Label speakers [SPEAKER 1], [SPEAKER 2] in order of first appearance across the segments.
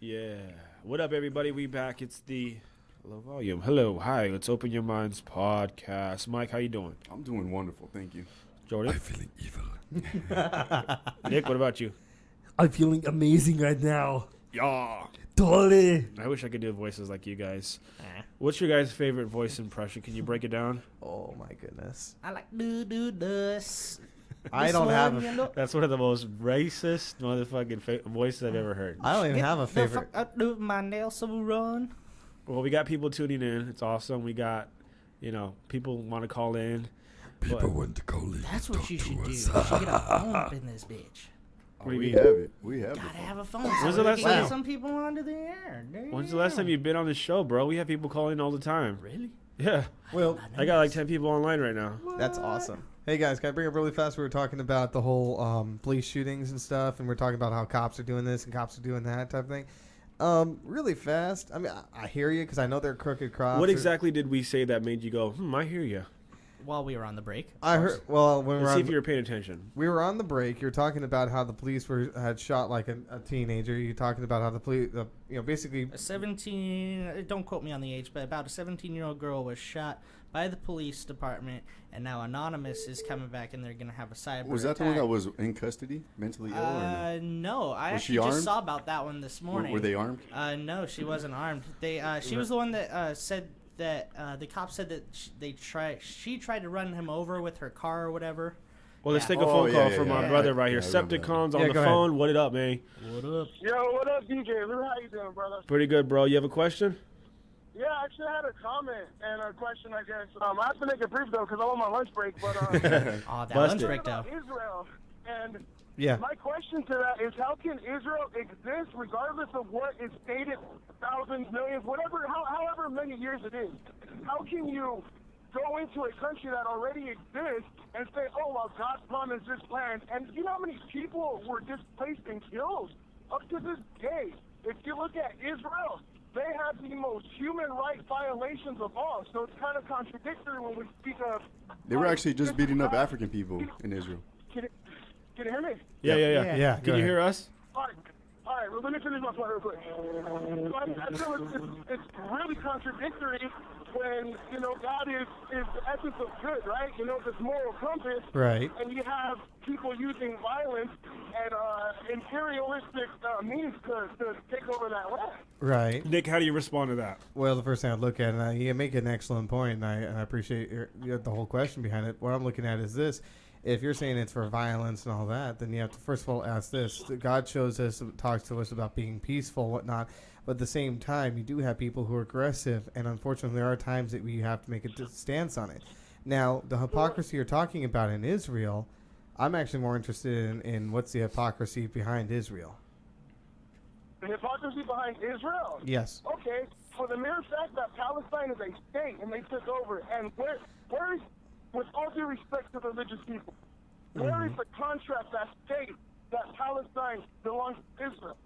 [SPEAKER 1] Yeah. What up, everybody? We back. It's the low volume. Hello, hi. Let's open your minds podcast. Mike, how you doing?
[SPEAKER 2] I'm doing wonderful, thank you.
[SPEAKER 1] Jordan,
[SPEAKER 3] I'm feeling evil.
[SPEAKER 1] Nick, what about you?
[SPEAKER 4] I'm feeling amazing right now.
[SPEAKER 1] Yeah.
[SPEAKER 4] Totally.
[SPEAKER 1] I wish I could do voices like you guys. What's your guys' favorite voice impression? Can you break it down?
[SPEAKER 4] Oh my goodness.
[SPEAKER 5] I like do-do-dus.
[SPEAKER 4] I don't have a,
[SPEAKER 1] That's one of the most racist motherfucking voices I've ever heard.
[SPEAKER 4] I don't even have a favorite.
[SPEAKER 5] Do my nails so run.
[SPEAKER 1] Well, we got people tuning in. It's awesome. We got, people want to call in.
[SPEAKER 3] People want to call in.
[SPEAKER 5] That's what
[SPEAKER 3] talk
[SPEAKER 5] you
[SPEAKER 3] to
[SPEAKER 5] should do. You
[SPEAKER 3] us.
[SPEAKER 5] should get a phone up in this bitch.
[SPEAKER 1] What do you
[SPEAKER 2] we
[SPEAKER 1] mean?
[SPEAKER 2] have it. We have
[SPEAKER 5] Gotta
[SPEAKER 2] it.
[SPEAKER 5] have a phone.
[SPEAKER 1] When's
[SPEAKER 5] So
[SPEAKER 1] the
[SPEAKER 5] we
[SPEAKER 1] last
[SPEAKER 5] can
[SPEAKER 1] time-
[SPEAKER 5] get some people onto the air.
[SPEAKER 1] When's the last time you've been on the show, bro? We have people calling all the time.
[SPEAKER 5] Really?
[SPEAKER 1] Yeah.
[SPEAKER 4] Well,
[SPEAKER 1] I got like 10 people online right now.
[SPEAKER 4] that's awesome. Hey guys, can I bring up really fast? We were talking about the whole police shootings and stuff, and we're talking about how cops are doing this and cops are doing that type of thing. Really fast. I mean, I hear you because I know they're crooked cops.
[SPEAKER 1] What exactly did we say that made you go, I hear you?
[SPEAKER 5] While we were on the break.
[SPEAKER 4] I heard. Well, when
[SPEAKER 1] Let's see if you were paying attention.
[SPEAKER 4] we were on the break, you're talking about how the police had shot like a teenager. You're talking about how the police, basically.
[SPEAKER 5] A 17, don't quote me on the age, but about a 17-year-old girl was shot by the police department, and now Anonymous is coming back, and they're going to have a cyber
[SPEAKER 2] Was that
[SPEAKER 5] attack.
[SPEAKER 2] the one that was in custody, mentally ill? Or no?
[SPEAKER 5] No, I
[SPEAKER 2] Was
[SPEAKER 5] actually
[SPEAKER 2] she
[SPEAKER 5] just
[SPEAKER 2] armed?
[SPEAKER 5] saw about that one this morning.
[SPEAKER 2] Were they armed?
[SPEAKER 5] No, she wasn't armed. She was the one that said that the cop said that she tried to run him over with her car or whatever.
[SPEAKER 1] Well, let's
[SPEAKER 5] Yeah.
[SPEAKER 1] take a phone call
[SPEAKER 2] yeah,
[SPEAKER 1] from
[SPEAKER 2] yeah,
[SPEAKER 1] our
[SPEAKER 2] yeah.
[SPEAKER 1] brother right here.
[SPEAKER 2] Yeah, I remember
[SPEAKER 1] Septicons
[SPEAKER 4] that.
[SPEAKER 1] on
[SPEAKER 4] Yeah,
[SPEAKER 1] the
[SPEAKER 4] go ahead.
[SPEAKER 1] phone. What it up, man?
[SPEAKER 5] What up?
[SPEAKER 6] Yo, what up, DJ? Lou, how you doing, brother?
[SPEAKER 1] Pretty good, bro. You have a question?
[SPEAKER 6] Yeah, I actually had a comment and a question, I guess. I have to make it brief, though, because I'm on my lunch break, but
[SPEAKER 5] Oh, that
[SPEAKER 1] Busted.
[SPEAKER 5] lunch break, though.
[SPEAKER 6] about Israel. And
[SPEAKER 4] Yeah.
[SPEAKER 6] my question to that is, how can Israel exist regardless of what is stated, thousands, millions, whatever, however many years it is? How can you go into a country that already exists and say, oh, well, God promised this land? And you know how many people were displaced and killed? Up to this day, if you look at Israel, they have the most human rights violations of all. So it's kind of contradictory when we speak of...
[SPEAKER 2] They were actually just
[SPEAKER 6] this
[SPEAKER 2] beating
[SPEAKER 6] is
[SPEAKER 2] up
[SPEAKER 6] not-
[SPEAKER 2] African people in Israel.
[SPEAKER 6] Can you hear me?
[SPEAKER 1] Yeah.
[SPEAKER 4] Yeah,
[SPEAKER 1] Can
[SPEAKER 4] go
[SPEAKER 1] you
[SPEAKER 4] ahead.
[SPEAKER 1] hear us?
[SPEAKER 6] All right. Well, let me finish my point real quick. So I feel it's really contradictory when, God is the essence of good, right? This moral compass.
[SPEAKER 4] Right.
[SPEAKER 6] And you have people using violence and imperialistic means to take over that land.
[SPEAKER 4] Right.
[SPEAKER 1] Nick, how do you respond to that?
[SPEAKER 4] Well, the first thing I'd look at, and you make an excellent point, and I appreciate the whole question behind it. What I'm looking at is this. If you're saying it's for violence and all that, then you have to first of all ask this. God shows us, talks to us about being peaceful and whatnot, but at the same time, you do have people who are aggressive, and unfortunately, there are times that we have to make a stance on it. Now, the hypocrisy you're talking about in Israel, I'm actually more interested in what's the hypocrisy behind Israel.
[SPEAKER 6] The hypocrisy behind Israel.
[SPEAKER 4] Yes.
[SPEAKER 6] Okay, for the mere fact that Palestine is a state and they took over, and where is, with all due respect to religious people, where is the contract that states that Palestine belongs to Israel?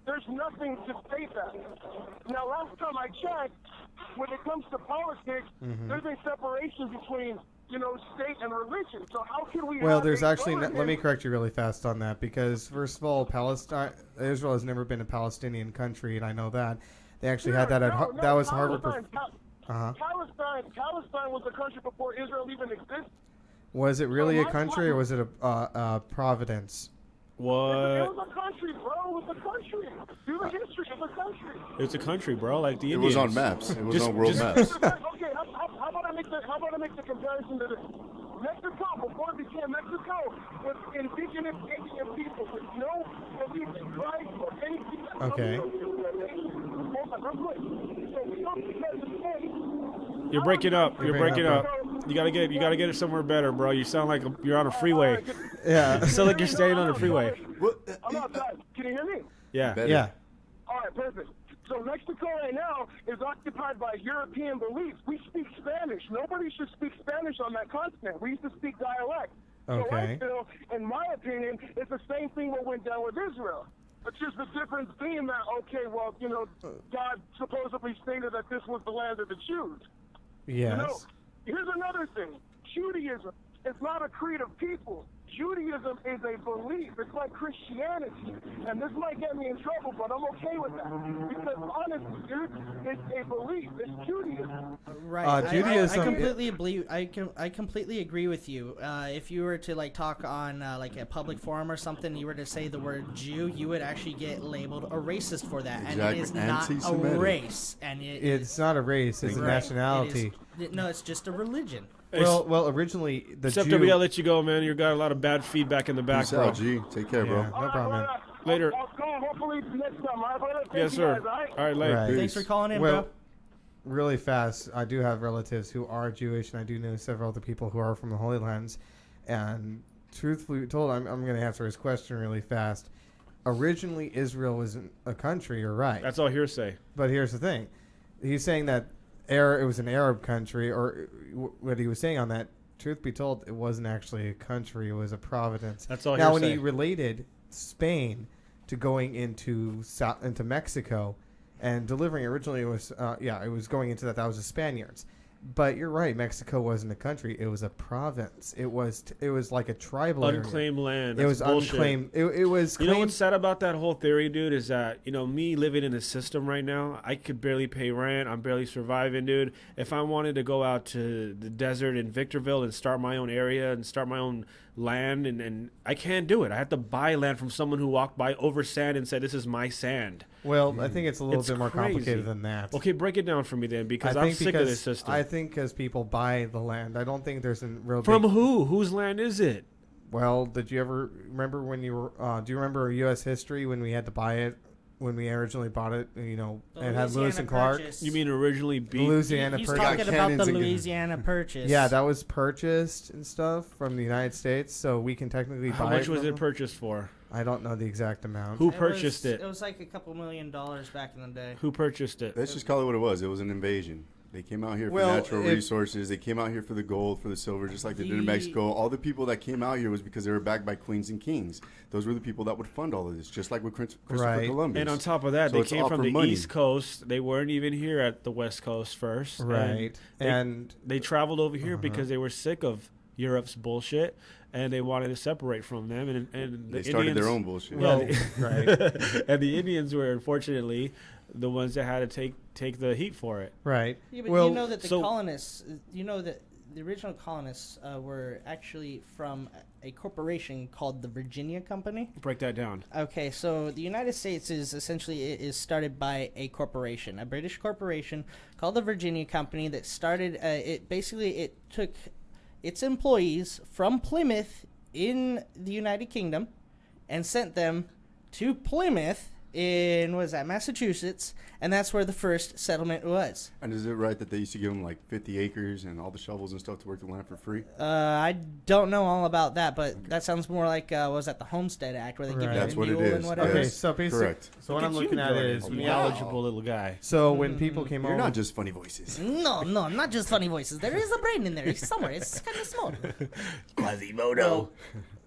[SPEAKER 6] There's nothing to state that. Now, last time I checked, when it comes to politics, there's a separation between, state and religion. So how can we?
[SPEAKER 4] Well,
[SPEAKER 6] have
[SPEAKER 4] there's
[SPEAKER 6] a
[SPEAKER 4] actually. Let me
[SPEAKER 6] government-
[SPEAKER 4] correct you really fast on that because first of all, Israel has never been a Palestinian country, and I know that. They actually had that at that was Harvard.
[SPEAKER 6] Palestine was a country before Israel even existed.
[SPEAKER 4] Was it really a country or was it a providence?
[SPEAKER 6] It
[SPEAKER 1] What?
[SPEAKER 6] was a country, bro. It was a country. Do the history of a country.
[SPEAKER 1] It's a country, bro, like the
[SPEAKER 2] It
[SPEAKER 1] Indians.
[SPEAKER 2] was on maps. It was
[SPEAKER 1] Just-
[SPEAKER 2] on world
[SPEAKER 1] just-
[SPEAKER 2] maps.
[SPEAKER 6] Okay, how about I make the comparison to this? Mexico, before it became Mexico, was indigenous Indian people with no belief in Christ or anything.
[SPEAKER 4] Okay.
[SPEAKER 6] Hold on, real quick. So we don't compare the state.
[SPEAKER 1] You're breaking up. You're breaking
[SPEAKER 4] breaking
[SPEAKER 1] up.
[SPEAKER 4] up,
[SPEAKER 1] You gotta get it somewhere better, bro. You sound like you're on a freeway.
[SPEAKER 4] Yeah.
[SPEAKER 1] You sound like you're staying on a freeway.
[SPEAKER 6] I'm outside. Can you hear me?
[SPEAKER 1] Yeah.
[SPEAKER 2] Better.
[SPEAKER 4] Yeah.
[SPEAKER 6] All right, perfect. So Mexico right now is occupied by European beliefs. We speak Spanish. Nobody should speak Spanish on that continent. We used to speak dialect. So
[SPEAKER 4] Okay.
[SPEAKER 6] I feel, in my opinion, it's the same thing what went down with Israel. It's just the difference being that, okay, well, God supposedly stated that this was the land of the Jews.
[SPEAKER 4] Yes.
[SPEAKER 6] Here's another thing. Judaism is not a creed of people. Judaism is a belief. It's like Christianity. And this might get me in trouble, but I'm okay with that. Because honestly, dude, it's a belief. It's Judaism.
[SPEAKER 5] Right.
[SPEAKER 4] Judaism.
[SPEAKER 5] I completely believe. I completely agree with you. If you were to like talk on like a public forum or something, you were to say the word Jew, you would actually get labeled a racist for that, and it is not a
[SPEAKER 2] Anti-Semitic.
[SPEAKER 5] race. And
[SPEAKER 4] It's not a race; it's a
[SPEAKER 5] Right.
[SPEAKER 4] nationality.
[SPEAKER 5] No, it's just a religion.
[SPEAKER 4] Well, originally the
[SPEAKER 1] Except
[SPEAKER 4] Jew.
[SPEAKER 1] we gotta let you go, man. You got a lot of bad feedback in the back,
[SPEAKER 2] Peace
[SPEAKER 1] bro.
[SPEAKER 2] out, G. Take care, bro.
[SPEAKER 4] Yeah, no problem. Man.
[SPEAKER 1] Later.
[SPEAKER 6] I'll call hopefully next time. All right, brother? Thank
[SPEAKER 1] Yes,
[SPEAKER 6] you
[SPEAKER 1] sir.
[SPEAKER 6] guys, all right?
[SPEAKER 1] All right, later.
[SPEAKER 4] Right.
[SPEAKER 5] Thanks for calling in,
[SPEAKER 4] Well,
[SPEAKER 5] bro.
[SPEAKER 4] really fast, I do have relatives who are Jewish, and I do know several other people who are from the Holy Lands. And truthfully told, I'm going to answer his question really fast. Originally, Israel wasn't a country, you're right.
[SPEAKER 1] That's all hearsay.
[SPEAKER 4] But here's the thing. He's saying that it was an Arab country, or what he was saying on that, truth be told, it wasn't actually a country, it was a province.
[SPEAKER 1] That's all
[SPEAKER 4] Now, when
[SPEAKER 1] hearsay.
[SPEAKER 4] he related Spain to going into Mexico and delivering, originally it was, it was going into that was the Spaniards. But you're right, Mexico wasn't a country, it was a province. It was like a tribal area.
[SPEAKER 1] Unclaimed land.
[SPEAKER 4] It
[SPEAKER 1] That's
[SPEAKER 4] was
[SPEAKER 1] bullshit.
[SPEAKER 4] unclaimed. It was
[SPEAKER 1] You know
[SPEAKER 4] claimed.
[SPEAKER 1] what's sad about that whole theory, dude, is that, me living in the system right now, I could barely pay rent. I'm barely surviving, dude. If I wanted to go out to the desert in Victorville and start my own area and start my own land, and I can't do it. I have to buy land from someone who walked by over sand and said, this is my sand.
[SPEAKER 4] Well, I think it's a little
[SPEAKER 1] It's
[SPEAKER 4] bit more
[SPEAKER 1] crazy.
[SPEAKER 4] complicated than that.
[SPEAKER 1] Okay, break it down for me then, because I'm sick of this system.
[SPEAKER 4] I think because people buy the land. I don't think there's a real
[SPEAKER 1] From
[SPEAKER 4] big,
[SPEAKER 1] who? Whose land is it?
[SPEAKER 4] Well, did you ever remember when you were? Do you remember U.S. history when we had to buy it? When we originally bought it,
[SPEAKER 5] The
[SPEAKER 4] and had Lewis and Clark.
[SPEAKER 5] Purchase.
[SPEAKER 1] You mean originally
[SPEAKER 4] The
[SPEAKER 1] beat?
[SPEAKER 4] Louisiana
[SPEAKER 5] He's
[SPEAKER 4] Purchase.
[SPEAKER 5] talking about
[SPEAKER 2] cannons
[SPEAKER 5] the
[SPEAKER 2] and guns.
[SPEAKER 5] Louisiana Purchase.
[SPEAKER 4] Yeah, that was purchased and stuff from the United States, so we can technically
[SPEAKER 1] How
[SPEAKER 4] buy
[SPEAKER 1] much
[SPEAKER 4] it.
[SPEAKER 1] was
[SPEAKER 4] from
[SPEAKER 1] it
[SPEAKER 4] them.
[SPEAKER 1] purchased for?
[SPEAKER 4] I don't know the exact amount.
[SPEAKER 1] Who purchased
[SPEAKER 5] It
[SPEAKER 1] it?
[SPEAKER 5] was like a couple $1 million back in the day.
[SPEAKER 1] Who purchased it?
[SPEAKER 2] Let's just call it what it was. It was an invasion. They came out here for
[SPEAKER 4] Well,
[SPEAKER 2] natural
[SPEAKER 4] if-
[SPEAKER 2] resources. They came out here for the gold, for the silver, just like they did in
[SPEAKER 5] The-
[SPEAKER 2] Mexico. All the people that came out here was because they were backed by queens and kings. Those were the people that would fund all of this, just like with Christopher
[SPEAKER 4] Right.
[SPEAKER 2] Columbus.
[SPEAKER 1] And on top of that,
[SPEAKER 2] So
[SPEAKER 1] they
[SPEAKER 2] it's
[SPEAKER 1] came
[SPEAKER 2] all
[SPEAKER 1] from
[SPEAKER 2] for
[SPEAKER 1] the
[SPEAKER 2] money.
[SPEAKER 1] East Coast. They weren't even here at the West Coast first.
[SPEAKER 4] Right,
[SPEAKER 1] They-
[SPEAKER 4] and
[SPEAKER 1] They traveled over here because they were sick of Europe's bullshit, and they wanted to separate from them. And the
[SPEAKER 2] they started
[SPEAKER 1] Indians,
[SPEAKER 2] their own bullshit.
[SPEAKER 1] Well,
[SPEAKER 4] right,
[SPEAKER 1] and the Indians were unfortunately the ones that had to take the heat for it.
[SPEAKER 4] right.
[SPEAKER 5] Yeah, but
[SPEAKER 4] well,
[SPEAKER 5] you know that the
[SPEAKER 1] so-
[SPEAKER 5] colonists, that the original colonists were actually from a corporation called the Virginia Company.
[SPEAKER 1] Break that down.
[SPEAKER 5] Okay, so the United States is started by a corporation, a British corporation called the Virginia Company that started. It took its employees from Plymouth in the United Kingdom and sent them to Plymouth in Massachusetts, and that's where the first settlement was.
[SPEAKER 2] And is it right that they used to give them like 50 acres and all the shovels and stuff to work the land for free?
[SPEAKER 5] I don't know all about that, but that sounds more like what was that the Homestead Act where they give you
[SPEAKER 4] Right.
[SPEAKER 5] a
[SPEAKER 2] That's what it
[SPEAKER 5] mule
[SPEAKER 2] is.
[SPEAKER 5] and whatever.
[SPEAKER 4] okay,
[SPEAKER 2] Yes,
[SPEAKER 4] so basically,
[SPEAKER 2] correct.
[SPEAKER 4] so what
[SPEAKER 1] Look
[SPEAKER 4] I'm
[SPEAKER 1] at you,
[SPEAKER 4] looking at
[SPEAKER 1] Jordan,
[SPEAKER 4] is
[SPEAKER 1] a knowledgeable little guy.
[SPEAKER 4] so when people came
[SPEAKER 2] You're
[SPEAKER 4] over,
[SPEAKER 2] not just funny voices.
[SPEAKER 5] No, not just funny voices. There is a brain in there somewhere. It's kind of small.
[SPEAKER 1] Quasimodo.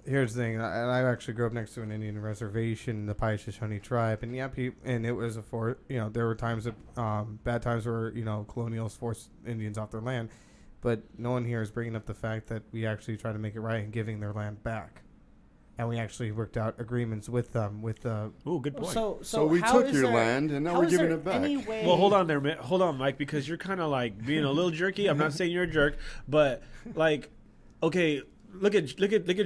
[SPEAKER 4] here's the thing, and I actually grew up next to an Indian reservation, the Pai-Shoshone tribe, and and it was there were times of bad times where colonials forced Indians off their land, but no one here is bringing up the fact that we actually try to make it right and giving their land back, and we actually worked out agreements with them
[SPEAKER 1] Ooh, good point.
[SPEAKER 2] So we
[SPEAKER 5] how
[SPEAKER 2] took
[SPEAKER 5] is
[SPEAKER 2] your
[SPEAKER 5] there-
[SPEAKER 2] land, and now
[SPEAKER 5] how
[SPEAKER 2] we're
[SPEAKER 5] is
[SPEAKER 2] giving
[SPEAKER 5] there
[SPEAKER 2] it back.
[SPEAKER 5] any way-
[SPEAKER 1] Well, hold on, Mike, because you're kind of like being a little jerky. I'm not saying you're a jerk, but like, okay, look at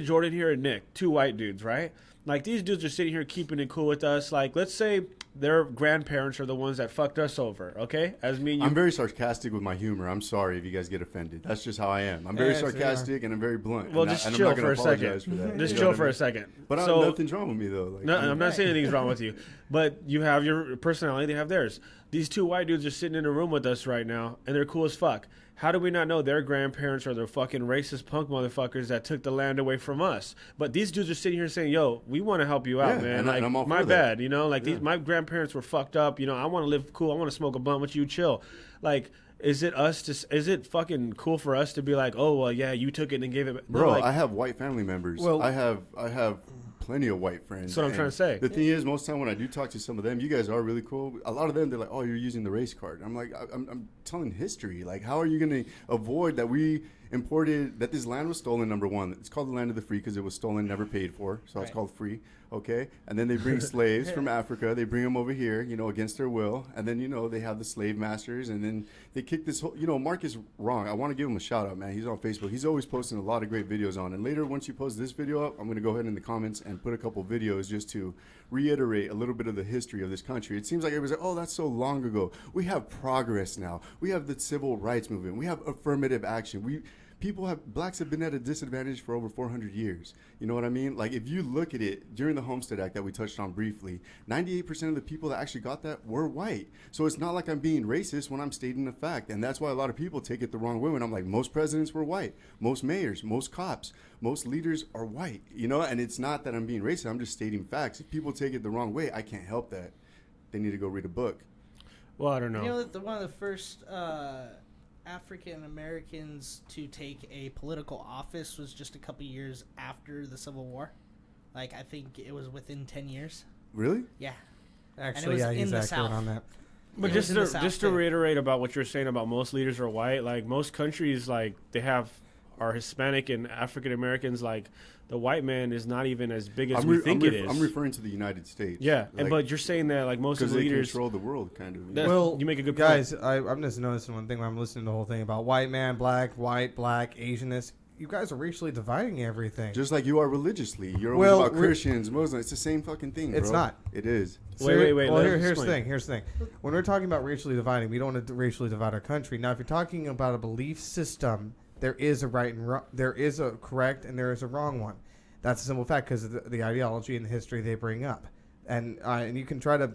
[SPEAKER 1] Jordan here and Nick, two white dudes, right? Like these dudes are sitting here keeping it cool with us. Like, let's say their grandparents are the ones that fucked us over, okay? As me and you.
[SPEAKER 2] I'm very sarcastic with my humor. I'm sorry if you guys get offended. That's just how I am. I'm very
[SPEAKER 4] Yes, you are.
[SPEAKER 2] sarcastic and I'm very blunt.
[SPEAKER 1] Well,
[SPEAKER 2] and
[SPEAKER 1] just
[SPEAKER 2] and
[SPEAKER 1] chill
[SPEAKER 2] I'm not
[SPEAKER 1] for
[SPEAKER 2] gonna
[SPEAKER 1] a
[SPEAKER 2] apologize
[SPEAKER 1] second.
[SPEAKER 2] for that.
[SPEAKER 1] Just
[SPEAKER 2] You know
[SPEAKER 1] chill
[SPEAKER 2] what I
[SPEAKER 1] for a
[SPEAKER 2] mean?
[SPEAKER 1] second.
[SPEAKER 2] But
[SPEAKER 1] So-
[SPEAKER 2] nothing's wrong with me though. Like,
[SPEAKER 1] No, I'm not saying anything's wrong with you, but you have your personality. They have theirs. These two white dudes are sitting in a room with us right now, and they're cool as fuck. How do we not know their grandparents are the fucking racist punk motherfuckers that took the land away from us? But these dudes are sitting here saying, "Yo, we want to help you out,
[SPEAKER 2] Yeah,
[SPEAKER 1] man.
[SPEAKER 2] and
[SPEAKER 1] Like,
[SPEAKER 2] I'm all
[SPEAKER 1] my
[SPEAKER 2] for that.
[SPEAKER 1] bad, Like my grandparents were fucked up. I want to live cool. I want to smoke a blunt with you, chill. Like." Is it fucking cool for us to be like, oh well, yeah, you took it and gave it, no,
[SPEAKER 2] bro,
[SPEAKER 1] like,
[SPEAKER 2] I have white family members.
[SPEAKER 4] Well-
[SPEAKER 2] I have plenty of white friends.
[SPEAKER 1] That's what I'm
[SPEAKER 2] and
[SPEAKER 1] trying to say.
[SPEAKER 2] The thing is, most time when I do talk to some of them, you guys are really cool. A lot of them, they're like, "Oh, you're using the race card." I'm like, I'm telling history. Like, how are you going to avoid that? We imported, that this land was stolen, number one. It's called the land of the free because it was stolen, never paid for. So it's
[SPEAKER 5] Right.
[SPEAKER 2] called free. Okay. And then they bring slaves from Africa. They bring them over here, against their will. And then, they have the slave masters. And then they kick this whole, Marcus Wrong. I want to give him a shout out, man. He's on Facebook. He's always posting a lot of great videos on. And later, once you post this video up, I'm going to go ahead in the comments and put a couple videos just to reiterate a little bit of the history of this country. It seems like everybody's like, oh, that's so long ago. We have progress now. We have the civil rights movement. We have affirmative action. Blacks have been at a disadvantage for over 400 years. You know what I mean? Like, if you look at it, during the Homestead Act that we touched on briefly, 98% of the people that actually got that were white. So it's not like I'm being racist when I'm stating a fact. And that's why a lot of people take it the wrong way when I'm like, most presidents were white. Most mayors, most cops, most leaders are white. And it's not that I'm being racist. I'm just stating facts. If people take it the wrong way, I can't help that. They need to go read a book.
[SPEAKER 1] Well, I don't know.
[SPEAKER 5] One of the first African Americans to take a political office was just a couple years after the Civil War. Like, I think it was within 10 years.
[SPEAKER 2] Really?
[SPEAKER 5] Yeah.
[SPEAKER 4] Actually,
[SPEAKER 5] was
[SPEAKER 4] yeah,
[SPEAKER 5] in
[SPEAKER 4] he's
[SPEAKER 5] the
[SPEAKER 4] accurate
[SPEAKER 5] South.
[SPEAKER 4] on that.
[SPEAKER 1] But
[SPEAKER 5] It was in the
[SPEAKER 1] just
[SPEAKER 5] South,
[SPEAKER 1] to
[SPEAKER 5] too.
[SPEAKER 1] reiterate about what you're saying about most leaders are white, like most countries, like they are Hispanic and African Americans. Like the white man is not even as big as we think it is.
[SPEAKER 2] I'm referring to the United States.
[SPEAKER 1] Yeah,
[SPEAKER 2] Like,
[SPEAKER 1] but you're saying that like most of
[SPEAKER 2] because
[SPEAKER 1] the
[SPEAKER 2] they
[SPEAKER 1] leaders.
[SPEAKER 2] control the world, kind of.
[SPEAKER 1] That-
[SPEAKER 4] Well,
[SPEAKER 1] you make a good
[SPEAKER 4] guys, I'm just noticing one thing when I'm listening to the whole thing about white man, black, Asianness. You guys are racially dividing everything.
[SPEAKER 2] Just like you are religiously. You're
[SPEAKER 4] Well,
[SPEAKER 2] always about
[SPEAKER 4] we're-
[SPEAKER 2] Christians, Muslims. It's the same fucking thing, bro.
[SPEAKER 4] It's not.
[SPEAKER 2] It is.
[SPEAKER 1] Wait.
[SPEAKER 4] Well,
[SPEAKER 1] let him
[SPEAKER 4] here's the
[SPEAKER 1] explain.
[SPEAKER 4] thing. Here's the thing. When we're talking about racially dividing, we don't want to racially divide our country. Now, if you're talking about a belief system, there is a right and wrong. There is a correct and there is a wrong one. That's a simple fact because of the ideology and the history they bring up. And you can try to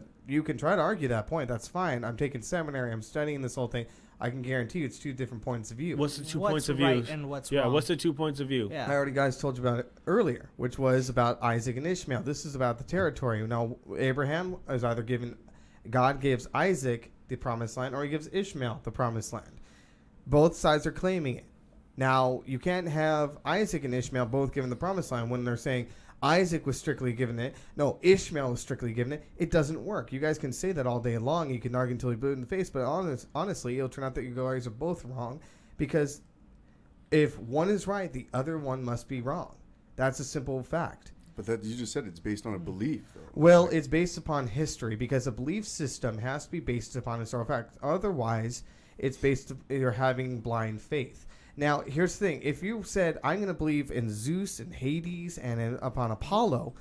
[SPEAKER 4] argue that point. That's fine. I'm taking seminary. I'm studying this whole thing. I can guarantee you it's two different points of view.
[SPEAKER 1] What's the two
[SPEAKER 5] What's
[SPEAKER 1] points of
[SPEAKER 5] right
[SPEAKER 1] view?
[SPEAKER 5] and what's
[SPEAKER 1] yeah,
[SPEAKER 5] wrong?
[SPEAKER 1] what's the 2 points of view?
[SPEAKER 5] Yeah.
[SPEAKER 4] I already guys told you about it earlier, which was about Isaac and Ishmael. This is about the territory. Now, Abraham is either God gives Isaac the promised land or he gives Ishmael the promised land. Both sides are claiming it. Now, you can't have Isaac and Ishmael both given the promised land when they're saying Isaac was strictly given it. No, Ishmael was strictly given it. It doesn't work. You guys can say that all day long. You can argue until you blue in the face, but honestly, it'll turn out that you guys are both wrong because if one is right, the other one must be wrong. That's a simple fact.
[SPEAKER 2] But that you just said it's based on a belief, though.
[SPEAKER 4] Well, it's based upon history because a belief system has to be based upon historical facts. Otherwise, you're having blind faith. Now, here's the thing. If you said, I'm going to believe in Zeus and Hades and upon Apollo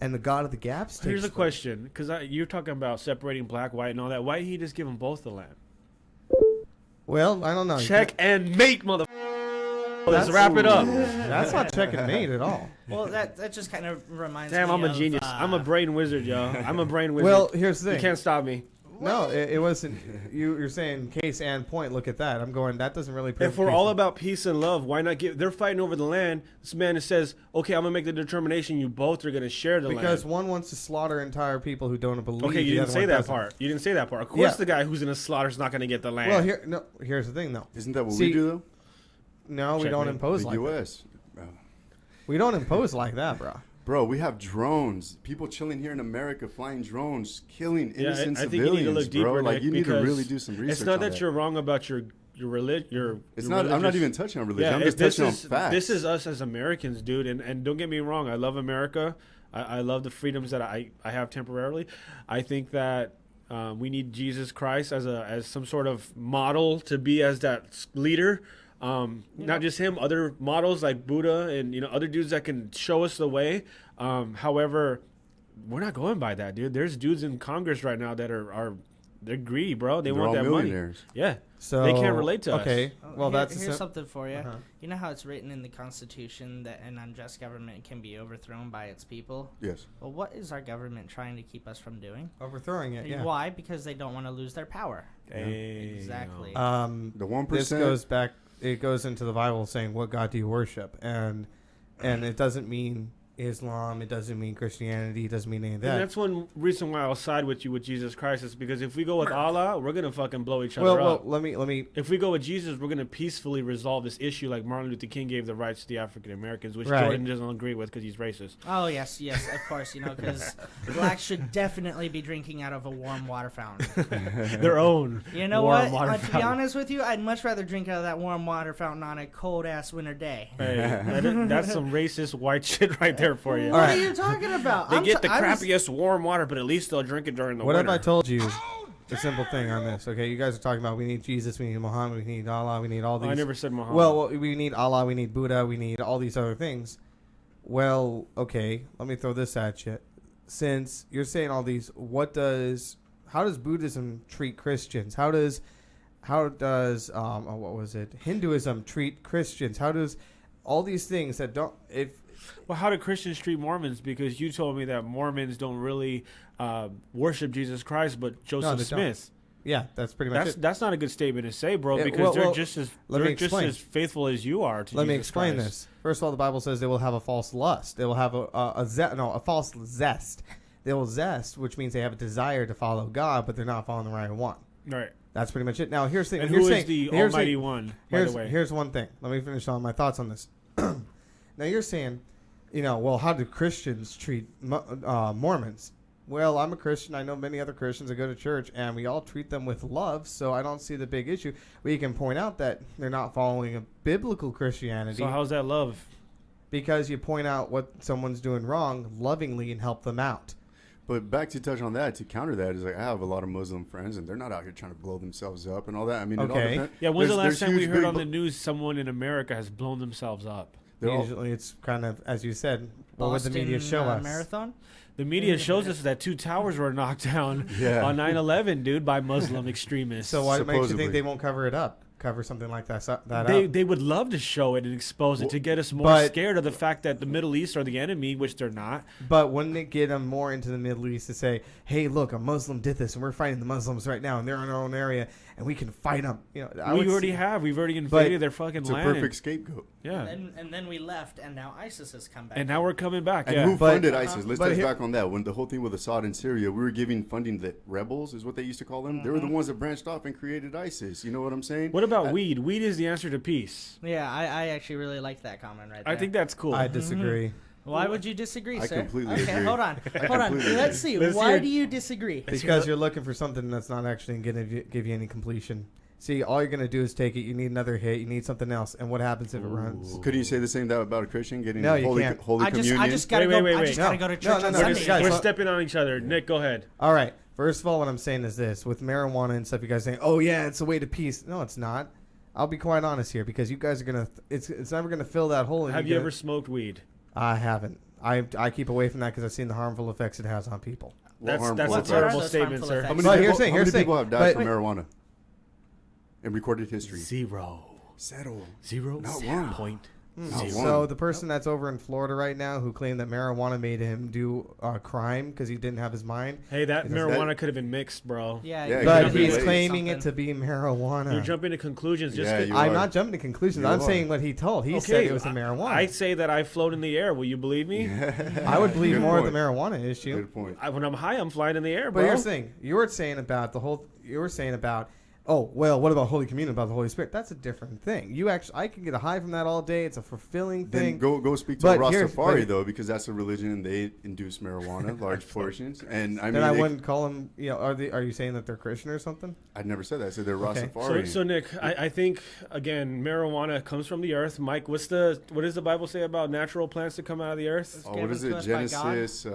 [SPEAKER 4] and the god of the gaps.
[SPEAKER 1] Here's a
[SPEAKER 4] takes
[SPEAKER 1] question, because you're talking about separating black, white, and all that. Why didn't he just give them both the land?
[SPEAKER 4] Well, I don't know.
[SPEAKER 1] Check and mate, mother. Let's wrap it up.
[SPEAKER 4] That's not check and mate at all.
[SPEAKER 5] Well, that just kind of reminds
[SPEAKER 1] Damn,
[SPEAKER 5] me
[SPEAKER 1] I'm a
[SPEAKER 5] of,
[SPEAKER 1] genius. I'm a brain wizard, yo. I'm a brain wizard.
[SPEAKER 4] Well, here's the
[SPEAKER 1] you
[SPEAKER 4] thing.
[SPEAKER 1] can't stop me.
[SPEAKER 4] No, it wasn't. You're saying case and point. Look at that. I'm going. That doesn't really. prove
[SPEAKER 1] If we're
[SPEAKER 4] case
[SPEAKER 1] all
[SPEAKER 4] and-
[SPEAKER 1] about peace and love, why not give? They're fighting over the land. This man says, "Okay, I'm gonna make the determination. You both are gonna share the
[SPEAKER 4] because
[SPEAKER 1] land."
[SPEAKER 4] one wants to slaughter entire people who don't believe.
[SPEAKER 1] Okay, you
[SPEAKER 4] the
[SPEAKER 1] didn't
[SPEAKER 4] other
[SPEAKER 1] say
[SPEAKER 4] one
[SPEAKER 1] that
[SPEAKER 4] doesn't.
[SPEAKER 1] part. You didn't say that part. Of course,
[SPEAKER 4] Yeah.
[SPEAKER 1] the guy who's gonna slaughter is not gonna get the land.
[SPEAKER 4] Well, here's the thing, though.
[SPEAKER 2] Isn't that what
[SPEAKER 4] See,
[SPEAKER 2] we do, though?
[SPEAKER 4] No, we don't
[SPEAKER 1] Checkmate.
[SPEAKER 4] impose
[SPEAKER 2] The
[SPEAKER 4] like that.
[SPEAKER 2] U.S.
[SPEAKER 4] We don't impose like that, bro.
[SPEAKER 2] Bro, we have drones. People chilling here in America, flying drones, killing
[SPEAKER 1] yeah,
[SPEAKER 2] innocent
[SPEAKER 1] I think
[SPEAKER 2] civilians,
[SPEAKER 1] you need to look deeper.
[SPEAKER 2] bro. Like,
[SPEAKER 1] Nick,
[SPEAKER 2] you need to
[SPEAKER 1] because
[SPEAKER 2] really do some research.
[SPEAKER 1] It's not
[SPEAKER 2] on
[SPEAKER 1] that you're wrong about your religion.
[SPEAKER 2] It's not. I'm not even touching on religion. I'm just
[SPEAKER 1] this
[SPEAKER 2] touching on
[SPEAKER 1] is
[SPEAKER 2] facts.
[SPEAKER 1] this is us as Americans, dude. And don't get me wrong. I love America. I love the freedoms that I have temporarily. I think that we need Jesus Christ as some sort of model to be as that leader. Not just him, other models like Buddha and other dudes that can show us the way. However, we're not going by that, dude. There's dudes in Congress right now that are they're greedy, bro. They
[SPEAKER 2] They're
[SPEAKER 1] want
[SPEAKER 2] all
[SPEAKER 1] that money.
[SPEAKER 2] millionaires.
[SPEAKER 1] Yeah,
[SPEAKER 4] So
[SPEAKER 1] they can't relate to
[SPEAKER 4] okay.
[SPEAKER 1] us.
[SPEAKER 4] Well, that's
[SPEAKER 5] here's something for you.
[SPEAKER 4] Uh-huh.
[SPEAKER 5] You know how it's written in the Constitution that an unjust government can be overthrown by its people?
[SPEAKER 2] Yes.
[SPEAKER 5] Well, what is our government trying to keep us from doing?
[SPEAKER 4] overthrowing it. Yeah.
[SPEAKER 5] Why? Because they don't want to lose their power.
[SPEAKER 1] Damn.
[SPEAKER 5] Exactly.
[SPEAKER 2] The 1%.
[SPEAKER 4] This goes back. It goes into the Bible saying, "What God do you worship?" And it doesn't mean Islam. It doesn't mean Christianity. It doesn't mean any of that.
[SPEAKER 1] And that's one reason why I'll side with you with Jesus Christ is because if we go with Allah, we're gonna fucking blow each other
[SPEAKER 4] well,
[SPEAKER 1] up.
[SPEAKER 4] let me.
[SPEAKER 1] If we go with Jesus, we're gonna peacefully resolve this issue, like Martin Luther King gave the rights to the African Americans, which
[SPEAKER 4] Right.
[SPEAKER 1] Jordan doesn't agree with because he's racist.
[SPEAKER 5] Oh yes, of course. Because blacks should definitely be drinking out of a warm water fountain.
[SPEAKER 1] Their own.
[SPEAKER 5] You know
[SPEAKER 1] warm
[SPEAKER 5] what?
[SPEAKER 1] water
[SPEAKER 5] To be
[SPEAKER 1] fountain.
[SPEAKER 5] honest with you, I'd much rather drink out of that warm water fountain on a cold ass winter day.
[SPEAKER 1] Hey, that's some racist white shit right there for you.
[SPEAKER 5] What
[SPEAKER 4] right.
[SPEAKER 5] are you talking about?
[SPEAKER 1] They get the
[SPEAKER 5] I was-
[SPEAKER 1] crappiest warm water, but at least they'll drink it during the
[SPEAKER 4] What
[SPEAKER 1] winter.
[SPEAKER 4] have I told you? The simple thing on this. Okay, you guys are talking about we need Jesus, we need Muhammad, we need Allah, we need all these.
[SPEAKER 1] I never said Muhammad.
[SPEAKER 4] Well, we need Allah, we need Buddha, we need all these other things. Well, okay, let me throw this at you. Since you're saying all these, how does Buddhism treat Christians? How does what was it? Hinduism treat Christians? How does all these things that don't
[SPEAKER 1] Well, how do Christians treat Mormons? Because you told me that Mormons don't really worship Jesus Christ, but Joseph
[SPEAKER 4] they don't.
[SPEAKER 1] Smith.
[SPEAKER 4] Yeah, that's pretty much it.
[SPEAKER 1] That's not a good statement to say, bro.
[SPEAKER 4] Yeah,
[SPEAKER 1] Because
[SPEAKER 4] well, let me
[SPEAKER 1] they're just
[SPEAKER 4] explain.
[SPEAKER 1] as faithful as you are to
[SPEAKER 4] Let me
[SPEAKER 1] Jesus
[SPEAKER 4] explain
[SPEAKER 1] Christ.
[SPEAKER 4] this. First of all, the Bible says they will have a false lust. They will have a false zest. They will zest, which means they have a desire to follow God, but they're not following the right one.
[SPEAKER 1] Right.
[SPEAKER 4] That's pretty much it. Now, here's the thing.
[SPEAKER 1] And
[SPEAKER 4] you're
[SPEAKER 1] who is
[SPEAKER 4] saying,
[SPEAKER 1] the
[SPEAKER 4] here's
[SPEAKER 1] Almighty
[SPEAKER 4] the-
[SPEAKER 1] One, by the way?
[SPEAKER 4] Here's one thing. Let me finish on my thoughts on this. Now, you're saying, well, how do Christians treat Mormons? Well, I'm a Christian. I know many other Christians that go to church, and we all treat them with love, so I don't see the big issue. We can point out that they're not following a biblical Christianity
[SPEAKER 1] So how's that love?
[SPEAKER 4] because you point out what someone's doing wrong lovingly and help them out.
[SPEAKER 2] But back to touch on that, to counter that, is like I have a lot of Muslim friends, and they're not out here trying to blow themselves up and all that. I mean, it all
[SPEAKER 4] Okay.
[SPEAKER 2] depends.
[SPEAKER 1] Yeah, when's the
[SPEAKER 2] There's
[SPEAKER 1] last time we
[SPEAKER 2] huge,
[SPEAKER 1] heard
[SPEAKER 2] big
[SPEAKER 1] on the
[SPEAKER 2] bu-
[SPEAKER 1] news someone in America has blown themselves up?
[SPEAKER 2] they're all-
[SPEAKER 4] Usually it's kind of, as you said, what would the
[SPEAKER 5] Boston,
[SPEAKER 4] media show us?
[SPEAKER 5] Marathon.
[SPEAKER 1] The media shows us that 2 towers were knocked down
[SPEAKER 2] Yeah.
[SPEAKER 1] on 9/11, dude, by Muslim extremists.
[SPEAKER 4] So what makes you
[SPEAKER 2] Supposedly.
[SPEAKER 4] think they won't cover it up? Cover something like that up?
[SPEAKER 1] They would love to show it and expose it to get us more
[SPEAKER 4] But-
[SPEAKER 1] scared of the fact that the Middle East are the enemy, which they're not.
[SPEAKER 4] But wouldn't it get them more into the Middle East to say, hey, look, a Muslim did this, and we're fighting the Muslims right now, and they're in our own area, and we can fight them?
[SPEAKER 1] We already have. We've already invaded their fucking
[SPEAKER 2] It's a
[SPEAKER 1] land.
[SPEAKER 2] perfect scapegoat.
[SPEAKER 1] Yeah.
[SPEAKER 5] And then we left, and now ISIS has come back.
[SPEAKER 1] And now we're coming back.
[SPEAKER 2] And
[SPEAKER 1] Yeah.
[SPEAKER 2] who
[SPEAKER 4] But-
[SPEAKER 2] funded ISIS? Let's
[SPEAKER 4] but
[SPEAKER 2] touch
[SPEAKER 4] here-
[SPEAKER 2] back on that. When the whole thing with Assad in Syria, we were giving funding the rebels, is what they used to call them. They were the ones that branched off and created ISIS. You know what I'm saying?
[SPEAKER 1] What about weed? Weed is the answer to peace.
[SPEAKER 5] Yeah, I actually really like that comment right there.
[SPEAKER 1] I think that's cool.
[SPEAKER 4] I disagree.
[SPEAKER 5] Why would you disagree,
[SPEAKER 2] I
[SPEAKER 5] sir?
[SPEAKER 2] completely
[SPEAKER 5] okay,
[SPEAKER 2] agree.
[SPEAKER 5] hold on.
[SPEAKER 2] completely
[SPEAKER 5] Let's see.
[SPEAKER 1] Let's
[SPEAKER 5] Why
[SPEAKER 1] hear-
[SPEAKER 5] do you disagree?
[SPEAKER 4] Because you're looking for something that's not actually going to give you any completion. See, all you're going to do is take it. You need another hit. You need something else. And what happens if it runs?
[SPEAKER 2] Couldn't you say the same that about a Christian getting
[SPEAKER 4] No, you
[SPEAKER 2] holy,
[SPEAKER 4] can't.
[SPEAKER 2] holy
[SPEAKER 5] I
[SPEAKER 2] communion?
[SPEAKER 5] just gotta
[SPEAKER 1] Wait,
[SPEAKER 5] go.
[SPEAKER 1] wait,
[SPEAKER 5] I
[SPEAKER 1] wait.
[SPEAKER 5] just gotta
[SPEAKER 4] No.
[SPEAKER 5] go to
[SPEAKER 4] No,
[SPEAKER 5] church
[SPEAKER 4] no,
[SPEAKER 5] on
[SPEAKER 4] no,
[SPEAKER 1] we're,
[SPEAKER 5] Sunday.
[SPEAKER 4] just- guys,
[SPEAKER 1] we're
[SPEAKER 4] what-
[SPEAKER 1] stepping on each other. Nick, go ahead.
[SPEAKER 4] All right. First of all, what I'm saying is this. With marijuana and stuff, you guys saying, oh, yeah, it's a way to peace. No, it's not. I'll be quite honest here because you guys are going to – it's never going to fill that hole.
[SPEAKER 1] Have you ever smoked weed?
[SPEAKER 4] I haven't. I keep away from that because I've seen the harmful effects it has on people.
[SPEAKER 1] That's
[SPEAKER 2] harmful
[SPEAKER 1] a
[SPEAKER 2] effects?
[SPEAKER 1] terrible
[SPEAKER 5] Those
[SPEAKER 1] statement,
[SPEAKER 5] harmful
[SPEAKER 1] sir.
[SPEAKER 5] effects.
[SPEAKER 2] How many,
[SPEAKER 4] But
[SPEAKER 2] people,
[SPEAKER 4] here's the thing,
[SPEAKER 2] how
[SPEAKER 4] here's
[SPEAKER 2] many
[SPEAKER 4] the
[SPEAKER 2] people
[SPEAKER 4] thing.
[SPEAKER 2] have died
[SPEAKER 4] But-
[SPEAKER 2] from marijuana in recorded history?
[SPEAKER 1] 0.
[SPEAKER 2] Settle.
[SPEAKER 1] 0.
[SPEAKER 2] Not one.
[SPEAKER 1] Point.
[SPEAKER 2] Not one.
[SPEAKER 4] So the person that's over in Florida right now who claimed that marijuana made him do a crime because he didn't have his mind.
[SPEAKER 1] Hey, that
[SPEAKER 4] Is
[SPEAKER 1] marijuana
[SPEAKER 2] that-
[SPEAKER 1] could have been mixed, bro.
[SPEAKER 5] Yeah,
[SPEAKER 2] Yeah,
[SPEAKER 5] you're
[SPEAKER 4] But
[SPEAKER 2] Exactly.
[SPEAKER 4] he's
[SPEAKER 2] Something.
[SPEAKER 4] claiming it to be marijuana.
[SPEAKER 1] You're jumping to conclusions just
[SPEAKER 2] Yeah,
[SPEAKER 1] 'cause-
[SPEAKER 2] you
[SPEAKER 4] I'm
[SPEAKER 2] are.
[SPEAKER 4] not jumping to conclusions.
[SPEAKER 2] You
[SPEAKER 4] I'm
[SPEAKER 2] are.
[SPEAKER 4] saying what he told. He said it was the marijuana.
[SPEAKER 1] I say that I float in the air. Will you believe me?
[SPEAKER 4] I would believe
[SPEAKER 2] Good
[SPEAKER 4] more
[SPEAKER 2] point.
[SPEAKER 4] of the marijuana issue.
[SPEAKER 2] Good point.
[SPEAKER 1] When I'm high, I'm flying in the air,
[SPEAKER 4] But
[SPEAKER 1] bro.
[SPEAKER 4] here's the thing. You were saying about oh, well, what about Holy Communion, about the Holy Spirit? That's a different thing. I can get a high from that all day. It's a fulfilling
[SPEAKER 2] Then
[SPEAKER 4] thing.
[SPEAKER 2] go speak to
[SPEAKER 4] But
[SPEAKER 2] a
[SPEAKER 4] here's-
[SPEAKER 2] Rastafari
[SPEAKER 4] but-
[SPEAKER 2] though, because that's a religion and they induce marijuana, large portions. And I mean,
[SPEAKER 4] Then I
[SPEAKER 2] they-
[SPEAKER 4] wouldn't call them, are you saying that they're Christian or something?
[SPEAKER 2] I never said that. I said they're
[SPEAKER 4] Okay.
[SPEAKER 2] Rastafari.
[SPEAKER 1] So Nick, I think again, marijuana comes from the earth. Mike, what does the Bible say about natural plants that come out of the earth?
[SPEAKER 2] Oh, what is
[SPEAKER 5] given
[SPEAKER 2] it?
[SPEAKER 5] to us by God.
[SPEAKER 2] Genesis.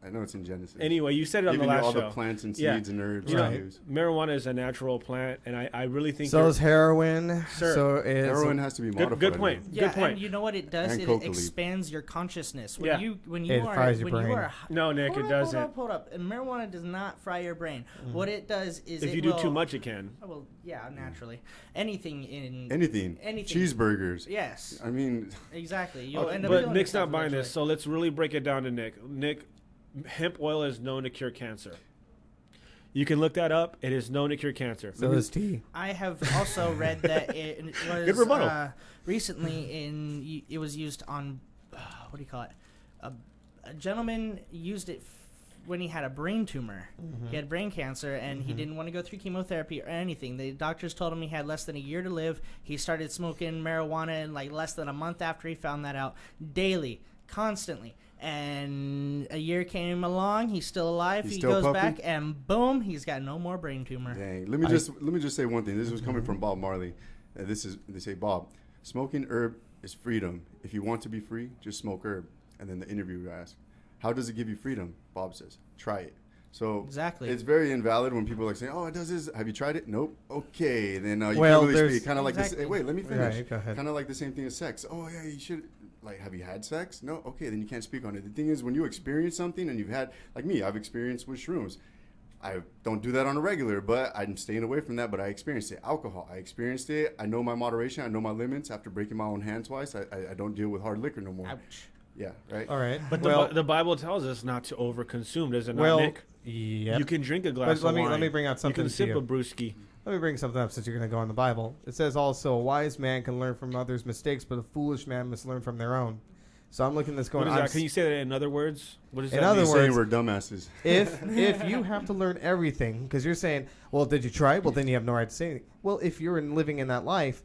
[SPEAKER 2] I know it's in Genesis.
[SPEAKER 1] Anyway, you said it on
[SPEAKER 2] Giving
[SPEAKER 1] the
[SPEAKER 2] you
[SPEAKER 1] last
[SPEAKER 2] all
[SPEAKER 1] show.
[SPEAKER 2] the plants and
[SPEAKER 1] Yeah.
[SPEAKER 2] seeds and herbs
[SPEAKER 1] You
[SPEAKER 2] to
[SPEAKER 1] know,
[SPEAKER 2] use.
[SPEAKER 1] marijuana is a natural plant, and I really think
[SPEAKER 4] So is heroin.
[SPEAKER 1] Sir,
[SPEAKER 4] So is
[SPEAKER 2] Heroin has to be modified.
[SPEAKER 1] good point.
[SPEAKER 5] Yeah,
[SPEAKER 1] Good point.
[SPEAKER 5] and you know what it does?
[SPEAKER 2] And
[SPEAKER 5] It
[SPEAKER 2] coca leaf.
[SPEAKER 5] expands your consciousness.
[SPEAKER 1] Yeah.
[SPEAKER 5] When
[SPEAKER 4] It
[SPEAKER 5] you are
[SPEAKER 4] fries your
[SPEAKER 5] when you
[SPEAKER 4] brain.
[SPEAKER 5] are
[SPEAKER 1] No, Nick, it doesn't.
[SPEAKER 5] Hold up. And marijuana does not fry your brain. What it does is
[SPEAKER 1] If
[SPEAKER 5] it
[SPEAKER 1] you do
[SPEAKER 5] will,
[SPEAKER 1] too much, it can.
[SPEAKER 5] Oh, well, yeah, naturally. Anything in
[SPEAKER 2] Anything. Cheeseburgers.
[SPEAKER 5] Yes,
[SPEAKER 2] I mean,
[SPEAKER 5] exactly. You'll
[SPEAKER 1] Okay,
[SPEAKER 5] end up
[SPEAKER 1] but
[SPEAKER 5] killing
[SPEAKER 1] Nick's
[SPEAKER 5] yourself
[SPEAKER 1] not buying
[SPEAKER 5] eventually.
[SPEAKER 1] this, so let's really break it down to Nick. Nick, hemp oil is known to cure cancer. You can look that up. It is known to cure cancer.
[SPEAKER 4] So is tea.
[SPEAKER 5] I have also read that it was
[SPEAKER 1] Good rebuttal.
[SPEAKER 5] recently it was used on what do you call it? a gentleman used it when he had a brain tumor. He had brain cancer, and he didn't want to go through chemotherapy or anything. The doctors told him he had less than a year to live. He started smoking marijuana in like less than a month after he found that out, daily, constantly. And a year came along. He's still alive.
[SPEAKER 2] He's
[SPEAKER 5] He
[SPEAKER 2] still
[SPEAKER 5] goes
[SPEAKER 2] puffing?
[SPEAKER 5] back, and boom, he's got no more brain tumor.
[SPEAKER 2] Dang. Let me just say one thing. This was coming from Bob Marley. They say, Bob, smoking herb is freedom. If you want to be free, just smoke herb. And then the interviewer asked, how does it give you freedom? Bob says, try it. So
[SPEAKER 5] Exactly.
[SPEAKER 2] it's very invalid when people like say, oh, it does this. Have you tried it? Nope. Okay. Then you
[SPEAKER 4] Well,
[SPEAKER 2] can't really
[SPEAKER 4] there's-
[SPEAKER 2] speak. Kind of like this.
[SPEAKER 5] Exactly.
[SPEAKER 2] Hey, wait, let me finish.
[SPEAKER 4] Right, go ahead.
[SPEAKER 2] Kind of like the same thing as sex. Oh, yeah, you should. Like, have you had sex? No? Okay, then you can't speak on it. The thing is, when you experience something and you've had, like me, I've experienced with shrooms. I don't do that on a regular, but I'm staying away from that. But I experienced it. Alcohol, I experienced it. I know my moderation. I know my limits. After breaking my own hand twice, I don't deal with hard liquor no more.
[SPEAKER 5] Ouch.
[SPEAKER 2] Yeah, right?
[SPEAKER 4] All right.
[SPEAKER 1] But
[SPEAKER 4] well,
[SPEAKER 1] the Bible tells us not to overconsume, does it not,
[SPEAKER 4] well,
[SPEAKER 1] Nick?
[SPEAKER 4] yep.
[SPEAKER 1] You can drink a glass
[SPEAKER 4] But
[SPEAKER 1] of wine.
[SPEAKER 4] let me bring out something
[SPEAKER 1] You
[SPEAKER 4] to
[SPEAKER 1] can sip
[SPEAKER 4] you.
[SPEAKER 1] a brewski.
[SPEAKER 4] Let me bring something up since you're going to go on the Bible. It says also, a wise man can learn from others' mistakes, but a foolish man must learn from their own. So I'm looking at this going,
[SPEAKER 1] What is that? Can you say that in other words? What is
[SPEAKER 4] In
[SPEAKER 1] that?
[SPEAKER 4] other
[SPEAKER 2] He's
[SPEAKER 4] words,
[SPEAKER 2] saying we're dumbasses.
[SPEAKER 4] if you have to learn everything, because you're saying, well, did you try it? Well, then you have no right to say anything. Well, if you're living in that life,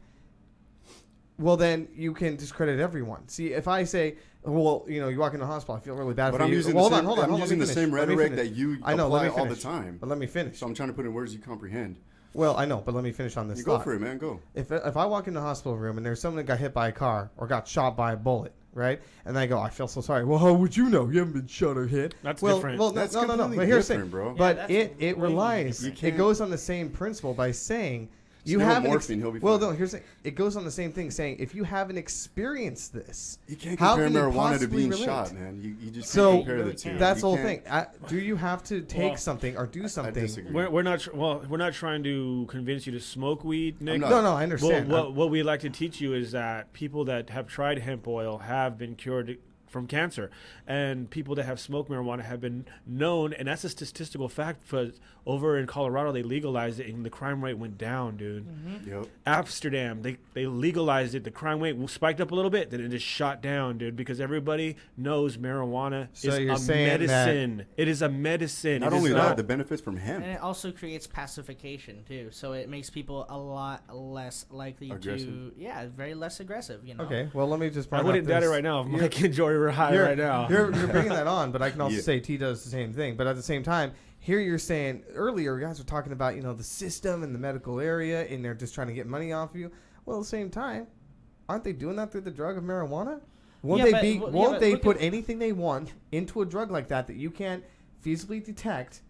[SPEAKER 4] well, then you can discredit everyone. See, if I say, well, you know, you walk into the hospital, I feel really bad
[SPEAKER 2] But
[SPEAKER 4] for
[SPEAKER 2] I'm
[SPEAKER 4] you.
[SPEAKER 2] using
[SPEAKER 4] Well,
[SPEAKER 2] the same,
[SPEAKER 4] hold on,
[SPEAKER 2] I'm
[SPEAKER 4] let me
[SPEAKER 2] using the
[SPEAKER 4] finish.
[SPEAKER 2] same
[SPEAKER 4] Let me
[SPEAKER 2] rhetoric
[SPEAKER 4] finish.
[SPEAKER 2] that you
[SPEAKER 4] I know, let
[SPEAKER 2] apply
[SPEAKER 4] me
[SPEAKER 2] all the
[SPEAKER 4] finish.
[SPEAKER 2] time.
[SPEAKER 4] But let me finish.
[SPEAKER 2] So I'm trying to put in words you comprehend.
[SPEAKER 4] Well, I know, but let me finish on this
[SPEAKER 2] You
[SPEAKER 4] thought.
[SPEAKER 2] go for it, man. Go.
[SPEAKER 4] If I walk in the hospital room and there's someone that got hit by a car or got shot by a bullet, right? And I go, I feel so sorry. Well, how would you know? You haven't been shot or hit.
[SPEAKER 1] That's
[SPEAKER 4] well,
[SPEAKER 1] different.
[SPEAKER 4] Well,
[SPEAKER 2] That's
[SPEAKER 4] no.
[SPEAKER 2] completely
[SPEAKER 4] But here's the
[SPEAKER 2] different,
[SPEAKER 4] thing,
[SPEAKER 2] bro.
[SPEAKER 5] Yeah,
[SPEAKER 4] but
[SPEAKER 5] that's
[SPEAKER 4] it
[SPEAKER 5] way
[SPEAKER 4] relies.
[SPEAKER 2] different.
[SPEAKER 4] It goes on the same principle by saying you
[SPEAKER 2] Still
[SPEAKER 4] haven't.
[SPEAKER 2] morphine, he'll be
[SPEAKER 4] well,
[SPEAKER 2] fine.
[SPEAKER 4] no. Here's the, it goes on the same thing, saying if you haven't experienced this,
[SPEAKER 2] You can't
[SPEAKER 4] how
[SPEAKER 2] compare
[SPEAKER 4] can you
[SPEAKER 2] marijuana to
[SPEAKER 4] possibly
[SPEAKER 2] being
[SPEAKER 4] relate?
[SPEAKER 2] shot, man. You just
[SPEAKER 4] So
[SPEAKER 2] can't compare
[SPEAKER 5] really
[SPEAKER 2] the two.
[SPEAKER 5] can't.
[SPEAKER 4] that's the
[SPEAKER 2] You
[SPEAKER 4] whole thing.
[SPEAKER 2] can't-
[SPEAKER 4] Do you have to take
[SPEAKER 1] Well,
[SPEAKER 4] something or do
[SPEAKER 2] I
[SPEAKER 4] something?
[SPEAKER 2] disagree.
[SPEAKER 1] We're not we're not trying to convince you to smoke weed, Nick.
[SPEAKER 2] not.
[SPEAKER 4] No, I understand.
[SPEAKER 1] What we like to teach you is that people that have tried hemp oil have been cured from cancer, and people that have smoked marijuana have been known, and that's a statistical fact. For over in Colorado, they legalized it, and the crime rate went down, dude.
[SPEAKER 2] Yep.
[SPEAKER 1] Amsterdam, they legalized it. The crime rate spiked up a little bit, then it just shot down, dude, because everybody knows marijuana
[SPEAKER 4] So
[SPEAKER 1] is
[SPEAKER 4] you're
[SPEAKER 1] a
[SPEAKER 4] saying that-
[SPEAKER 1] medicine. It is a medicine.
[SPEAKER 2] Not
[SPEAKER 1] It is
[SPEAKER 2] only
[SPEAKER 1] not-
[SPEAKER 2] that, the benefits from hemp.
[SPEAKER 5] And it also creates pacification too, so it makes people a lot less likely to,
[SPEAKER 2] Aggressive.
[SPEAKER 5] very less aggressive. You know.
[SPEAKER 4] Okay, well, let me just.
[SPEAKER 1] I
[SPEAKER 4] bring
[SPEAKER 1] wouldn't
[SPEAKER 4] up
[SPEAKER 1] doubt it
[SPEAKER 4] this.
[SPEAKER 1] right now. If
[SPEAKER 4] You're-
[SPEAKER 1] Mike and Jory were high right now.
[SPEAKER 4] You're bringing that on, but I can also
[SPEAKER 2] Yeah.
[SPEAKER 4] say T does the same thing. But at the same time, here you're saying earlier, you guys were talking about the system and the medical area, and they're just trying to get money off you. Well, at the same time, aren't they doing that through the drug of marijuana? Won't
[SPEAKER 5] Yeah,
[SPEAKER 4] they
[SPEAKER 5] but-
[SPEAKER 4] be?
[SPEAKER 5] yeah,
[SPEAKER 4] Won't
[SPEAKER 5] but
[SPEAKER 4] they
[SPEAKER 5] look
[SPEAKER 4] put
[SPEAKER 5] at-
[SPEAKER 4] anything they want into a drug like that you can't feasibly detect?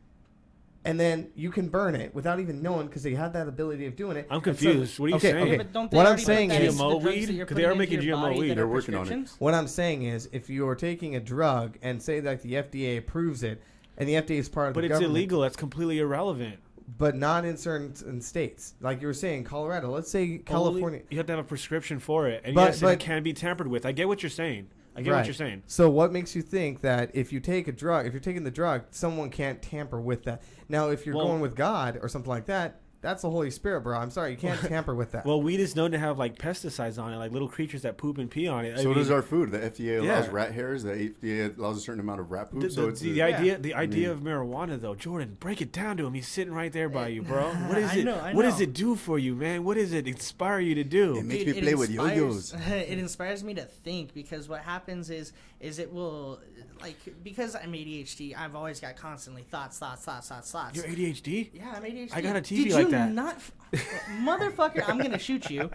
[SPEAKER 4] And then you can burn it without even knowing because they have that ability of doing it.
[SPEAKER 1] I'm
[SPEAKER 4] And
[SPEAKER 1] confused. What are you
[SPEAKER 4] okay,
[SPEAKER 1] saying?
[SPEAKER 4] Okay.
[SPEAKER 5] But don't they
[SPEAKER 4] What I'm
[SPEAKER 5] already put
[SPEAKER 4] saying
[SPEAKER 5] that
[SPEAKER 4] is-
[SPEAKER 5] into the
[SPEAKER 1] GMO
[SPEAKER 5] drugs
[SPEAKER 1] weed?
[SPEAKER 5] that you're
[SPEAKER 1] 'Cause they are
[SPEAKER 5] putting into
[SPEAKER 1] making
[SPEAKER 5] your
[SPEAKER 1] GMO
[SPEAKER 5] body
[SPEAKER 1] weed.
[SPEAKER 5] that
[SPEAKER 2] They're
[SPEAKER 5] are
[SPEAKER 2] working on it.
[SPEAKER 5] prescriptions?
[SPEAKER 4] What I'm saying is, if you're taking a drug and say that the FDA approves it, and the FDA is part of
[SPEAKER 1] But
[SPEAKER 4] the
[SPEAKER 1] it's
[SPEAKER 4] government,
[SPEAKER 1] illegal. That's completely irrelevant.
[SPEAKER 4] but not in certain states, like you were saying, Colorado. Let's say California.
[SPEAKER 1] You have to have a prescription for it, and
[SPEAKER 4] But-
[SPEAKER 1] yes,
[SPEAKER 4] but-
[SPEAKER 1] it can be tampered with. I get what you're saying. I get what you're saying.
[SPEAKER 4] So what makes you think that if you take a drug, if you're taking the drug, someone can't tamper with that? Now, if you're
[SPEAKER 1] Well-
[SPEAKER 4] going with God or something like that, that's the Holy Spirit, bro. I'm sorry, you can't tamper with that.
[SPEAKER 1] Well, weed is known to have like pesticides on it, like little creatures that poop and pee on it. I
[SPEAKER 2] So
[SPEAKER 1] mean,
[SPEAKER 2] does our food. The FDA allows
[SPEAKER 1] Yeah.
[SPEAKER 2] rat hairs. The FDA allows a certain amount of rat poop.
[SPEAKER 1] The,
[SPEAKER 2] so
[SPEAKER 1] the,
[SPEAKER 2] it's
[SPEAKER 1] the
[SPEAKER 2] a-
[SPEAKER 1] idea, the idea
[SPEAKER 2] mean-
[SPEAKER 1] of marijuana, though, Jordan, break it down to him. He's sitting right there by you, bro. What is
[SPEAKER 5] I
[SPEAKER 1] it?
[SPEAKER 5] know, I
[SPEAKER 1] What does
[SPEAKER 5] know.
[SPEAKER 1] it do for you, man? What does it inspire you to do?
[SPEAKER 2] It makes
[SPEAKER 5] Dude,
[SPEAKER 2] me play with
[SPEAKER 5] inspires-
[SPEAKER 2] yo-yos.
[SPEAKER 5] It inspires me to think because what happens is it will because I'm ADHD. I've always got constantly thoughts.
[SPEAKER 1] You're ADHD?
[SPEAKER 5] Yeah, I'm ADHD.
[SPEAKER 1] I got a TV
[SPEAKER 5] Did
[SPEAKER 1] like
[SPEAKER 5] you
[SPEAKER 1] that.
[SPEAKER 5] Not, motherfucker! I'm gonna shoot you.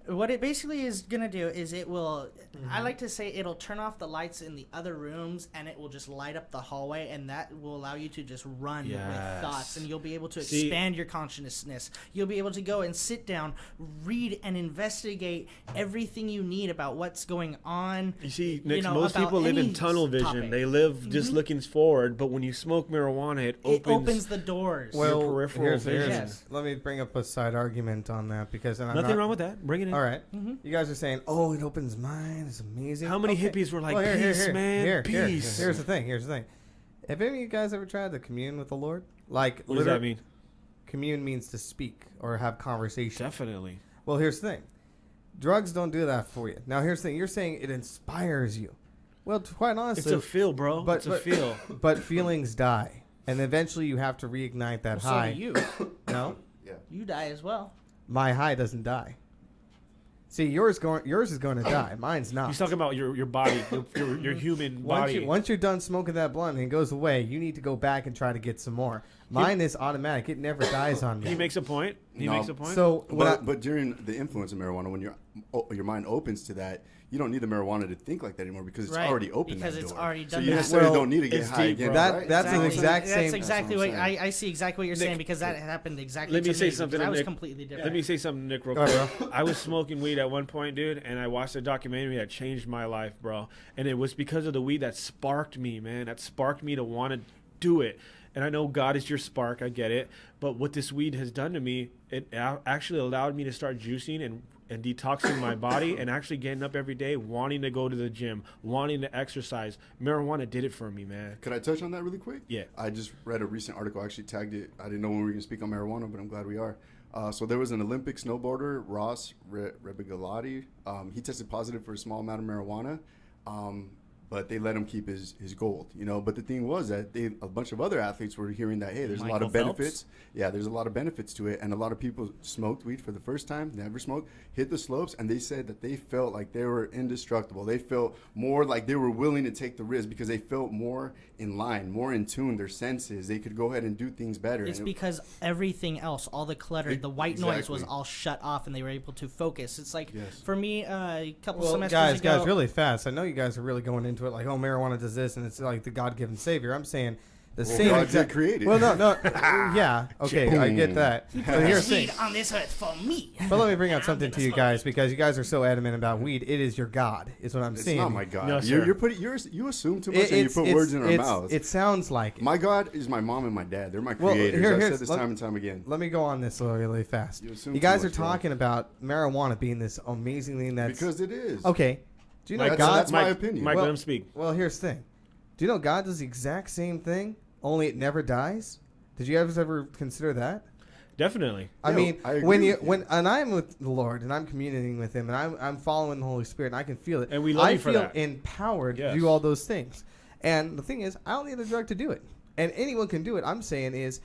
[SPEAKER 5] What it basically is gonna do is it will. I like to say it'll turn off the lights in the other rooms and it will just light up the hallway, and that will allow you to just run
[SPEAKER 1] Yes.
[SPEAKER 5] with thoughts, and you'll be able to
[SPEAKER 1] See-
[SPEAKER 5] expand your consciousness. You'll be able to go and sit down, read, and investigate everything you need about what's going on.
[SPEAKER 1] You see, Nick,
[SPEAKER 5] know,
[SPEAKER 1] most
[SPEAKER 5] about
[SPEAKER 1] people live in
[SPEAKER 5] any
[SPEAKER 1] tunnel vision.
[SPEAKER 5] topic.
[SPEAKER 1] They live just looking forward, but when you smoke marijuana, it
[SPEAKER 5] It
[SPEAKER 1] opens.
[SPEAKER 5] opens the doors.
[SPEAKER 1] Well, peripheral vision.
[SPEAKER 5] Yes.
[SPEAKER 4] Let me bring up a side argument on that because and I'm
[SPEAKER 1] Nothing
[SPEAKER 4] not,
[SPEAKER 1] wrong with that. Bring it in.
[SPEAKER 4] All right, you guys are saying, "Oh, it opens minds. It's amazing."
[SPEAKER 1] How many
[SPEAKER 4] Okay.
[SPEAKER 1] hippies were like,
[SPEAKER 4] Well,
[SPEAKER 1] "Peace, man, peace."
[SPEAKER 4] Here's the thing. Have any of you guys ever tried to commune with the Lord? Like,
[SPEAKER 1] What does that mean?
[SPEAKER 4] Commune means to speak or have conversation.
[SPEAKER 1] Definitely.
[SPEAKER 4] Well, here's the thing. Drugs don't do that for you. Now, here's the thing. You're saying it inspires you. Well, quite honestly,
[SPEAKER 1] It's a feel, bro. It's a feel.
[SPEAKER 4] But feelings die, and eventually you have to reignite that
[SPEAKER 5] So
[SPEAKER 4] high.
[SPEAKER 5] do you.
[SPEAKER 4] No,
[SPEAKER 5] You die as well.
[SPEAKER 4] my high doesn't die. See, yours is going to die. Mine's not.
[SPEAKER 1] He's talking about your body, your human body.
[SPEAKER 4] Once you're done smoking that blunt and it goes away, you need to go back and try to get some more. Mine is automatic. It never dies on me.
[SPEAKER 1] He makes a point. He
[SPEAKER 2] No.
[SPEAKER 1] makes a point.
[SPEAKER 4] So,
[SPEAKER 2] But during the influence of marijuana, when your mind opens to that, you don't need the marijuana to think like that anymore because it's
[SPEAKER 5] Right,
[SPEAKER 2] already opened
[SPEAKER 5] because
[SPEAKER 2] that
[SPEAKER 5] it's
[SPEAKER 2] door.
[SPEAKER 5] already
[SPEAKER 2] So
[SPEAKER 5] done
[SPEAKER 2] you
[SPEAKER 5] that.
[SPEAKER 2] necessarily
[SPEAKER 4] Well,
[SPEAKER 2] don't need to get
[SPEAKER 1] it's
[SPEAKER 2] high
[SPEAKER 1] deep,
[SPEAKER 2] again.
[SPEAKER 1] bro.
[SPEAKER 2] right?
[SPEAKER 4] That's an exact
[SPEAKER 5] That's
[SPEAKER 4] same.
[SPEAKER 5] exactly
[SPEAKER 2] That's
[SPEAKER 5] what
[SPEAKER 2] what I'm saying.
[SPEAKER 5] I see exactly what you're
[SPEAKER 1] Nick,
[SPEAKER 5] saying because that happened exactly.
[SPEAKER 1] let me
[SPEAKER 5] to
[SPEAKER 1] say
[SPEAKER 5] me,
[SPEAKER 1] something,
[SPEAKER 5] because I was
[SPEAKER 1] Nick.
[SPEAKER 5] completely different.
[SPEAKER 1] Let me say something, Nick, real
[SPEAKER 4] Go ahead,
[SPEAKER 1] quick. I was smoking weed at one point, dude, and I watched a documentary that changed my life, bro. And it was because of the weed that sparked me, man. That sparked me to want to do it. And I know God is your spark. I get it. But what this weed has done to me, it actually allowed me to start juicing and detoxing my body and actually getting up every day, wanting to go to the gym, wanting to exercise. Marijuana did it for me, man.
[SPEAKER 2] Could I touch on that really quick?
[SPEAKER 1] Yeah.
[SPEAKER 2] I just read a recent article. I actually tagged it. I didn't know when we were going to speak on marijuana, but I'm glad we are. So there was an Olympic snowboarder, Ross Rebigalati. He tested positive for a small amount of marijuana, but they let him keep his gold, you know. But the thing was that a bunch of other athletes were hearing that, hey, there's a lot
[SPEAKER 5] Michael
[SPEAKER 2] of
[SPEAKER 5] Phelps?
[SPEAKER 2] benefits. Yeah, there's a lot of benefits to it. And a lot of people smoked weed for the first time, never smoked, hit the slopes, and they said that they felt like they were indestructible. They felt more like they were willing to take the risk because they felt more in line, more in tune, their senses. They could go ahead and do things better.
[SPEAKER 5] It's
[SPEAKER 2] And
[SPEAKER 5] because everything else, all the clutter, the white noise was
[SPEAKER 2] Exactly.
[SPEAKER 5] all shut off, and they were able to focus. It's like
[SPEAKER 2] Yes.
[SPEAKER 5] for me, a couple
[SPEAKER 4] Well,
[SPEAKER 5] semesters ago.
[SPEAKER 4] guys, really fast. I know you guys are really going into it like, oh, marijuana does this, and it's like the God-given savior. I'm saying the same
[SPEAKER 2] God
[SPEAKER 4] exact.
[SPEAKER 2] did create it.
[SPEAKER 4] Well, no, yeah, okay, I get that. But here's the
[SPEAKER 5] Weed
[SPEAKER 4] thing.
[SPEAKER 5] on this earth for me.
[SPEAKER 4] But let me bring out
[SPEAKER 5] I'm
[SPEAKER 4] something
[SPEAKER 5] gonna
[SPEAKER 4] to you
[SPEAKER 5] smoke
[SPEAKER 4] guys
[SPEAKER 5] it.
[SPEAKER 4] because you guys are so adamant about weed. It is your God, is what I'm
[SPEAKER 2] It's
[SPEAKER 4] saying.
[SPEAKER 2] not my God.
[SPEAKER 1] No, sir.
[SPEAKER 2] You assume too much and you put words in our mouths.
[SPEAKER 4] It sounds like it.
[SPEAKER 2] My God is my mom and my dad. They're my
[SPEAKER 4] Well,
[SPEAKER 2] creators. I've
[SPEAKER 4] here's-
[SPEAKER 2] said this
[SPEAKER 4] let-
[SPEAKER 2] time and time again.
[SPEAKER 4] Let me go on this really fast.
[SPEAKER 2] You assume
[SPEAKER 4] You
[SPEAKER 2] too
[SPEAKER 4] guys are
[SPEAKER 2] much, bro.
[SPEAKER 4] talking about marijuana being this amazing thing that's
[SPEAKER 2] Because it is.
[SPEAKER 4] okay. Do you know
[SPEAKER 2] That's-
[SPEAKER 4] God?
[SPEAKER 2] that's my
[SPEAKER 1] Mike,
[SPEAKER 2] opinion.
[SPEAKER 1] Mike,
[SPEAKER 4] Well-
[SPEAKER 1] let him speak.
[SPEAKER 4] Well, here's the thing. Do you know God does the exact same thing, only it never dies? Did you guys ever consider that?
[SPEAKER 1] Definitely.
[SPEAKER 4] I
[SPEAKER 2] Yeah,
[SPEAKER 4] mean,
[SPEAKER 2] I agree
[SPEAKER 4] when you
[SPEAKER 2] with you.
[SPEAKER 4] when and I'm with the Lord and I'm communicating with Him and I'm following the Holy Spirit and I can feel it.
[SPEAKER 1] And we love
[SPEAKER 4] I
[SPEAKER 1] you for
[SPEAKER 4] feel
[SPEAKER 1] that.
[SPEAKER 4] empowered to
[SPEAKER 1] Yes.
[SPEAKER 4] do all those things. And the thing is, I don't need a drug to do it. And anyone can do it. I'm saying is,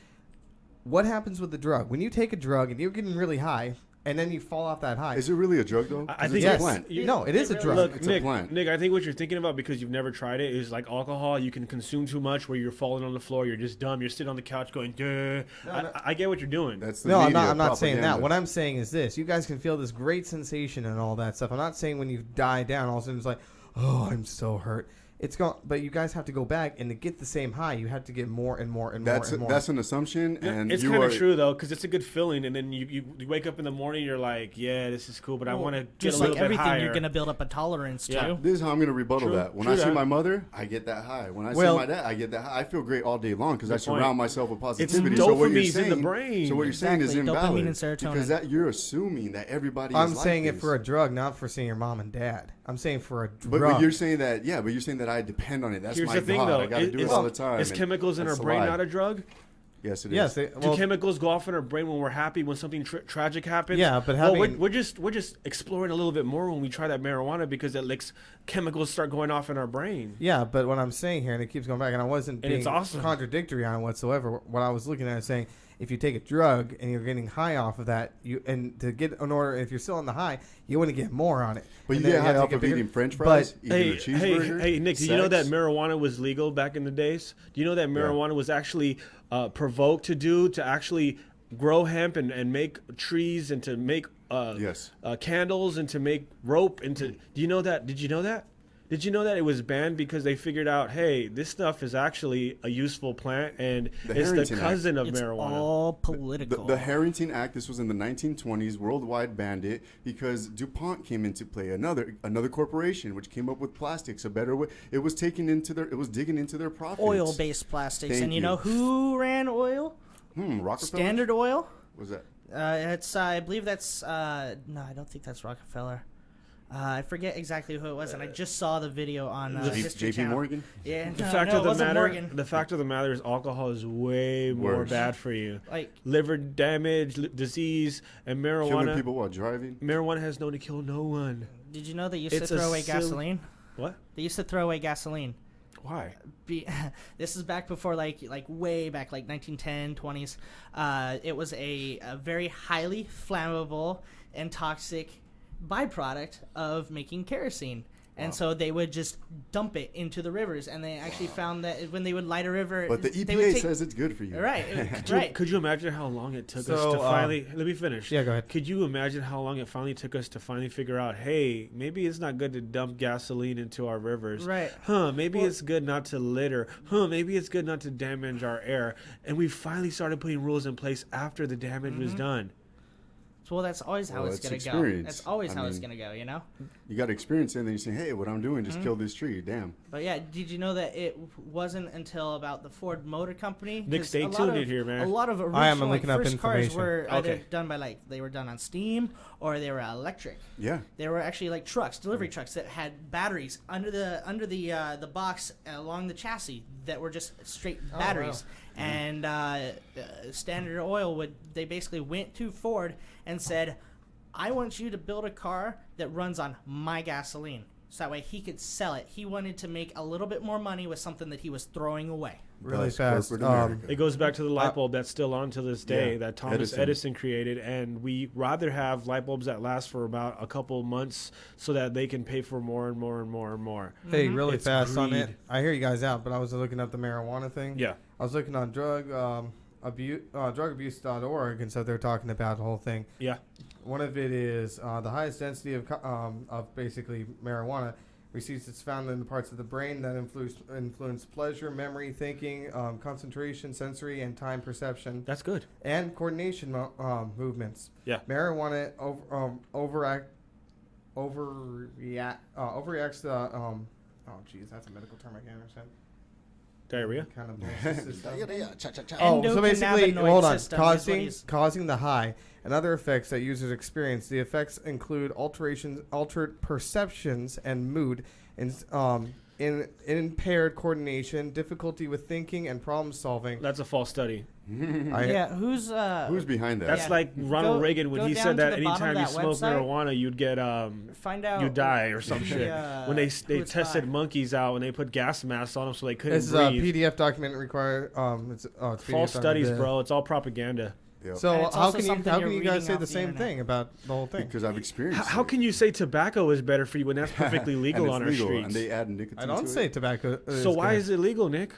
[SPEAKER 4] what happens with the drug when you take a drug and you're getting really high and then you fall off that high?
[SPEAKER 2] Is it really a drug though?
[SPEAKER 1] I
[SPEAKER 2] 'Cause
[SPEAKER 1] think
[SPEAKER 2] it's
[SPEAKER 4] yes.
[SPEAKER 2] a plant.
[SPEAKER 4] No, it is a drug.
[SPEAKER 1] Look,
[SPEAKER 2] It's a
[SPEAKER 1] Nick,
[SPEAKER 2] plant.
[SPEAKER 1] Nick, I think what you're thinking about because you've never tried it is like alcohol. You can consume too much where you're falling on the floor. You're just dumb. You're sitting on the couch going, duh. I get what you're doing.
[SPEAKER 2] That's the
[SPEAKER 4] No, I'm
[SPEAKER 2] media
[SPEAKER 4] not. I'm not saying that.
[SPEAKER 2] propaganda.
[SPEAKER 4] What I'm saying is this: you guys can feel this great sensation and all that stuff. I'm not saying when you die down, all of a sudden it's like, oh, I'm so hurt. It's gone, but you guys have to go back and to get the same high, you have to get more and more and more
[SPEAKER 2] That's
[SPEAKER 4] and more.
[SPEAKER 2] that's an assumption, and
[SPEAKER 1] It's
[SPEAKER 2] you
[SPEAKER 1] kind
[SPEAKER 2] are
[SPEAKER 1] of true though, because it's a good feeling, and then you wake up in the morning, you're like, yeah, this is cool, but I want to get a
[SPEAKER 5] Just
[SPEAKER 1] little
[SPEAKER 5] like
[SPEAKER 1] bit
[SPEAKER 5] everything,
[SPEAKER 1] higher.
[SPEAKER 5] you're gonna build up a tolerance
[SPEAKER 1] Yeah.
[SPEAKER 5] to.
[SPEAKER 2] This is how I'm going to rebuttal
[SPEAKER 1] True,
[SPEAKER 2] that. When
[SPEAKER 1] true
[SPEAKER 2] I see
[SPEAKER 1] that.
[SPEAKER 2] my mother, I get that high. When I
[SPEAKER 4] Well-
[SPEAKER 2] see my dad, I get that high. I feel great all day long because I
[SPEAKER 1] Good point.
[SPEAKER 2] surround myself with positivity. So what you're
[SPEAKER 1] dopamine's in
[SPEAKER 2] saying,
[SPEAKER 1] the brain.
[SPEAKER 2] So what you're saying is
[SPEAKER 5] Exactly, dopamine
[SPEAKER 2] invalid
[SPEAKER 5] and serotonin.
[SPEAKER 2] because that you're assuming that everybody.
[SPEAKER 4] I'm
[SPEAKER 2] is like
[SPEAKER 4] saying it
[SPEAKER 2] this.
[SPEAKER 4] for a drug, not for seeing your mom and dad. I'm saying for a drug.
[SPEAKER 2] But you're saying that, yeah. But you're saying that I depend on it. That's
[SPEAKER 1] Here's
[SPEAKER 2] my
[SPEAKER 1] the thing
[SPEAKER 2] God.
[SPEAKER 1] though,
[SPEAKER 2] I got to do it all the time.
[SPEAKER 1] is
[SPEAKER 2] and
[SPEAKER 1] chemicals in our
[SPEAKER 2] that's a
[SPEAKER 1] brain
[SPEAKER 2] lie.
[SPEAKER 1] not a drug?
[SPEAKER 2] Yes, it is.
[SPEAKER 4] yes,
[SPEAKER 1] Do chemicals go off in our brain when we're happy when something tragic happens?
[SPEAKER 4] Yeah, but
[SPEAKER 1] well,
[SPEAKER 4] having-
[SPEAKER 1] we're just exploring a little bit more when we try that marijuana because it likes chemicals start going off in our brain.
[SPEAKER 4] yeah, but what I'm saying here, and it keeps going back, and I wasn't
[SPEAKER 1] And
[SPEAKER 4] being
[SPEAKER 1] it's awesome.
[SPEAKER 4] contradictory on it whatsoever. What I was looking at is saying, if you take a drug and you're getting high off of that, if you're still on the high, you want to get more on it.
[SPEAKER 2] But
[SPEAKER 4] And
[SPEAKER 2] you
[SPEAKER 4] then
[SPEAKER 2] get high
[SPEAKER 4] have to
[SPEAKER 2] off of
[SPEAKER 4] bigger-
[SPEAKER 2] eating French fries,
[SPEAKER 4] But
[SPEAKER 2] eating a
[SPEAKER 1] Hey,
[SPEAKER 2] cheeseburger.
[SPEAKER 1] Nick, do you know that
[SPEAKER 2] sex.
[SPEAKER 1] marijuana was legal back in the days? Do you know that marijuana was actually provoked to actually grow hemp and make trees and to make
[SPEAKER 2] Yes.
[SPEAKER 1] candles and to make rope and to do you know that? Did you know that? Did you know that it was banned because they figured out, hey, this stuff is actually a useful plant and
[SPEAKER 2] The
[SPEAKER 1] it's the
[SPEAKER 2] Harrington Act.
[SPEAKER 1] cousin of
[SPEAKER 5] It's
[SPEAKER 1] marijuana.
[SPEAKER 5] all
[SPEAKER 2] The,
[SPEAKER 5] political.
[SPEAKER 2] the Harrington Act, this was in the 1920s, worldwide banned it because DuPont came into play, another corporation which came up with plastics, a better way. It was digging into their profits.
[SPEAKER 5] Oil-based plastics,
[SPEAKER 2] Thank
[SPEAKER 5] and you
[SPEAKER 2] you.
[SPEAKER 5] know who ran oil?
[SPEAKER 2] Rockefeller?
[SPEAKER 5] Standard Oil.
[SPEAKER 2] What was that?
[SPEAKER 5] It's I believe that's no, I don't think that's Rockefeller. I forget exactly who it was, and I just saw the video on History
[SPEAKER 2] JP
[SPEAKER 5] Channel.
[SPEAKER 2] Morgan?
[SPEAKER 5] Yeah,
[SPEAKER 1] The
[SPEAKER 5] no,
[SPEAKER 1] fact
[SPEAKER 5] no,
[SPEAKER 1] of
[SPEAKER 5] it
[SPEAKER 1] the
[SPEAKER 5] wasn't
[SPEAKER 1] matter,
[SPEAKER 5] Morgan.
[SPEAKER 1] the fact of the matter is, alcohol is way more
[SPEAKER 2] Worse.
[SPEAKER 1] bad for you.
[SPEAKER 5] Like,
[SPEAKER 1] Liver damage, disease, and
[SPEAKER 2] Killing
[SPEAKER 1] marijuana.
[SPEAKER 2] people while driving.
[SPEAKER 1] Marijuana has known to kill no one.
[SPEAKER 5] did you know they used
[SPEAKER 1] It's
[SPEAKER 5] to
[SPEAKER 1] a
[SPEAKER 5] throw away
[SPEAKER 1] sil-
[SPEAKER 5] gasoline?
[SPEAKER 1] What?
[SPEAKER 5] They used to throw away gasoline.
[SPEAKER 1] Why?
[SPEAKER 5] This is back before like way back, like 1910, 20s. It was a very highly flammable and toxic byproduct of making kerosene. And so they would just dump it into the rivers, and they actually found that when they would light a river,
[SPEAKER 2] But the
[SPEAKER 5] they would
[SPEAKER 2] EPA
[SPEAKER 5] take,
[SPEAKER 2] says it's good for you.
[SPEAKER 5] right, right.
[SPEAKER 1] Could you imagine how long it took us
[SPEAKER 4] So,
[SPEAKER 1] to finally? Let me finish.
[SPEAKER 4] Yeah, go ahead.
[SPEAKER 1] Could you imagine how long it finally took us to finally figure out? Hey, maybe it's not good to dump gasoline into our rivers.
[SPEAKER 5] Right.
[SPEAKER 1] Huh? Maybe it's good not to litter. Huh? Maybe it's good not to damage our air. And we finally started putting rules in place after the damage was done.
[SPEAKER 5] Well, that's always how
[SPEAKER 2] Well,
[SPEAKER 5] it's
[SPEAKER 2] it's
[SPEAKER 5] gonna go.
[SPEAKER 2] experience.
[SPEAKER 5] That's always
[SPEAKER 2] I
[SPEAKER 5] how it's
[SPEAKER 2] mean-
[SPEAKER 5] gonna go, you know.
[SPEAKER 2] You got to experience it, and then you say, hey, what I'm doing just
[SPEAKER 5] Mm-hmm.
[SPEAKER 2] killed this tree. Damn.
[SPEAKER 5] But yeah, did you know that it wasn't until about the Ford Motor Company?
[SPEAKER 1] Nick,
[SPEAKER 5] 'Cause
[SPEAKER 1] stay
[SPEAKER 5] a lot
[SPEAKER 1] tuned
[SPEAKER 5] of-
[SPEAKER 1] in here, man.
[SPEAKER 5] A lot of original
[SPEAKER 4] I am looking up
[SPEAKER 5] first cars
[SPEAKER 4] information.
[SPEAKER 5] were either
[SPEAKER 1] Okay.
[SPEAKER 5] done by they were done on steam or they were electric.
[SPEAKER 2] Yeah.
[SPEAKER 5] They were actually like trucks, delivery trucks that had batteries under the box along the chassis that were just straight batteries. And Standard Oil they basically went to Ford and said, I want you to build a car that runs on my gasoline. So that way he could sell it. He wanted to make a little bit more money with something that he was throwing away.
[SPEAKER 4] Really
[SPEAKER 2] Thus,
[SPEAKER 4] fast.
[SPEAKER 2] corporate America.
[SPEAKER 1] It goes back to the light bulb that's still on to this day
[SPEAKER 2] Yeah,
[SPEAKER 1] that Thomas
[SPEAKER 2] Edison.
[SPEAKER 1] Edison created, and we rather have light bulbs that last for about a couple months so that they can pay for more and more and more and more.
[SPEAKER 4] Hey, really
[SPEAKER 1] It's
[SPEAKER 4] fast on it.
[SPEAKER 1] greed.
[SPEAKER 4] I hear you guys out, but I was looking up the marijuana thing.
[SPEAKER 1] Yeah.
[SPEAKER 4] I was looking on drugabuse.org, and so they're talking about the whole thing.
[SPEAKER 1] Yeah.
[SPEAKER 4] One of it is the highest density of basically marijuana receives its found in the parts of the brain that influence pleasure, memory, thinking, concentration, sensory, and time perception,
[SPEAKER 1] That's good.
[SPEAKER 4] and coordination movements.
[SPEAKER 1] Yeah.
[SPEAKER 4] Marijuana overreacts the oh geez, that's a medical term I can't understand.
[SPEAKER 1] Diarrhea.
[SPEAKER 4] Kind of nervous system.
[SPEAKER 5] Oh,
[SPEAKER 4] So basically, hold on,
[SPEAKER 5] system is what he's-
[SPEAKER 4] causing the high and other effects that users experience. The effects include altered perceptions and mood, and in impaired coordination, difficulty with thinking and problem solving.
[SPEAKER 1] That's a false study.
[SPEAKER 5] Yeah, who's
[SPEAKER 2] Who's behind that?
[SPEAKER 1] That's
[SPEAKER 5] Yeah.
[SPEAKER 1] like Ronald
[SPEAKER 5] Go-
[SPEAKER 1] Reagan when
[SPEAKER 5] go
[SPEAKER 1] he
[SPEAKER 5] down
[SPEAKER 1] said
[SPEAKER 5] to
[SPEAKER 1] that
[SPEAKER 5] the bottom
[SPEAKER 1] anytime
[SPEAKER 5] of
[SPEAKER 1] you
[SPEAKER 5] that
[SPEAKER 1] smoke
[SPEAKER 5] website.
[SPEAKER 1] marijuana, you'd get
[SPEAKER 5] find out
[SPEAKER 1] you die or some shit. When they
[SPEAKER 5] who it's
[SPEAKER 1] tested
[SPEAKER 5] by.
[SPEAKER 1] monkeys out and they put gas masks on them so they couldn't
[SPEAKER 4] This is a
[SPEAKER 1] breathe.
[SPEAKER 4] PDF document required. It's
[SPEAKER 1] False
[SPEAKER 4] PDF
[SPEAKER 1] studies,
[SPEAKER 4] document.
[SPEAKER 1] bro. It's all propaganda.
[SPEAKER 2] Yep.
[SPEAKER 4] So
[SPEAKER 5] And it's
[SPEAKER 4] how
[SPEAKER 5] also
[SPEAKER 4] can you
[SPEAKER 5] something you're
[SPEAKER 4] guys
[SPEAKER 5] reading
[SPEAKER 4] say
[SPEAKER 5] off
[SPEAKER 4] the
[SPEAKER 5] the
[SPEAKER 4] same
[SPEAKER 5] internet.
[SPEAKER 4] thing about the whole thing?
[SPEAKER 2] Because I've experienced
[SPEAKER 1] How
[SPEAKER 2] it.
[SPEAKER 1] can you say tobacco is better for you when that's perfectly
[SPEAKER 2] And
[SPEAKER 1] legal
[SPEAKER 2] it's
[SPEAKER 1] on our
[SPEAKER 2] legal,
[SPEAKER 1] streets?
[SPEAKER 2] And they add nicotine
[SPEAKER 4] I don't
[SPEAKER 2] to
[SPEAKER 4] say
[SPEAKER 2] it.
[SPEAKER 4] tobacco.
[SPEAKER 1] So why is it legal, Nick?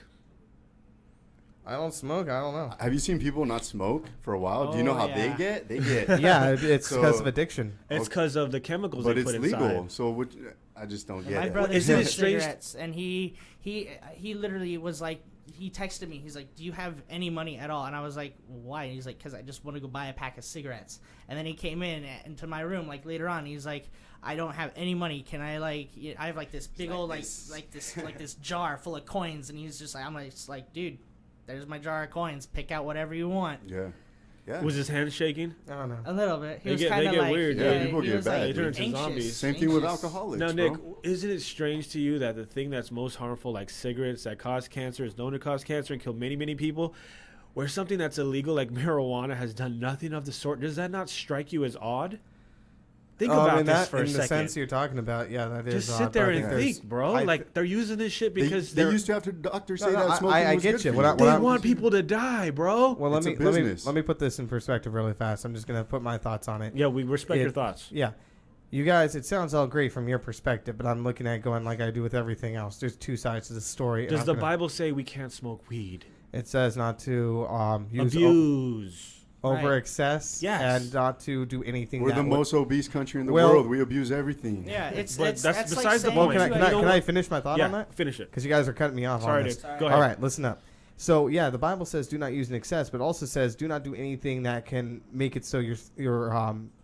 [SPEAKER 4] I don't smoke. I don't know.
[SPEAKER 2] Have you seen people not smoke for a while? Do you know
[SPEAKER 5] Oh,
[SPEAKER 2] how
[SPEAKER 5] yeah.
[SPEAKER 2] they get? They get.
[SPEAKER 4] Yeah, it's
[SPEAKER 2] So-
[SPEAKER 4] because of addiction.
[SPEAKER 1] It's because of the chemicals
[SPEAKER 2] But
[SPEAKER 1] they
[SPEAKER 2] it's
[SPEAKER 1] put
[SPEAKER 2] legal.
[SPEAKER 1] inside.
[SPEAKER 2] So I just don't get
[SPEAKER 5] My
[SPEAKER 2] it.
[SPEAKER 5] brother
[SPEAKER 1] Isn't it
[SPEAKER 5] smokes
[SPEAKER 1] strange-
[SPEAKER 5] cigarettes, and he literally was like, he texted me. He's like, "Do you have any money at all?" And I was like, "Why?" And he's like, "Cause I just want to go buy a pack of cigarettes." And then he came into my room like later on. He's like, "I don't have any money. Can I I have like this big old this jar full of coins." And he's just like, I'm like, dude, there's my jar of coins. Pick out whatever you want.
[SPEAKER 2] Yeah. Yeah.
[SPEAKER 1] Was his hand shaking?
[SPEAKER 4] I don't know.
[SPEAKER 5] A little bit. He
[SPEAKER 1] They
[SPEAKER 5] was
[SPEAKER 1] get-
[SPEAKER 5] kind
[SPEAKER 1] they
[SPEAKER 5] of
[SPEAKER 1] get
[SPEAKER 5] like,
[SPEAKER 1] weird,
[SPEAKER 2] yeah,
[SPEAKER 1] dude.
[SPEAKER 2] people
[SPEAKER 5] he
[SPEAKER 2] get
[SPEAKER 5] was
[SPEAKER 2] bad.
[SPEAKER 5] like
[SPEAKER 2] They turn
[SPEAKER 1] into
[SPEAKER 5] anxious,
[SPEAKER 1] zombies.
[SPEAKER 2] Same thing with
[SPEAKER 5] anxious.
[SPEAKER 2] alcoholics.
[SPEAKER 1] Now,
[SPEAKER 2] bro.
[SPEAKER 1] Nick, isn't it strange to you that the thing that's most harmful, like cigarettes that cause cancer, is known to cause cancer and kill many, many people, where something that's illegal like marijuana has done nothing of the sort? Does that not strike you as odd? Think about
[SPEAKER 4] in
[SPEAKER 1] this
[SPEAKER 4] that,
[SPEAKER 1] for a
[SPEAKER 4] in the
[SPEAKER 1] second.
[SPEAKER 4] sense you're talking about, yeah, that is.
[SPEAKER 1] Just
[SPEAKER 4] odd,
[SPEAKER 1] sit
[SPEAKER 4] but
[SPEAKER 1] there
[SPEAKER 4] I
[SPEAKER 1] and
[SPEAKER 4] there's-
[SPEAKER 1] think, bro.
[SPEAKER 4] I
[SPEAKER 1] Like they're using this shit
[SPEAKER 2] They,
[SPEAKER 1] because
[SPEAKER 2] they
[SPEAKER 1] they're
[SPEAKER 2] used to have to doctors say
[SPEAKER 4] No, no,
[SPEAKER 2] that smoking
[SPEAKER 4] I
[SPEAKER 2] was
[SPEAKER 4] get
[SPEAKER 2] good
[SPEAKER 4] you.
[SPEAKER 2] for
[SPEAKER 4] What
[SPEAKER 2] you.
[SPEAKER 4] I-
[SPEAKER 1] they
[SPEAKER 4] what I'm-
[SPEAKER 1] want people to die, bro.
[SPEAKER 4] Well,
[SPEAKER 2] It's a
[SPEAKER 4] let me
[SPEAKER 2] business.
[SPEAKER 4] let me put this in perspective really fast. I'm just gonna put my thoughts on it.
[SPEAKER 1] Yeah, we respect your
[SPEAKER 4] It-
[SPEAKER 1] thoughts.
[SPEAKER 4] Yeah, you guys, it sounds all great from your perspective, but I'm looking at it going like I do with everything else. There's two sides to the story. and
[SPEAKER 1] Does
[SPEAKER 4] I'm
[SPEAKER 1] the
[SPEAKER 4] gonna-
[SPEAKER 1] Bible say we can't smoke weed?
[SPEAKER 4] It says not to use
[SPEAKER 1] Abuse.
[SPEAKER 4] over
[SPEAKER 5] Right.
[SPEAKER 4] excess,
[SPEAKER 1] Yes.
[SPEAKER 4] and not to do anything.
[SPEAKER 2] We're
[SPEAKER 4] that
[SPEAKER 2] the
[SPEAKER 4] would-
[SPEAKER 2] most obese country in the
[SPEAKER 4] Well-
[SPEAKER 2] world. We abuse everything.
[SPEAKER 5] Yeah, it's
[SPEAKER 1] But
[SPEAKER 5] it's
[SPEAKER 1] that's
[SPEAKER 5] like
[SPEAKER 1] besides the
[SPEAKER 5] saying
[SPEAKER 4] Well,
[SPEAKER 1] point.
[SPEAKER 4] can I
[SPEAKER 5] to
[SPEAKER 4] can
[SPEAKER 5] a-
[SPEAKER 4] I,
[SPEAKER 1] You
[SPEAKER 4] can
[SPEAKER 1] know
[SPEAKER 4] I
[SPEAKER 1] what?
[SPEAKER 4] finish my thought
[SPEAKER 1] Yeah,
[SPEAKER 4] on that?
[SPEAKER 1] finish it.
[SPEAKER 4] Because you guys are cutting me off
[SPEAKER 1] Sorry,
[SPEAKER 4] on
[SPEAKER 1] dude.
[SPEAKER 4] this.
[SPEAKER 1] Go ahead.
[SPEAKER 4] All right, listen up. So yeah, the Bible says do not use in excess, but also says do not do anything that can make it so your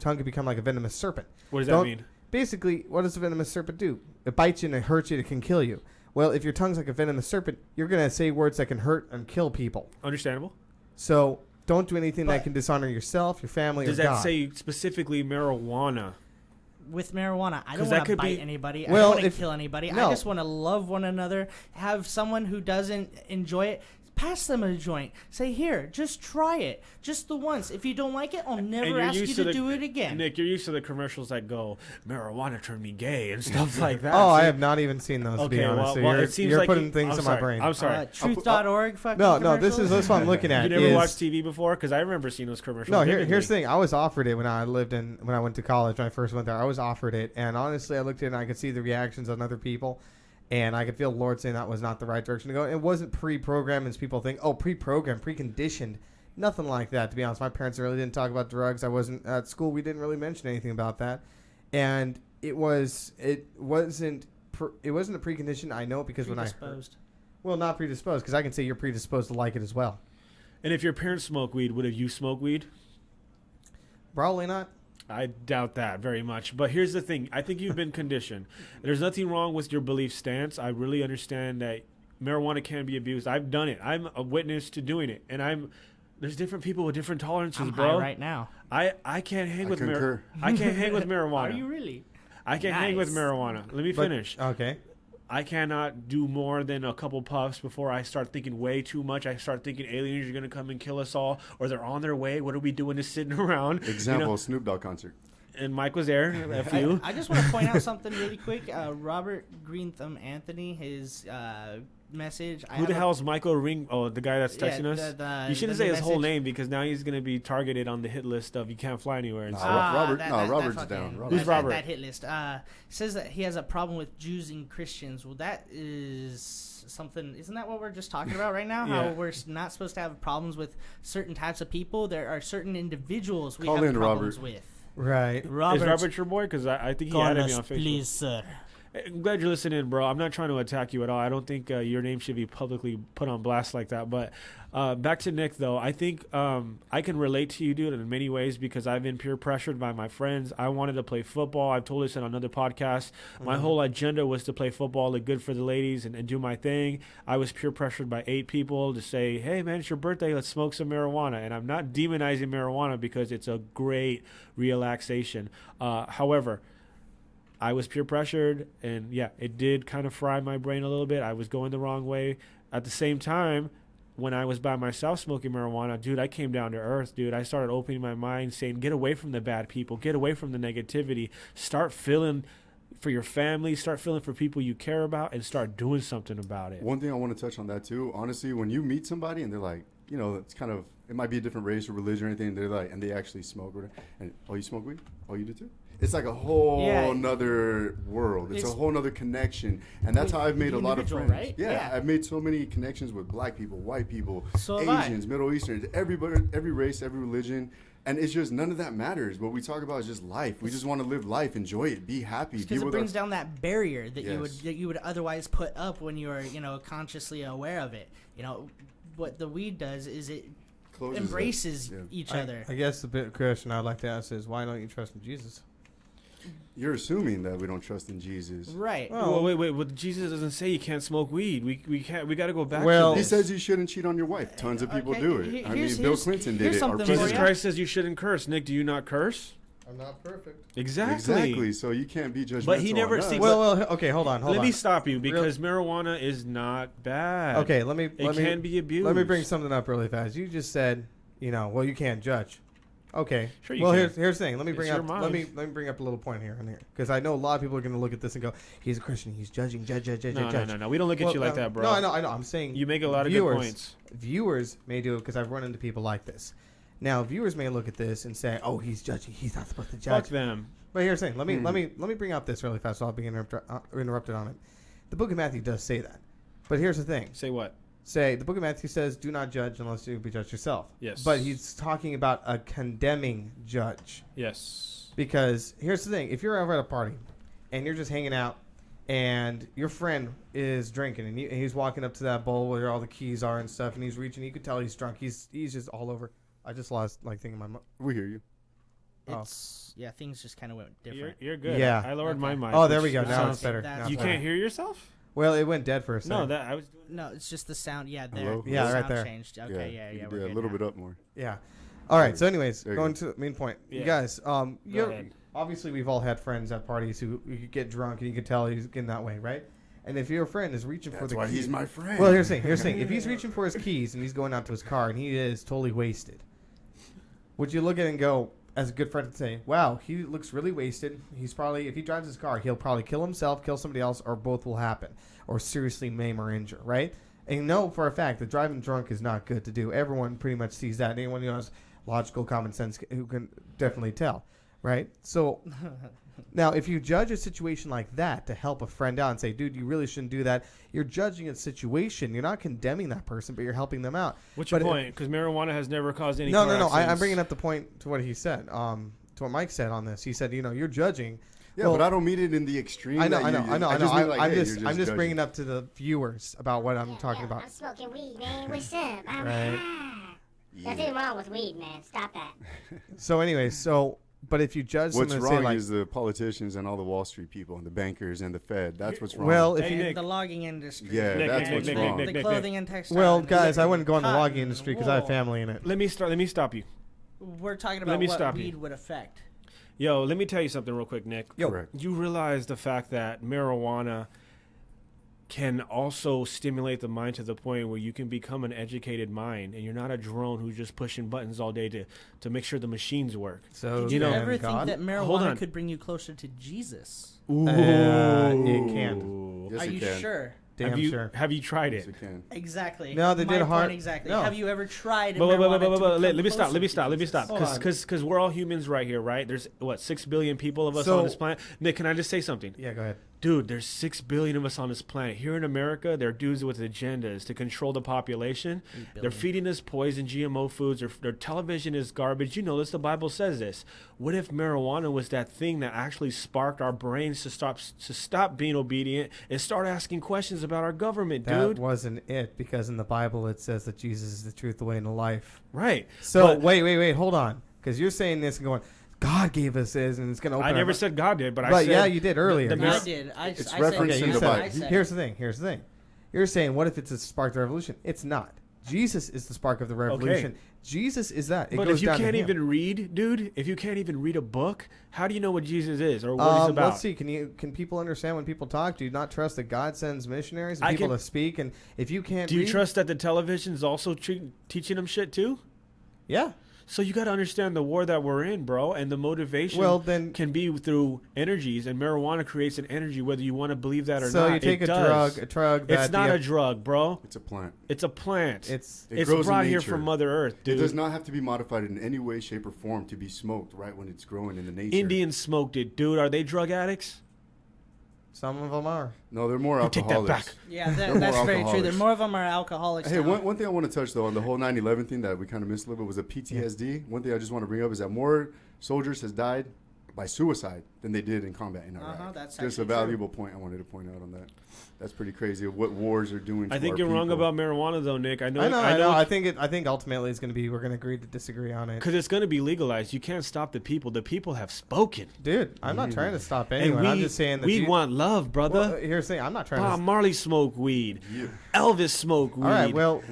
[SPEAKER 4] tongue can become like a venomous serpent.
[SPEAKER 1] What does that
[SPEAKER 4] Don't-
[SPEAKER 1] mean?
[SPEAKER 4] Basically, what does a venomous serpent do? It bites you and it hurts you. It can kill you. Well, if your tongue's like a venomous serpent, you're gonna say words that can hurt and kill people.
[SPEAKER 1] Understandable.
[SPEAKER 4] So don't do anything
[SPEAKER 5] But-
[SPEAKER 4] that can dishonor yourself, your family,
[SPEAKER 1] Does
[SPEAKER 4] or
[SPEAKER 1] that
[SPEAKER 4] God.
[SPEAKER 1] say specifically marijuana?
[SPEAKER 5] with marijuana, I don't
[SPEAKER 1] 'Cause that
[SPEAKER 5] want to
[SPEAKER 1] could
[SPEAKER 5] bite
[SPEAKER 1] be-
[SPEAKER 5] anybody. I
[SPEAKER 4] Well,
[SPEAKER 5] don't want to
[SPEAKER 4] if-
[SPEAKER 5] kill anybody.
[SPEAKER 4] no.
[SPEAKER 5] I just want to love one another. Have someone who doesn't enjoy it, pass them a joint. Say, here, just try it. Just the once. If you don't like it, I'll
[SPEAKER 1] And
[SPEAKER 5] never
[SPEAKER 1] you're
[SPEAKER 5] ask you
[SPEAKER 1] used
[SPEAKER 5] to
[SPEAKER 1] the-
[SPEAKER 5] do it again.
[SPEAKER 1] Nick, you're used to the commercials that go, marijuana turned me gay and stuff like that.
[SPEAKER 4] Oh, I
[SPEAKER 1] See?
[SPEAKER 4] have not even seen those, to be
[SPEAKER 1] Okay,
[SPEAKER 4] honest.
[SPEAKER 1] well,
[SPEAKER 4] So
[SPEAKER 1] well,
[SPEAKER 4] you're,
[SPEAKER 1] it seems
[SPEAKER 4] you're
[SPEAKER 1] like
[SPEAKER 4] putting
[SPEAKER 1] you-
[SPEAKER 4] things
[SPEAKER 1] I'm
[SPEAKER 4] in
[SPEAKER 1] sorry.
[SPEAKER 4] my brain.
[SPEAKER 1] I'm sorry.
[SPEAKER 5] Truth.org fucking
[SPEAKER 4] No, this
[SPEAKER 5] commercials?
[SPEAKER 4] is what I'm looking at.
[SPEAKER 1] You never
[SPEAKER 4] is-
[SPEAKER 1] watched TV before? Because I remember seeing those commercials.
[SPEAKER 4] No,
[SPEAKER 1] vividly.
[SPEAKER 4] here's the thing. I was offered it when I went to college. When I first went there, I was offered it, and honestly, I looked at it and I could see the reactions on other people, and I could feel the Lord saying that was not the right direction to go. It wasn't pre-programmed, as people think. Oh, pre-programmed, preconditioned. Nothing like that. To be honest, my parents really didn't talk about drugs. I wasn't at school. We didn't really mention anything about that, and it wasn't a precondition. I know it because when I
[SPEAKER 5] Predisposed.
[SPEAKER 4] well, not predisposed, because I can say you're predisposed to like it as well.
[SPEAKER 1] And if your parents smoke weed, would have you smoked weed?
[SPEAKER 4] Probably not.
[SPEAKER 1] I doubt that very much. But here's the thing. I think you've been conditioned. There's nothing wrong with your belief stance. I really understand that marijuana can be abused. I've done it. I'm a witness to doing it. And there's different people with different tolerances,
[SPEAKER 5] I'm
[SPEAKER 1] bro.
[SPEAKER 5] high right now.
[SPEAKER 1] I can't hang
[SPEAKER 2] I
[SPEAKER 1] with
[SPEAKER 2] concur.
[SPEAKER 1] I can't hang with marijuana.
[SPEAKER 5] Are you really?
[SPEAKER 1] I can't hang with
[SPEAKER 5] Nice.
[SPEAKER 1] marijuana. Let me
[SPEAKER 4] But-
[SPEAKER 1] finish.
[SPEAKER 4] Okay.
[SPEAKER 1] I cannot do more than a couple puffs before I start thinking way too much. I start thinking aliens are going to come and kill us all, or they're on their way. What are we doing just sitting around?
[SPEAKER 2] Example,
[SPEAKER 1] You know?
[SPEAKER 2] Snoop Dogg concert.
[SPEAKER 1] And Mike was there, a few.
[SPEAKER 5] I just want to point out something really quick. Robert Green Thumb Anthony, his message.
[SPEAKER 1] Who the hell's Michael Ring? Oh, the guy that's texting us. You shouldn't say his whole
[SPEAKER 5] message.
[SPEAKER 1] name because now he's going to be targeted on the hit list of you can't fly anywhere. And
[SPEAKER 2] Nah,
[SPEAKER 1] stuff.
[SPEAKER 2] Robert's down.
[SPEAKER 1] Who's Robert?
[SPEAKER 5] That hit list says that he has a problem with Jews and Christians. Well, that is something. Isn't that what we're just talking about right now?
[SPEAKER 1] Yeah.
[SPEAKER 5] How we're not supposed to have problems with certain types of people. There are certain individuals we
[SPEAKER 2] Call
[SPEAKER 5] have
[SPEAKER 2] in,
[SPEAKER 5] problems
[SPEAKER 2] Robert.
[SPEAKER 5] with.
[SPEAKER 4] Right.
[SPEAKER 1] Is Robert your boy? Because I think he added me on Facebook.
[SPEAKER 5] please, sir.
[SPEAKER 1] I'm glad you're listening, bro. I'm not trying to attack you at all. I don't think your name should be publicly put on blast like that. But back to Nick, though. I think I can relate to you, dude, in many ways because I've been peer pressured by my friends. I wanted to play football. I've told this in another podcast. My whole agenda was to play football, look good for the ladies, and do my thing. I was peer pressured by 8 people to say, hey, man, it's your birthday. Let's smoke some marijuana. And I'm not demonizing marijuana because it's a great relaxation. However, I was peer pressured, and yeah, it did kind of fry my brain a little bit. I was going the wrong way. At the same time, when I was by myself smoking marijuana, dude, I came down to earth, dude. I started opening my mind, saying, get away from the bad people, get away from the negativity, start feeling for your family, start feeling for people you care about, and start doing something about it.
[SPEAKER 2] One thing I want to touch on that too. Honestly, when you meet somebody and they're like, you know, it's kind of, it might be a different race or religion or anything. And they're like, and they actually smoke, or, and oh, you smoke weed? Oh, you do too? It's like a whole nother world. It's a whole nother connection, and that's how I've made a lot of
[SPEAKER 5] individual,
[SPEAKER 2] friends.
[SPEAKER 5] right?
[SPEAKER 2] Yeah,
[SPEAKER 5] Yeah.
[SPEAKER 2] I've made so many connections with black people, white people,
[SPEAKER 5] So have I.
[SPEAKER 2] Asians, Middle Easterns, everybody, every race, every religion. And it's just none of that matters. What we talk about is just life. We just want to live life, enjoy it, be happy.
[SPEAKER 5] Because it brings down that barrier that
[SPEAKER 2] Yes.
[SPEAKER 5] you would otherwise put up when you are consciously aware of it. What the weed does is it
[SPEAKER 2] Closes
[SPEAKER 5] embraces
[SPEAKER 2] it. Yeah.
[SPEAKER 5] each other.
[SPEAKER 4] I guess the big question I'd like to ask is, why don't you trust in Jesus?
[SPEAKER 2] You're assuming that we don't trust in Jesus.
[SPEAKER 5] Right.
[SPEAKER 1] Well, wait. Well, Jesus doesn't say you can't smoke weed. We can't. We got to go back.
[SPEAKER 4] Well-
[SPEAKER 1] to
[SPEAKER 2] He
[SPEAKER 1] this.
[SPEAKER 2] says you shouldn't cheat on your wife. Tons of people
[SPEAKER 5] Okay,
[SPEAKER 2] do it. I mean, Bill Clinton did
[SPEAKER 5] here's
[SPEAKER 2] it. Our
[SPEAKER 5] something for
[SPEAKER 1] Jesus
[SPEAKER 5] you.
[SPEAKER 1] Christ says you shouldn't curse. Nick, do you not curse?
[SPEAKER 4] I'm not perfect.
[SPEAKER 1] Exactly.
[SPEAKER 2] So you can't be judgmental.
[SPEAKER 1] But he never
[SPEAKER 2] on us.
[SPEAKER 1] see-
[SPEAKER 4] Well, okay, hold on.
[SPEAKER 1] Let me stop you because marijuana is not bad.
[SPEAKER 4] Okay, let me.
[SPEAKER 1] It
[SPEAKER 4] let me,
[SPEAKER 1] can be abused.
[SPEAKER 4] Let me bring something up really fast. You just said, well, you can't judge. Okay.
[SPEAKER 1] Sure you
[SPEAKER 4] well,
[SPEAKER 1] can.
[SPEAKER 4] here's the thing. Let me bring
[SPEAKER 1] It's
[SPEAKER 4] up.
[SPEAKER 1] your
[SPEAKER 4] Let me
[SPEAKER 1] mind.
[SPEAKER 4] bring up a little point here and here, because I know a lot of people are going to look at this and go, "He's a Christian. He's judging. Judge.
[SPEAKER 1] No. We don't look at you like that, bro.
[SPEAKER 4] No, I know. I'm saying
[SPEAKER 1] You make a lot of good points.
[SPEAKER 4] Viewers may do it because I've run into people like this. Now, viewers may look at this and say, "Oh, he's judging. He's not supposed to judge."
[SPEAKER 1] Fuck them.
[SPEAKER 4] But here's the thing. Let me bring up this really fast, so I'll be interrupted on it. The Book of Matthew does say that, but here's the thing.
[SPEAKER 1] Say what?
[SPEAKER 4] The Book of Matthew says, "Do not judge unless you be judged yourself."
[SPEAKER 1] Yes.
[SPEAKER 4] But he's talking about a condemning judge,
[SPEAKER 1] Yes.
[SPEAKER 4] because here's the thing: if you're over at a party and you're just hanging out, and your friend is drinking, and he's walking up to that bowl where all the keys are and stuff, and he's reaching, you could tell he's drunk. He's just all over. I just lost thing in my mouth.
[SPEAKER 2] We hear you.
[SPEAKER 5] Things just kind of went different.
[SPEAKER 1] You're good.
[SPEAKER 4] Yeah.
[SPEAKER 1] I lowered my
[SPEAKER 5] Okay.
[SPEAKER 1] mic.
[SPEAKER 4] Oh, there we
[SPEAKER 1] which
[SPEAKER 4] go. Now
[SPEAKER 1] sounds-
[SPEAKER 4] it's better.
[SPEAKER 5] that's-
[SPEAKER 4] Now it's
[SPEAKER 1] You
[SPEAKER 4] better.
[SPEAKER 1] can't hear yourself?
[SPEAKER 4] Well, it went dead for a second.
[SPEAKER 1] No, that I was doing.
[SPEAKER 5] No, it's just the sound. Yeah, there.
[SPEAKER 2] Hello?
[SPEAKER 5] The
[SPEAKER 4] Yeah, right
[SPEAKER 5] sound
[SPEAKER 4] there.
[SPEAKER 5] Changed. Okay, yeah,
[SPEAKER 2] you
[SPEAKER 5] we're
[SPEAKER 2] did
[SPEAKER 5] good
[SPEAKER 2] a little
[SPEAKER 5] now.
[SPEAKER 2] bit up more.
[SPEAKER 4] Yeah. All right. So, anyways,
[SPEAKER 2] There you
[SPEAKER 4] going
[SPEAKER 2] go.
[SPEAKER 4] to the main point.
[SPEAKER 1] Yeah.
[SPEAKER 4] You guys,
[SPEAKER 1] Go ahead.
[SPEAKER 4] obviously we've all had friends at parties who you could get drunk and you could tell he's getting that way, right? And if your friend is reaching for
[SPEAKER 2] That's
[SPEAKER 4] the
[SPEAKER 2] why
[SPEAKER 4] keys,
[SPEAKER 2] he's my friend.
[SPEAKER 4] well, here's the thing. If he's reaching for his keys and he's going out to his car and he is totally wasted, would you look at it and go, as a good friend, and say, wow, he looks really wasted. He's probably, if he drives his car, he'll probably kill himself, kill somebody else, or both will happen, or seriously maim or injure, right? And you know for a fact that driving drunk is not good to do. Everyone pretty much sees that. Anyone who has logical common sense who can definitely tell, right? So now if you judge a situation like that to help a friend out and say, dude, you really shouldn't do that, you're judging a situation. You're not condemning that person, but you're helping them out.
[SPEAKER 1] What's
[SPEAKER 4] But
[SPEAKER 1] your point? Because marijuana has never caused any.
[SPEAKER 4] No.
[SPEAKER 1] car
[SPEAKER 4] I'm
[SPEAKER 1] accidents.
[SPEAKER 4] bringing up the point to what he said, to what Mike said on this. He said, you're judging.
[SPEAKER 2] Yeah, but I don't mean it in the extreme.
[SPEAKER 4] I know.
[SPEAKER 2] that you-
[SPEAKER 4] I
[SPEAKER 2] just mean like,
[SPEAKER 4] I'm
[SPEAKER 2] hey,
[SPEAKER 4] just
[SPEAKER 2] you're
[SPEAKER 4] bringing
[SPEAKER 2] judging.
[SPEAKER 4] it up to the viewers about what I'm talking about.
[SPEAKER 7] I'm smoking weed, man. What's up? I'm
[SPEAKER 4] Right.
[SPEAKER 7] high. Nothing wrong with weed, man. Stop that.
[SPEAKER 4] So anyway, but if you judge
[SPEAKER 2] What's
[SPEAKER 4] someone and say
[SPEAKER 2] wrong
[SPEAKER 4] like,
[SPEAKER 2] is the politicians and all the Wall Street people and the bankers and the Fed. That's what's wrong.
[SPEAKER 4] well, if
[SPEAKER 1] Hey,
[SPEAKER 4] you,
[SPEAKER 1] Nick.
[SPEAKER 5] The logging industry.
[SPEAKER 2] yeah,
[SPEAKER 1] Nick,
[SPEAKER 2] that's
[SPEAKER 1] Nick,
[SPEAKER 2] what's
[SPEAKER 1] Nick,
[SPEAKER 2] wrong.
[SPEAKER 1] Nick,
[SPEAKER 5] The
[SPEAKER 1] Nick,
[SPEAKER 5] clothing and textile.
[SPEAKER 4] well,
[SPEAKER 5] industry,
[SPEAKER 4] guys, I wouldn't go in the
[SPEAKER 5] cotton,
[SPEAKER 4] logging industry because I have
[SPEAKER 5] wool.
[SPEAKER 4] family in it.
[SPEAKER 1] Let me stop you.
[SPEAKER 5] We're talking
[SPEAKER 1] Let
[SPEAKER 5] about
[SPEAKER 1] me
[SPEAKER 5] what
[SPEAKER 1] stop you.
[SPEAKER 5] weed would affect.
[SPEAKER 1] Yo, let me tell you something real quick, Nick.
[SPEAKER 2] Correct.
[SPEAKER 1] You realize the fact that marijuana can also stimulate the mind to the point where you can become an educated mind, and you're not a drone who's just pushing buttons all day to make sure the machines work.
[SPEAKER 4] So
[SPEAKER 5] Did
[SPEAKER 1] You
[SPEAKER 5] you
[SPEAKER 1] know-
[SPEAKER 5] ever
[SPEAKER 4] God?
[SPEAKER 5] think that
[SPEAKER 1] Hold
[SPEAKER 5] marijuana
[SPEAKER 1] on.
[SPEAKER 5] could bring you closer to Jesus?
[SPEAKER 4] it can't.
[SPEAKER 2] Yes,
[SPEAKER 5] Are
[SPEAKER 2] it
[SPEAKER 5] you
[SPEAKER 2] can.
[SPEAKER 5] sure?
[SPEAKER 4] Damn
[SPEAKER 1] have you
[SPEAKER 4] sure.
[SPEAKER 1] have you tried
[SPEAKER 2] Yes,
[SPEAKER 1] it?
[SPEAKER 2] it can.
[SPEAKER 5] Exactly.
[SPEAKER 4] No, they
[SPEAKER 5] My
[SPEAKER 4] did a hard-
[SPEAKER 5] point exactly.
[SPEAKER 4] no.
[SPEAKER 5] Have you ever tried
[SPEAKER 1] But
[SPEAKER 5] marijuana to
[SPEAKER 1] let
[SPEAKER 5] become
[SPEAKER 1] me stop.
[SPEAKER 5] closer
[SPEAKER 1] Let me
[SPEAKER 5] to
[SPEAKER 1] stop. Let me
[SPEAKER 5] Jesus?
[SPEAKER 1] stop.
[SPEAKER 4] Hold on.
[SPEAKER 1] Because we're all humans right here, right? There's what 6 billion people of us
[SPEAKER 4] So-
[SPEAKER 1] on this planet. Nick, can I just say something?
[SPEAKER 4] Yeah, go ahead.
[SPEAKER 1] Dude, there's 6 billion of us on this planet. Here in America, there are dudes with agendas to control the population. They're feeding us poison, GMO foods. Their television is garbage. You know this. The Bible says this. What if marijuana was that thing that actually sparked our brains to stop being obedient and start asking questions about our government,
[SPEAKER 4] That
[SPEAKER 1] dude?
[SPEAKER 4] wasn't it, because in the Bible it says that Jesus is the truth, the way, and the life.
[SPEAKER 1] Right.
[SPEAKER 4] So
[SPEAKER 1] But
[SPEAKER 4] wait, hold on, because you're saying this and going, God gave us this, and it's going to open.
[SPEAKER 1] I
[SPEAKER 4] our
[SPEAKER 1] never
[SPEAKER 4] mi-"
[SPEAKER 1] said God did, but I
[SPEAKER 4] Right,
[SPEAKER 1] said
[SPEAKER 4] yeah, you did earlier.
[SPEAKER 1] the
[SPEAKER 5] I
[SPEAKER 1] mar-
[SPEAKER 5] did.
[SPEAKER 2] It's
[SPEAKER 5] I
[SPEAKER 2] referenced
[SPEAKER 5] said
[SPEAKER 2] in
[SPEAKER 5] it.
[SPEAKER 2] the Bible.
[SPEAKER 5] I said
[SPEAKER 4] Here's
[SPEAKER 5] it.
[SPEAKER 4] the thing. You're saying, what if it's a spark of the revolution? It's not. Jesus is the spark of the revolution. Jesus is that. It
[SPEAKER 1] But
[SPEAKER 4] goes
[SPEAKER 1] if you
[SPEAKER 4] down to
[SPEAKER 1] can't
[SPEAKER 4] him.
[SPEAKER 1] even read, dude, if you can't even read a book, how do you know what Jesus is or what he's about?
[SPEAKER 4] Let's see. Can people understand when people talk? Do you not trust that God sends missionaries and
[SPEAKER 1] I
[SPEAKER 4] people
[SPEAKER 1] can-
[SPEAKER 4] to speak? And if you can't,
[SPEAKER 1] Do you
[SPEAKER 4] read,
[SPEAKER 1] trust that the television's also teaching them shit too?
[SPEAKER 4] Yeah.
[SPEAKER 1] So you got to understand the war that we're in, bro, and the motivation
[SPEAKER 4] Well, then-
[SPEAKER 1] can be through energies, and marijuana creates an energy, whether you want to believe that or
[SPEAKER 4] So
[SPEAKER 1] not.
[SPEAKER 4] you take
[SPEAKER 1] it
[SPEAKER 4] a
[SPEAKER 1] does.
[SPEAKER 4] drug. That
[SPEAKER 1] It's not a drug, bro.
[SPEAKER 2] It's a plant.
[SPEAKER 1] It's a plant.
[SPEAKER 4] It's
[SPEAKER 2] It
[SPEAKER 1] It's
[SPEAKER 2] grows in
[SPEAKER 1] brought here
[SPEAKER 2] nature.
[SPEAKER 1] from Mother Earth,
[SPEAKER 2] It
[SPEAKER 1] dude.
[SPEAKER 2] does not have to be modified in any way, shape, or form to be smoked right when it's growing in the nature.
[SPEAKER 1] Indians smoked it, dude. Are they drug addicts?
[SPEAKER 4] some of them are.
[SPEAKER 2] No, they're more
[SPEAKER 1] You take
[SPEAKER 2] alcoholics.
[SPEAKER 1] that back.
[SPEAKER 5] Yeah,
[SPEAKER 2] They're more
[SPEAKER 5] that's very true.
[SPEAKER 2] alcoholics.
[SPEAKER 5] More of them are alcoholics.
[SPEAKER 2] Hey,
[SPEAKER 5] now.
[SPEAKER 2] one thing I want to touch though on the whole 9/11 thing that we kind of missed a little bit was the PTSD. One thing I just want to bring up is that more soldiers has died by suicide than they did in combat in Iraq.
[SPEAKER 5] That's
[SPEAKER 2] just a
[SPEAKER 5] actually true.
[SPEAKER 2] valuable point I wanted to point out on that. That's pretty crazy of what wars are doing. To
[SPEAKER 1] I think
[SPEAKER 2] our
[SPEAKER 1] you're wrong
[SPEAKER 2] people.
[SPEAKER 1] about marijuana, though, Nick. I know.
[SPEAKER 4] I know. I think ultimately it's going to be, we're going to agree to disagree on it.
[SPEAKER 1] Because it's going to be legalized. You can't stop the people. The people have spoken.
[SPEAKER 4] Dude, I'm not trying to stop
[SPEAKER 1] And
[SPEAKER 4] anyone.
[SPEAKER 1] we,
[SPEAKER 4] I'm just saying that
[SPEAKER 1] we
[SPEAKER 4] you,
[SPEAKER 1] want love, brother.
[SPEAKER 4] Well, here's the thing. I'm not trying
[SPEAKER 1] Bob
[SPEAKER 4] to.
[SPEAKER 1] Marley smoked weed. Elvis smoked weed.
[SPEAKER 4] All right. Well,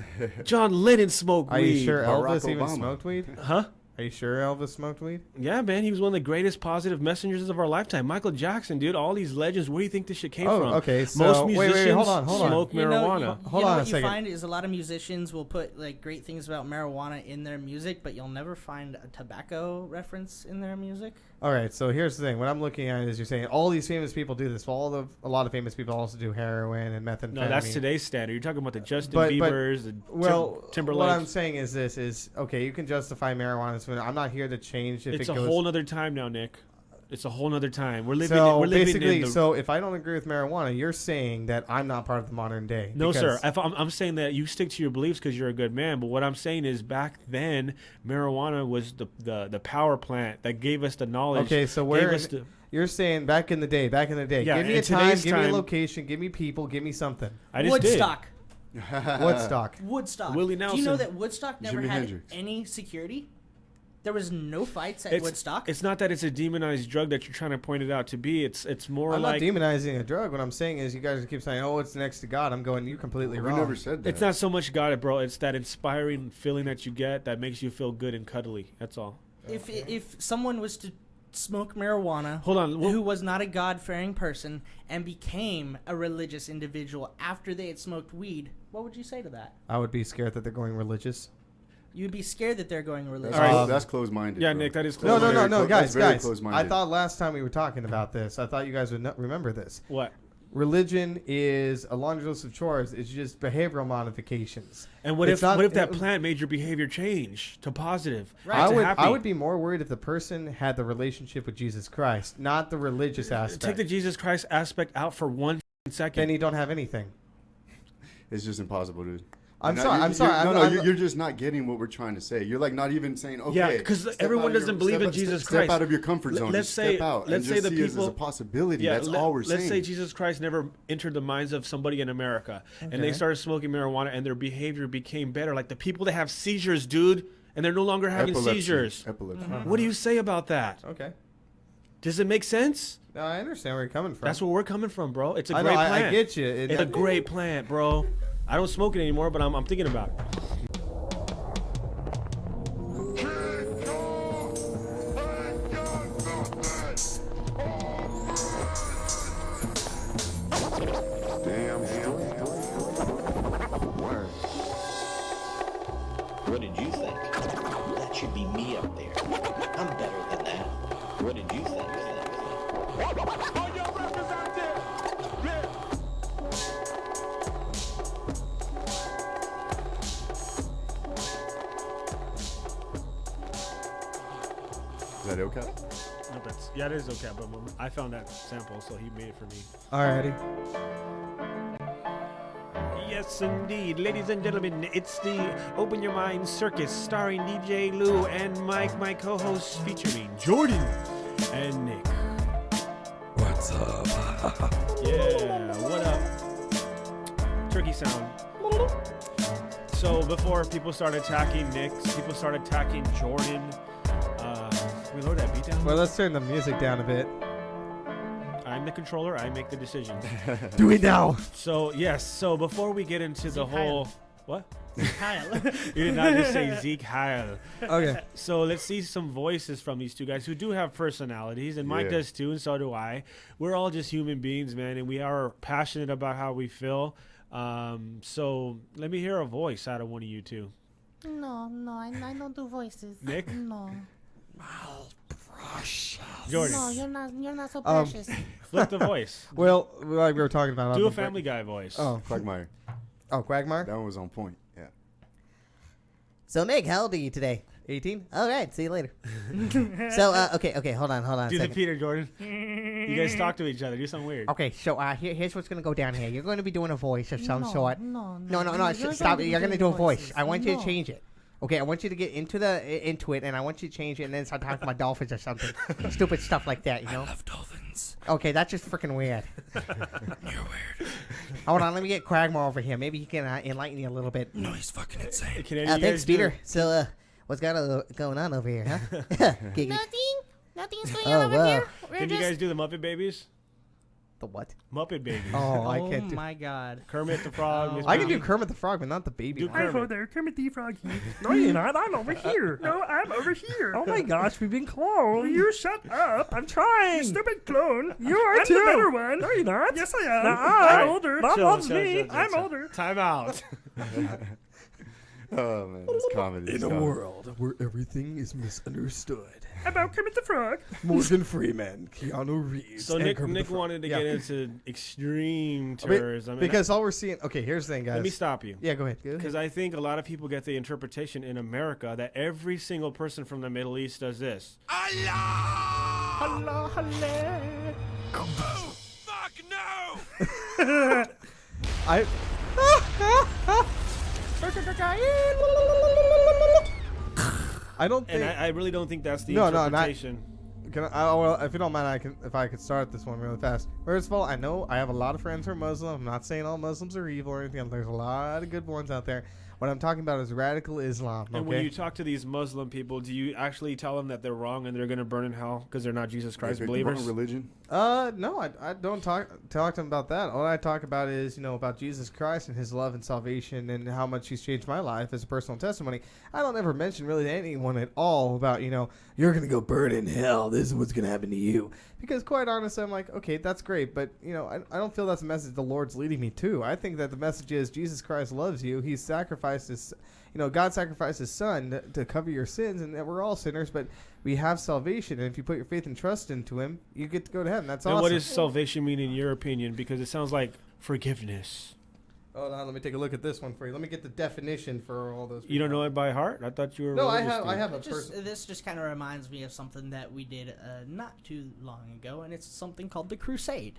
[SPEAKER 1] John Lennon smoked
[SPEAKER 4] are
[SPEAKER 1] weed.
[SPEAKER 4] you sure
[SPEAKER 2] Barack
[SPEAKER 4] Elvis even
[SPEAKER 2] Obama.
[SPEAKER 4] smoked weed?
[SPEAKER 1] Huh?
[SPEAKER 4] Are you sure Elvis smoked weed?
[SPEAKER 1] Yeah, man. He was one of the greatest positive messengers of our lifetime. Michael Jackson, dude. All these legends. Where do you think this shit came
[SPEAKER 4] Oh,
[SPEAKER 1] from?
[SPEAKER 4] okay, so-
[SPEAKER 1] Most
[SPEAKER 4] wait,
[SPEAKER 1] musicians
[SPEAKER 4] hold on.
[SPEAKER 1] smoke
[SPEAKER 5] You know,
[SPEAKER 1] marijuana.
[SPEAKER 5] you know
[SPEAKER 4] on a
[SPEAKER 5] what you
[SPEAKER 4] second.
[SPEAKER 5] find is a lot of musicians will put like great things about marijuana in their music, but you'll never find a tobacco reference in their music.
[SPEAKER 4] All right. So here's the thing. What I'm looking at is you're saying all these famous people do this. Well, a lot of famous people also do heroin and methamphetamine.
[SPEAKER 1] No, that's today's standard. You're talking about the Justin
[SPEAKER 4] But-
[SPEAKER 1] Biebers, the
[SPEAKER 4] Well,
[SPEAKER 1] Timberlake.
[SPEAKER 4] what I'm saying is this is okay. You can justify marijuana. So I'm not here to change if
[SPEAKER 1] It's
[SPEAKER 4] it
[SPEAKER 1] a
[SPEAKER 4] goes.
[SPEAKER 1] whole nother time now, Nick. It's a whole nother time. We're living.
[SPEAKER 4] So
[SPEAKER 1] we're living
[SPEAKER 4] basically,
[SPEAKER 1] in the,
[SPEAKER 4] so if I don't agree with marijuana, you're saying that I'm not part of the modern day.
[SPEAKER 1] No,
[SPEAKER 4] because-
[SPEAKER 1] sir. If I'm saying that you stick to your beliefs because you're a good man. But what I'm saying is back then, marijuana was the power plant that gave us the knowledge.
[SPEAKER 4] Okay, so
[SPEAKER 1] gave
[SPEAKER 4] where
[SPEAKER 1] us the-
[SPEAKER 4] you're saying back in the day.
[SPEAKER 1] Yeah,
[SPEAKER 4] give me
[SPEAKER 1] in
[SPEAKER 4] a time,
[SPEAKER 1] today's
[SPEAKER 4] give me a
[SPEAKER 1] time-
[SPEAKER 4] location, give me people, give me something.
[SPEAKER 1] I just
[SPEAKER 5] Woodstock.
[SPEAKER 4] Woodstock.
[SPEAKER 5] Woodstock.
[SPEAKER 1] Willie
[SPEAKER 5] Do you
[SPEAKER 1] Nelson.
[SPEAKER 5] know that Woodstock never
[SPEAKER 2] Jimi
[SPEAKER 5] had
[SPEAKER 2] Hendrix.
[SPEAKER 5] any security? There was no fights at
[SPEAKER 1] Did.
[SPEAKER 5] Woodstock.
[SPEAKER 1] It's not that it's a demonized drug that you're trying to point it out to be. It's more
[SPEAKER 4] I'm
[SPEAKER 1] like
[SPEAKER 4] not demonizing a drug. What I'm saying is you guys keep saying, "Oh, it's next to God." I'm going, you're completely
[SPEAKER 2] We
[SPEAKER 4] wrong.
[SPEAKER 2] never said that.
[SPEAKER 1] it's not so much got it, bro. It's that inspiring feeling that you get that makes you feel good and cuddly. That's all.
[SPEAKER 5] If someone was to smoke marijuana.
[SPEAKER 1] Hold on.
[SPEAKER 5] Who was not a God-fearing person and became a religious individual after they had smoked weed, what would you say to that?
[SPEAKER 4] I would be scared that they're going religious.
[SPEAKER 5] You'd be scared that they're going religious.
[SPEAKER 2] That's closed-minded.
[SPEAKER 1] Yeah,
[SPEAKER 2] bro.
[SPEAKER 1] Nick, that is
[SPEAKER 4] No,
[SPEAKER 1] close.
[SPEAKER 4] no, guys.
[SPEAKER 2] very
[SPEAKER 4] I
[SPEAKER 2] closed-minded.
[SPEAKER 4] thought last time we were talking about this, I thought you guys would remember this.
[SPEAKER 1] What?
[SPEAKER 4] Religion is a laundry list of chores. It's just behavioral modifications.
[SPEAKER 1] And what
[SPEAKER 4] It's
[SPEAKER 1] if
[SPEAKER 4] not-
[SPEAKER 1] what if that plant made your behavior change to positive?
[SPEAKER 5] Right.
[SPEAKER 1] to happy?
[SPEAKER 4] I would be more worried if the person had the relationship with Jesus Christ, not the religious aspect.
[SPEAKER 1] Take the Jesus Christ aspect out for 1 second.
[SPEAKER 4] Then you don't have anything.
[SPEAKER 2] It's just impossible, dude.
[SPEAKER 4] I'm
[SPEAKER 2] You're
[SPEAKER 4] sorry.
[SPEAKER 2] not-
[SPEAKER 4] I'm
[SPEAKER 2] you're-
[SPEAKER 4] sorry.
[SPEAKER 2] No,
[SPEAKER 4] I'm-
[SPEAKER 2] you're just not getting what we're trying to say. You're like not even saying, okay.
[SPEAKER 1] Yeah, 'cause
[SPEAKER 2] step
[SPEAKER 1] everyone
[SPEAKER 2] out of
[SPEAKER 1] doesn't believe in Jesus
[SPEAKER 2] Step
[SPEAKER 1] Christ.
[SPEAKER 2] out of your comfort zone.
[SPEAKER 1] Let's
[SPEAKER 2] Just
[SPEAKER 1] say-
[SPEAKER 2] step out.
[SPEAKER 1] let's
[SPEAKER 2] and
[SPEAKER 1] say
[SPEAKER 2] just
[SPEAKER 1] the
[SPEAKER 2] see it as
[SPEAKER 1] people-
[SPEAKER 2] a possibility. That's all we're saying.
[SPEAKER 1] Let's say Jesus Christ never entered the minds of somebody in America, and they
[SPEAKER 4] Okay.
[SPEAKER 1] started smoking marijuana, and their behavior became better. Like the people that have seizures, dude, and they're no longer having
[SPEAKER 2] Epilepsy.
[SPEAKER 1] seizures.
[SPEAKER 2] Epilepsy.
[SPEAKER 1] What do you say about that?
[SPEAKER 4] Okay.
[SPEAKER 1] Does it make sense?
[SPEAKER 4] No, I understand where you're coming from.
[SPEAKER 1] That's where we're coming from, bro. It's a
[SPEAKER 4] I
[SPEAKER 1] great
[SPEAKER 4] know.
[SPEAKER 1] plant.
[SPEAKER 4] I get you.
[SPEAKER 1] It's a great plant, bro. I don't smoke it anymore, but I'm thinking about it.
[SPEAKER 8] What did you think? That should be me up there. I'm better than that. What did you think?
[SPEAKER 6] Are you representing?
[SPEAKER 2] Is that okay?
[SPEAKER 1] No, it is okay, but I found that sample, so he made it for me.
[SPEAKER 4] Alrighty.
[SPEAKER 1] Yes, indeed. Ladies and gentlemen, it's the Open Your Mind Circus starring DJ Lou and Mike, my co-hosts, featuring Jordan and Nick.
[SPEAKER 3] What's up?
[SPEAKER 1] Yeah, what up? Turkey sound. So before people start attacking Nick, people start attacking Jordan. We lower that beat down?
[SPEAKER 4] Well, let's turn the music down a bit.
[SPEAKER 1] I'm the controller. I make the decisions.
[SPEAKER 4] Do it now.
[SPEAKER 1] So, yes. So before we get into the
[SPEAKER 5] Zeke
[SPEAKER 1] whole...
[SPEAKER 5] Heil.
[SPEAKER 1] What?
[SPEAKER 5] Kyle.
[SPEAKER 1] You did not just say Zeke Heil.
[SPEAKER 4] Okay.
[SPEAKER 1] So let's see some voices from these two guys who do have personalities, and Mike
[SPEAKER 2] Yeah.
[SPEAKER 1] does too, and so do I. We're all just human beings, man, and we are passionate about how we feel. So let me hear a voice out of one of you two.
[SPEAKER 9] No, I don't do voices.
[SPEAKER 1] Nick?
[SPEAKER 9] No.
[SPEAKER 1] Jordan,
[SPEAKER 9] No, you're not so precious.
[SPEAKER 1] flip the voice.
[SPEAKER 4] Well, like we were talking about. on
[SPEAKER 1] Do
[SPEAKER 4] the
[SPEAKER 1] a Family Guy voice.
[SPEAKER 4] Oh,
[SPEAKER 2] Quagmire.
[SPEAKER 4] Quagmire.
[SPEAKER 2] That one was on point. Yeah.
[SPEAKER 10] So, Meg, how old are you today?
[SPEAKER 4] 18.
[SPEAKER 10] All right, see you later. So, okay, hold on a
[SPEAKER 1] Do the
[SPEAKER 10] second.
[SPEAKER 1] Peter, Jordan. You guys talk to each other. Do something weird.
[SPEAKER 10] Okay, so here's what's gonna go down here. You're going to be doing a voice of some
[SPEAKER 9] No,
[SPEAKER 10] sort.
[SPEAKER 9] no.
[SPEAKER 10] No,
[SPEAKER 9] You're
[SPEAKER 10] stop
[SPEAKER 9] going to
[SPEAKER 10] it.
[SPEAKER 9] be
[SPEAKER 10] You're gonna
[SPEAKER 9] doing
[SPEAKER 10] do a voice.
[SPEAKER 9] voices.
[SPEAKER 10] I want you to
[SPEAKER 9] No.
[SPEAKER 10] change it. Okay, I want you to get into it, and I want you to change it, and then start talking about dolphins or something. Stupid stuff like that, you know?
[SPEAKER 3] Love dolphins.
[SPEAKER 10] Okay, that's just freaking weird.
[SPEAKER 3] You're weird.
[SPEAKER 10] Hold on, let me get Cragmore over here. Maybe he can enlighten you a little bit.
[SPEAKER 3] No, he's fucking insane.
[SPEAKER 1] Can any of you
[SPEAKER 10] Thanks,
[SPEAKER 1] guys do-
[SPEAKER 10] Peter. So, what's going on over here, huh? Giggity.
[SPEAKER 9] Nothing is going
[SPEAKER 10] Oh,
[SPEAKER 9] on over
[SPEAKER 10] wow.
[SPEAKER 9] here. We're
[SPEAKER 1] Can you
[SPEAKER 9] just
[SPEAKER 1] guys do the Muppet Babies?
[SPEAKER 10] The what?
[SPEAKER 1] Muppet Babies.
[SPEAKER 4] Oh, I
[SPEAKER 5] Oh
[SPEAKER 4] can't do.
[SPEAKER 5] my God.
[SPEAKER 1] Kermit the Frog. Miss
[SPEAKER 4] I can do
[SPEAKER 1] Piggy.
[SPEAKER 4] Kermit the Frog, but not the baby.
[SPEAKER 1] Do
[SPEAKER 4] one.
[SPEAKER 1] Kermit.
[SPEAKER 11] there, Kermit the Frog here. No, you're not. I'm over here. No, I'm over here. Oh my gosh, we've been cloned. You shut up. I'm trying. You stupid clone. You are too. I'm the better one. No, you're not. Yes, I am. I'm
[SPEAKER 1] Alright,
[SPEAKER 11] older.
[SPEAKER 1] chill,
[SPEAKER 11] Mom loves
[SPEAKER 1] chill,
[SPEAKER 11] me.
[SPEAKER 1] chill, chill,
[SPEAKER 11] I'm
[SPEAKER 1] chill.
[SPEAKER 11] older.
[SPEAKER 1] Time out.
[SPEAKER 2] Oh man, it's comedy.
[SPEAKER 3] In
[SPEAKER 2] It's
[SPEAKER 3] a
[SPEAKER 2] comedy.
[SPEAKER 3] world where everything is misunderstood.
[SPEAKER 11] About Kermit the Frog.
[SPEAKER 3] Morgan Freeman, Keanu Reeves,
[SPEAKER 1] So
[SPEAKER 3] and
[SPEAKER 1] Nick
[SPEAKER 3] Kermit the
[SPEAKER 1] Nick
[SPEAKER 3] Frog.
[SPEAKER 1] wanted to
[SPEAKER 4] Yeah.
[SPEAKER 1] get into extreme
[SPEAKER 4] I mean,
[SPEAKER 1] terrorism.
[SPEAKER 4] because all we're seeing. Okay, here's the thing, guys.
[SPEAKER 1] let me stop you.
[SPEAKER 4] Yeah, go ahead.
[SPEAKER 1] Because I think a lot of people get the interpretation in America that every single person from the Middle East does this.
[SPEAKER 11] Allah, Allah.
[SPEAKER 3] Oh, fuck no!
[SPEAKER 4] I. I don't
[SPEAKER 1] And
[SPEAKER 4] think.
[SPEAKER 1] I really don't think that's the
[SPEAKER 4] No, no, not-
[SPEAKER 1] interpretation.
[SPEAKER 4] Can well, if you don't mind, if I could start this one really fast. First of all, I know I have a lot of friends who are Muslim. I'm not saying all Muslims are evil or anything. There's a lot of good ones out there. What I'm talking about is radical Islam.
[SPEAKER 1] And when
[SPEAKER 4] Okay.
[SPEAKER 1] you talk to these Muslim people, do you actually tell them that they're wrong and they're going to burn in hell because they're not Jesus Christ
[SPEAKER 2] Like,
[SPEAKER 1] believers?
[SPEAKER 2] wrong religion.
[SPEAKER 4] No, I don't talk to them about that. All I talk about is, about Jesus Christ and his love and salvation and how much he's changed my life as a personal testimony. I don't ever mention really to anyone at all about, you're going to go burn in hell. This is what's going to happen to you. Because quite honestly, I'm like, okay, that's great. But, I don't feel that's the message the Lord's leading me to. I think that the message is Jesus Christ loves you. He's sacrificed his, God sacrificed his son to cover your sins, and that we're all sinners, but we have salvation. And if you put your faith and trust into him, you get to go to heaven. That's
[SPEAKER 1] and
[SPEAKER 4] awesome.
[SPEAKER 1] what does salvation mean in your opinion? Because it sounds like forgiveness.
[SPEAKER 4] Hold on, let me take a look at this one for you. Let me get the definition for all those.
[SPEAKER 1] You don't know it by heart? I thought you were.
[SPEAKER 4] No, I
[SPEAKER 1] religious,
[SPEAKER 4] have.
[SPEAKER 1] dude.
[SPEAKER 4] I have a person.
[SPEAKER 5] This just kind of reminds me of something that we did not too long ago, and it's something called the Crusade.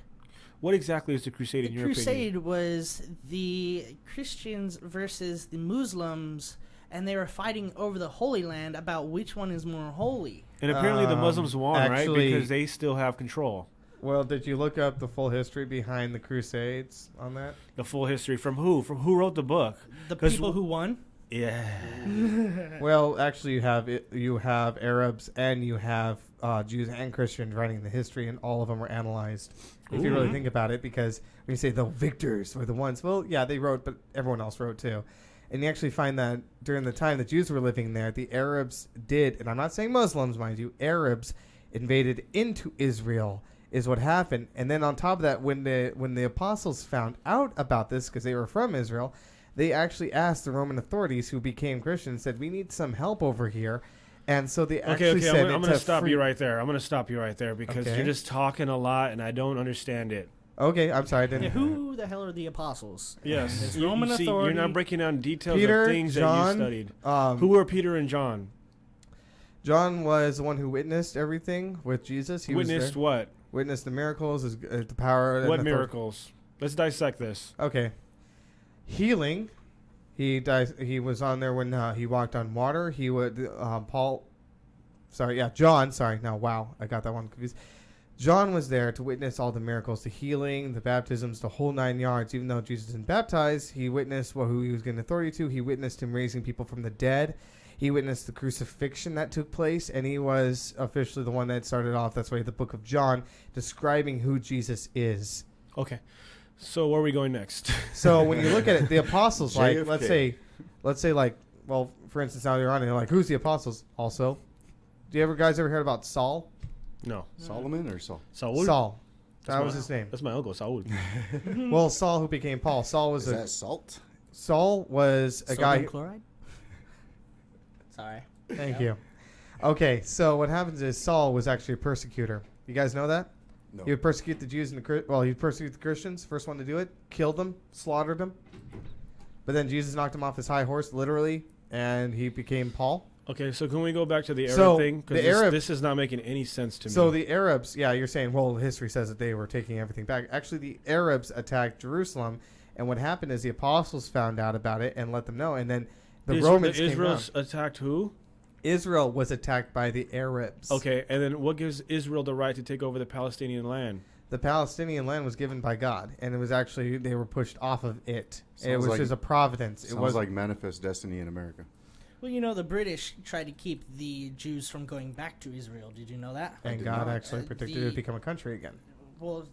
[SPEAKER 1] What exactly is the crusade in
[SPEAKER 5] The
[SPEAKER 1] your
[SPEAKER 5] Crusade
[SPEAKER 1] opinion?
[SPEAKER 5] was the Christians versus the Muslims, and they were fighting over the Holy Land about which one is more holy.
[SPEAKER 1] And apparently the Muslims won,
[SPEAKER 4] actually-
[SPEAKER 1] right? Because they still have control.
[SPEAKER 4] Well, did you look up the full history behind the Crusades on that?
[SPEAKER 1] The full history from who? From who wrote the book?
[SPEAKER 5] The
[SPEAKER 1] 'Cause
[SPEAKER 5] people who won.
[SPEAKER 1] Yeah.
[SPEAKER 4] Well, actually, you have Arabs and you have Jews and Christians writing the history, and all of them were analyzed. If you really think about it, because when you say the victors were the ones, well, yeah, they wrote, but everyone else wrote too. And you actually find that during the time the Jews were living there, the Arabs did, and I'm not saying Muslims, mind you, Arabs invaded into Israel is what happened. And then on top of that, when the apostles found out about this, because they were from Israel, they actually asked the Roman authorities, who became Christians, said, we need some help over here. And so they actually said,
[SPEAKER 1] I'm going to stop
[SPEAKER 4] free-
[SPEAKER 1] you right there. I'm going to stop you right there because
[SPEAKER 4] Okay.
[SPEAKER 1] you're just talking a lot and I don't understand it.
[SPEAKER 4] Okay, I'm sorry. I
[SPEAKER 5] Yeah,
[SPEAKER 4] didn't.
[SPEAKER 5] who the hell are the apostles?
[SPEAKER 1] Yes.
[SPEAKER 5] It's
[SPEAKER 1] You-
[SPEAKER 5] Roman
[SPEAKER 1] you see,
[SPEAKER 5] authority.
[SPEAKER 1] You're not breaking down details
[SPEAKER 4] Peter,
[SPEAKER 1] of things that
[SPEAKER 4] John,
[SPEAKER 1] you studied.
[SPEAKER 4] um,
[SPEAKER 1] Who were Peter and John?
[SPEAKER 4] John was the one who witnessed everything with Jesus. He was
[SPEAKER 1] Witnessed
[SPEAKER 4] there.
[SPEAKER 1] what?
[SPEAKER 4] Witnessed the miracles, the power. and
[SPEAKER 1] What
[SPEAKER 4] authority.
[SPEAKER 1] miracles? Let's dissect this.
[SPEAKER 4] Okay. Healing. He was on there when he walked on water. He would Paul. Sorry, yeah, John. Sorry, no, wow, I got that one confused. John was there to witness all the miracles, the healing, the baptisms, the whole 9 yards. Even though Jesus didn't baptize, he witnessed who he was getting authority to. He witnessed him raising people from the dead. He witnessed the crucifixion that took place, and he was officially the one that started off. That's why the book of John describing who Jesus is.
[SPEAKER 1] Okay. So where are we going next?
[SPEAKER 4] So when you look at it, the apostles, like
[SPEAKER 2] JFK.
[SPEAKER 4] let's say like, well, for instance, now you're on it, you're like, who's the apostles? Also, do you ever guys ever heard about Saul?
[SPEAKER 1] No.
[SPEAKER 2] Solomon or Saul?
[SPEAKER 1] Saul?
[SPEAKER 4] Saul.
[SPEAKER 1] That's
[SPEAKER 4] That
[SPEAKER 1] my-
[SPEAKER 4] was his name.
[SPEAKER 1] That's my uncle, Saul.
[SPEAKER 4] Well, Saul, who became Paul. Saul was
[SPEAKER 2] Is that salt?
[SPEAKER 4] Saul was a guy.
[SPEAKER 5] Sodium chloride? Sorry.
[SPEAKER 4] Thank you. Okay, so what happens is Saul was actually a persecutor. You guys know that?
[SPEAKER 2] No.
[SPEAKER 4] He would persecute the Jews and he'd persecute the Christians. First one to do it, killed them, slaughtered them. But then Jesus knocked him off his high horse, literally, and he became Paul.
[SPEAKER 1] Okay, so can we go back to the Arab
[SPEAKER 4] So,
[SPEAKER 1] thing?
[SPEAKER 4] the
[SPEAKER 1] Because
[SPEAKER 4] Arab-
[SPEAKER 1] this is not making any sense to me.
[SPEAKER 4] So the Arabs, yeah, you're saying, well, history says that they were taking everything back. Actually, the Arabs attacked Jerusalem, and what happened is the apostles found out about it and let them know, and then the Romans came down.
[SPEAKER 1] Israel's attacked who?
[SPEAKER 4] Israel was attacked by the Arabs.
[SPEAKER 1] Okay, and then what gives Israel the right to take over the Palestinian land?
[SPEAKER 4] The Palestinian land was given by God, and it was actually, they were pushed off of it. It
[SPEAKER 2] Sounds
[SPEAKER 4] was
[SPEAKER 2] like-
[SPEAKER 4] just a providence. It
[SPEAKER 2] Sounds
[SPEAKER 4] was
[SPEAKER 2] like manifest destiny in America.
[SPEAKER 5] Well, the British tried to keep the Jews from going back to Israel. Did you know that?
[SPEAKER 4] and God actually predicted it would become a country again.
[SPEAKER 5] Well,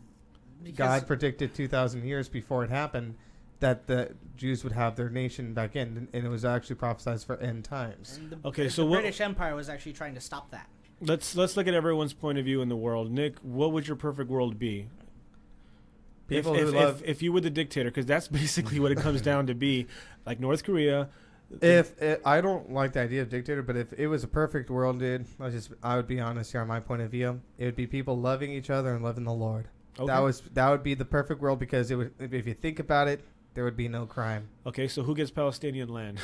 [SPEAKER 5] because
[SPEAKER 4] God predicted 2,000 years before it happened that the Jews would have their nation back in, and it was actually prophesied for end times.
[SPEAKER 5] and
[SPEAKER 1] Okay,
[SPEAKER 5] the
[SPEAKER 1] so what-
[SPEAKER 5] British Empire was actually trying to stop that.
[SPEAKER 1] Let's look at everyone's point of view in the world. Nick, what would your perfect world be?
[SPEAKER 4] People
[SPEAKER 1] if,
[SPEAKER 4] who
[SPEAKER 1] if,
[SPEAKER 4] love-
[SPEAKER 1] if you were the dictator, because that's basically what it comes down to be, like North Korea.
[SPEAKER 4] I don't like the idea of dictator, but if it was a perfect world, dude, I would be honest here on my point of view. It would be people loving each other and loving the Lord.
[SPEAKER 1] Okay.
[SPEAKER 4] That would be the perfect world, because it would, if you think about it, there would be no crime.
[SPEAKER 1] Okay, so who gets Palestinian land?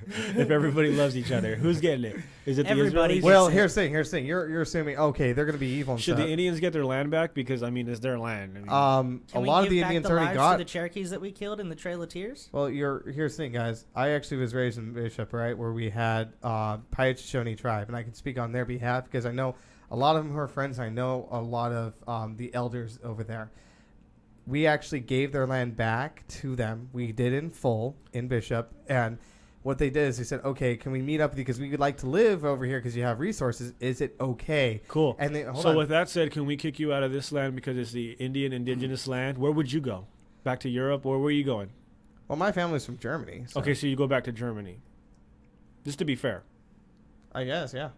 [SPEAKER 1] If everybody loves each other, who's getting it? Is it the
[SPEAKER 5] Everybody
[SPEAKER 1] Israelis?
[SPEAKER 5] gets
[SPEAKER 4] Well,
[SPEAKER 5] it.
[SPEAKER 4] here's the thing. You're assuming, okay, they're going to be evil and
[SPEAKER 1] Should
[SPEAKER 4] stuff.
[SPEAKER 1] the Indians get their land back? Because, I mean, it's their land. I mean,
[SPEAKER 4] A
[SPEAKER 5] Can we
[SPEAKER 4] lot
[SPEAKER 5] give
[SPEAKER 4] of the
[SPEAKER 5] back
[SPEAKER 4] Indians
[SPEAKER 5] the
[SPEAKER 4] already
[SPEAKER 5] lives
[SPEAKER 4] got.
[SPEAKER 5] to the Cherokees that we killed in the Trail of Tears?
[SPEAKER 4] Well, here's the thing, guys. I actually was raised in Bishop, right, where we had Paiute tribe, and I can speak on their behalf because I know a lot of them who are friends. I know a lot of the elders over there. we actually gave their land back to them. We did in full in Bishop, and what they did is they said, okay, can we meet up with you because we would like to live over here because you have resources. Is it okay?
[SPEAKER 1] Cool.
[SPEAKER 4] And they,
[SPEAKER 1] so with that said, can we kick you out of this land because it's the Indian indigenous land? Where would you go? Back to Europe, or where are you going?
[SPEAKER 4] Well, my family's from Germany. So.
[SPEAKER 1] Okay, so you go back to Germany. Just to be fair.
[SPEAKER 4] I guess, yeah.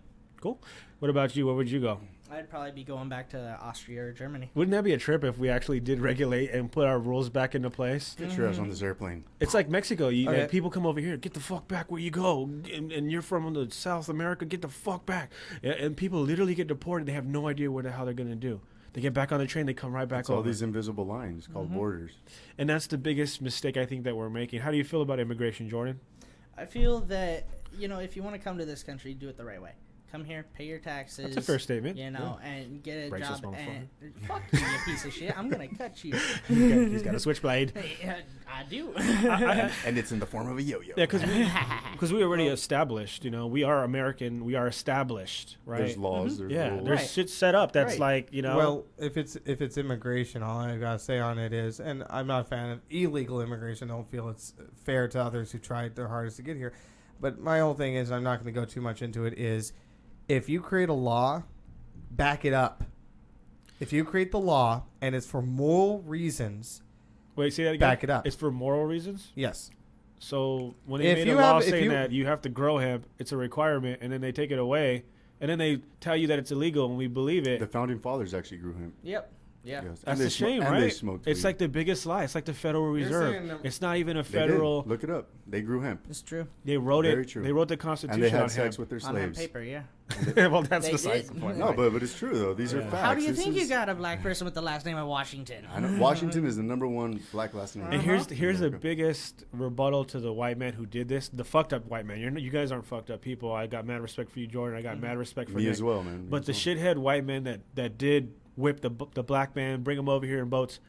[SPEAKER 1] Cool. What about you? Where would you go?
[SPEAKER 5] I'd probably be going back to Austria or Germany.
[SPEAKER 1] Wouldn't that be a trip if we actually did regulate and put our rules back into place?
[SPEAKER 2] Get your ass on this airplane.
[SPEAKER 1] It's like Mexico.
[SPEAKER 4] Okay.
[SPEAKER 1] People come over here, get the fuck back where you go. And you're from the South America, get the fuck back. And people literally get deported. They have no idea what the hell they're going to do. They get back on the train, they come right back
[SPEAKER 2] It's
[SPEAKER 1] over.
[SPEAKER 2] all these invisible lines called borders.
[SPEAKER 1] And that's the biggest mistake I think that we're making. How do you feel about immigration, Jordan?
[SPEAKER 5] I feel that, if you want to come to this country, do it the right way. Come here, pay your taxes.
[SPEAKER 1] That's a fair statement.
[SPEAKER 5] And get a
[SPEAKER 1] Racist
[SPEAKER 5] job. And fuck you, you piece of shit. I'm going to cut you.
[SPEAKER 1] He's got a switchblade.
[SPEAKER 5] I do.
[SPEAKER 2] And it's in the form of a yo-yo.
[SPEAKER 1] Yeah, because we already established, we are American, we are established, right?
[SPEAKER 2] There's laws, there's rules.
[SPEAKER 1] There's shit set up that's
[SPEAKER 5] Right.
[SPEAKER 4] Well, if it's immigration, all I gotta say on it is, and I'm not a fan of illegal immigration. I don't feel it's fair to others who tried their hardest to get here. But my whole thing is, I'm not going to go too much into it, is if you create a law, back it up. If you create the law and it's for moral reasons,
[SPEAKER 1] wait, say that again.
[SPEAKER 4] back it up.
[SPEAKER 1] It's for moral reasons.
[SPEAKER 4] Yes.
[SPEAKER 1] So when they
[SPEAKER 4] If
[SPEAKER 1] made
[SPEAKER 4] you
[SPEAKER 1] a law
[SPEAKER 4] have- if
[SPEAKER 1] saying
[SPEAKER 4] you-
[SPEAKER 1] that you have to grow hemp, it's a requirement, and then they take it away, and then they tell you that it's illegal, and we believe it.
[SPEAKER 2] The founding fathers actually grew hemp.
[SPEAKER 5] Yep. Yeah.
[SPEAKER 2] Yes.
[SPEAKER 1] That's
[SPEAKER 2] they
[SPEAKER 1] a shame,
[SPEAKER 2] and they
[SPEAKER 1] right?
[SPEAKER 2] smoked
[SPEAKER 1] It's
[SPEAKER 2] weed.
[SPEAKER 1] like the biggest lie. It's like the Federal
[SPEAKER 4] You're
[SPEAKER 1] Reserve.
[SPEAKER 4] saying that-
[SPEAKER 1] It's not even a
[SPEAKER 2] They did.
[SPEAKER 1] federal.
[SPEAKER 2] Look it up. They grew hemp.
[SPEAKER 5] It's true.
[SPEAKER 1] They wrote
[SPEAKER 2] Very
[SPEAKER 1] it.
[SPEAKER 2] true.
[SPEAKER 1] They wrote the
[SPEAKER 2] And
[SPEAKER 1] Constitution
[SPEAKER 2] they had
[SPEAKER 1] on
[SPEAKER 2] sex
[SPEAKER 1] hemp.
[SPEAKER 2] with their
[SPEAKER 5] On hemp
[SPEAKER 2] slaves.
[SPEAKER 5] paper, yeah.
[SPEAKER 1] Well, that's
[SPEAKER 5] They
[SPEAKER 1] besides
[SPEAKER 5] did.
[SPEAKER 1] the point.
[SPEAKER 2] No, but it's true, though. These are facts.
[SPEAKER 5] How do you
[SPEAKER 2] This
[SPEAKER 5] think you
[SPEAKER 2] is-
[SPEAKER 5] got a black person with the last name of Washington?
[SPEAKER 2] I know. Washington is the #1 black last name.
[SPEAKER 1] And here's
[SPEAKER 2] in
[SPEAKER 1] the
[SPEAKER 2] America.
[SPEAKER 1] biggest rebuttal to the white man who did this. The fucked up white man. You guys aren't fucked up people. I got mad respect for you, Jordan. I got mad respect for
[SPEAKER 2] Me
[SPEAKER 1] Nick.
[SPEAKER 2] as well, man. Me
[SPEAKER 1] But
[SPEAKER 2] as
[SPEAKER 1] the
[SPEAKER 2] well.
[SPEAKER 1] shithead white man that did whip the black man, bring him over here in boats.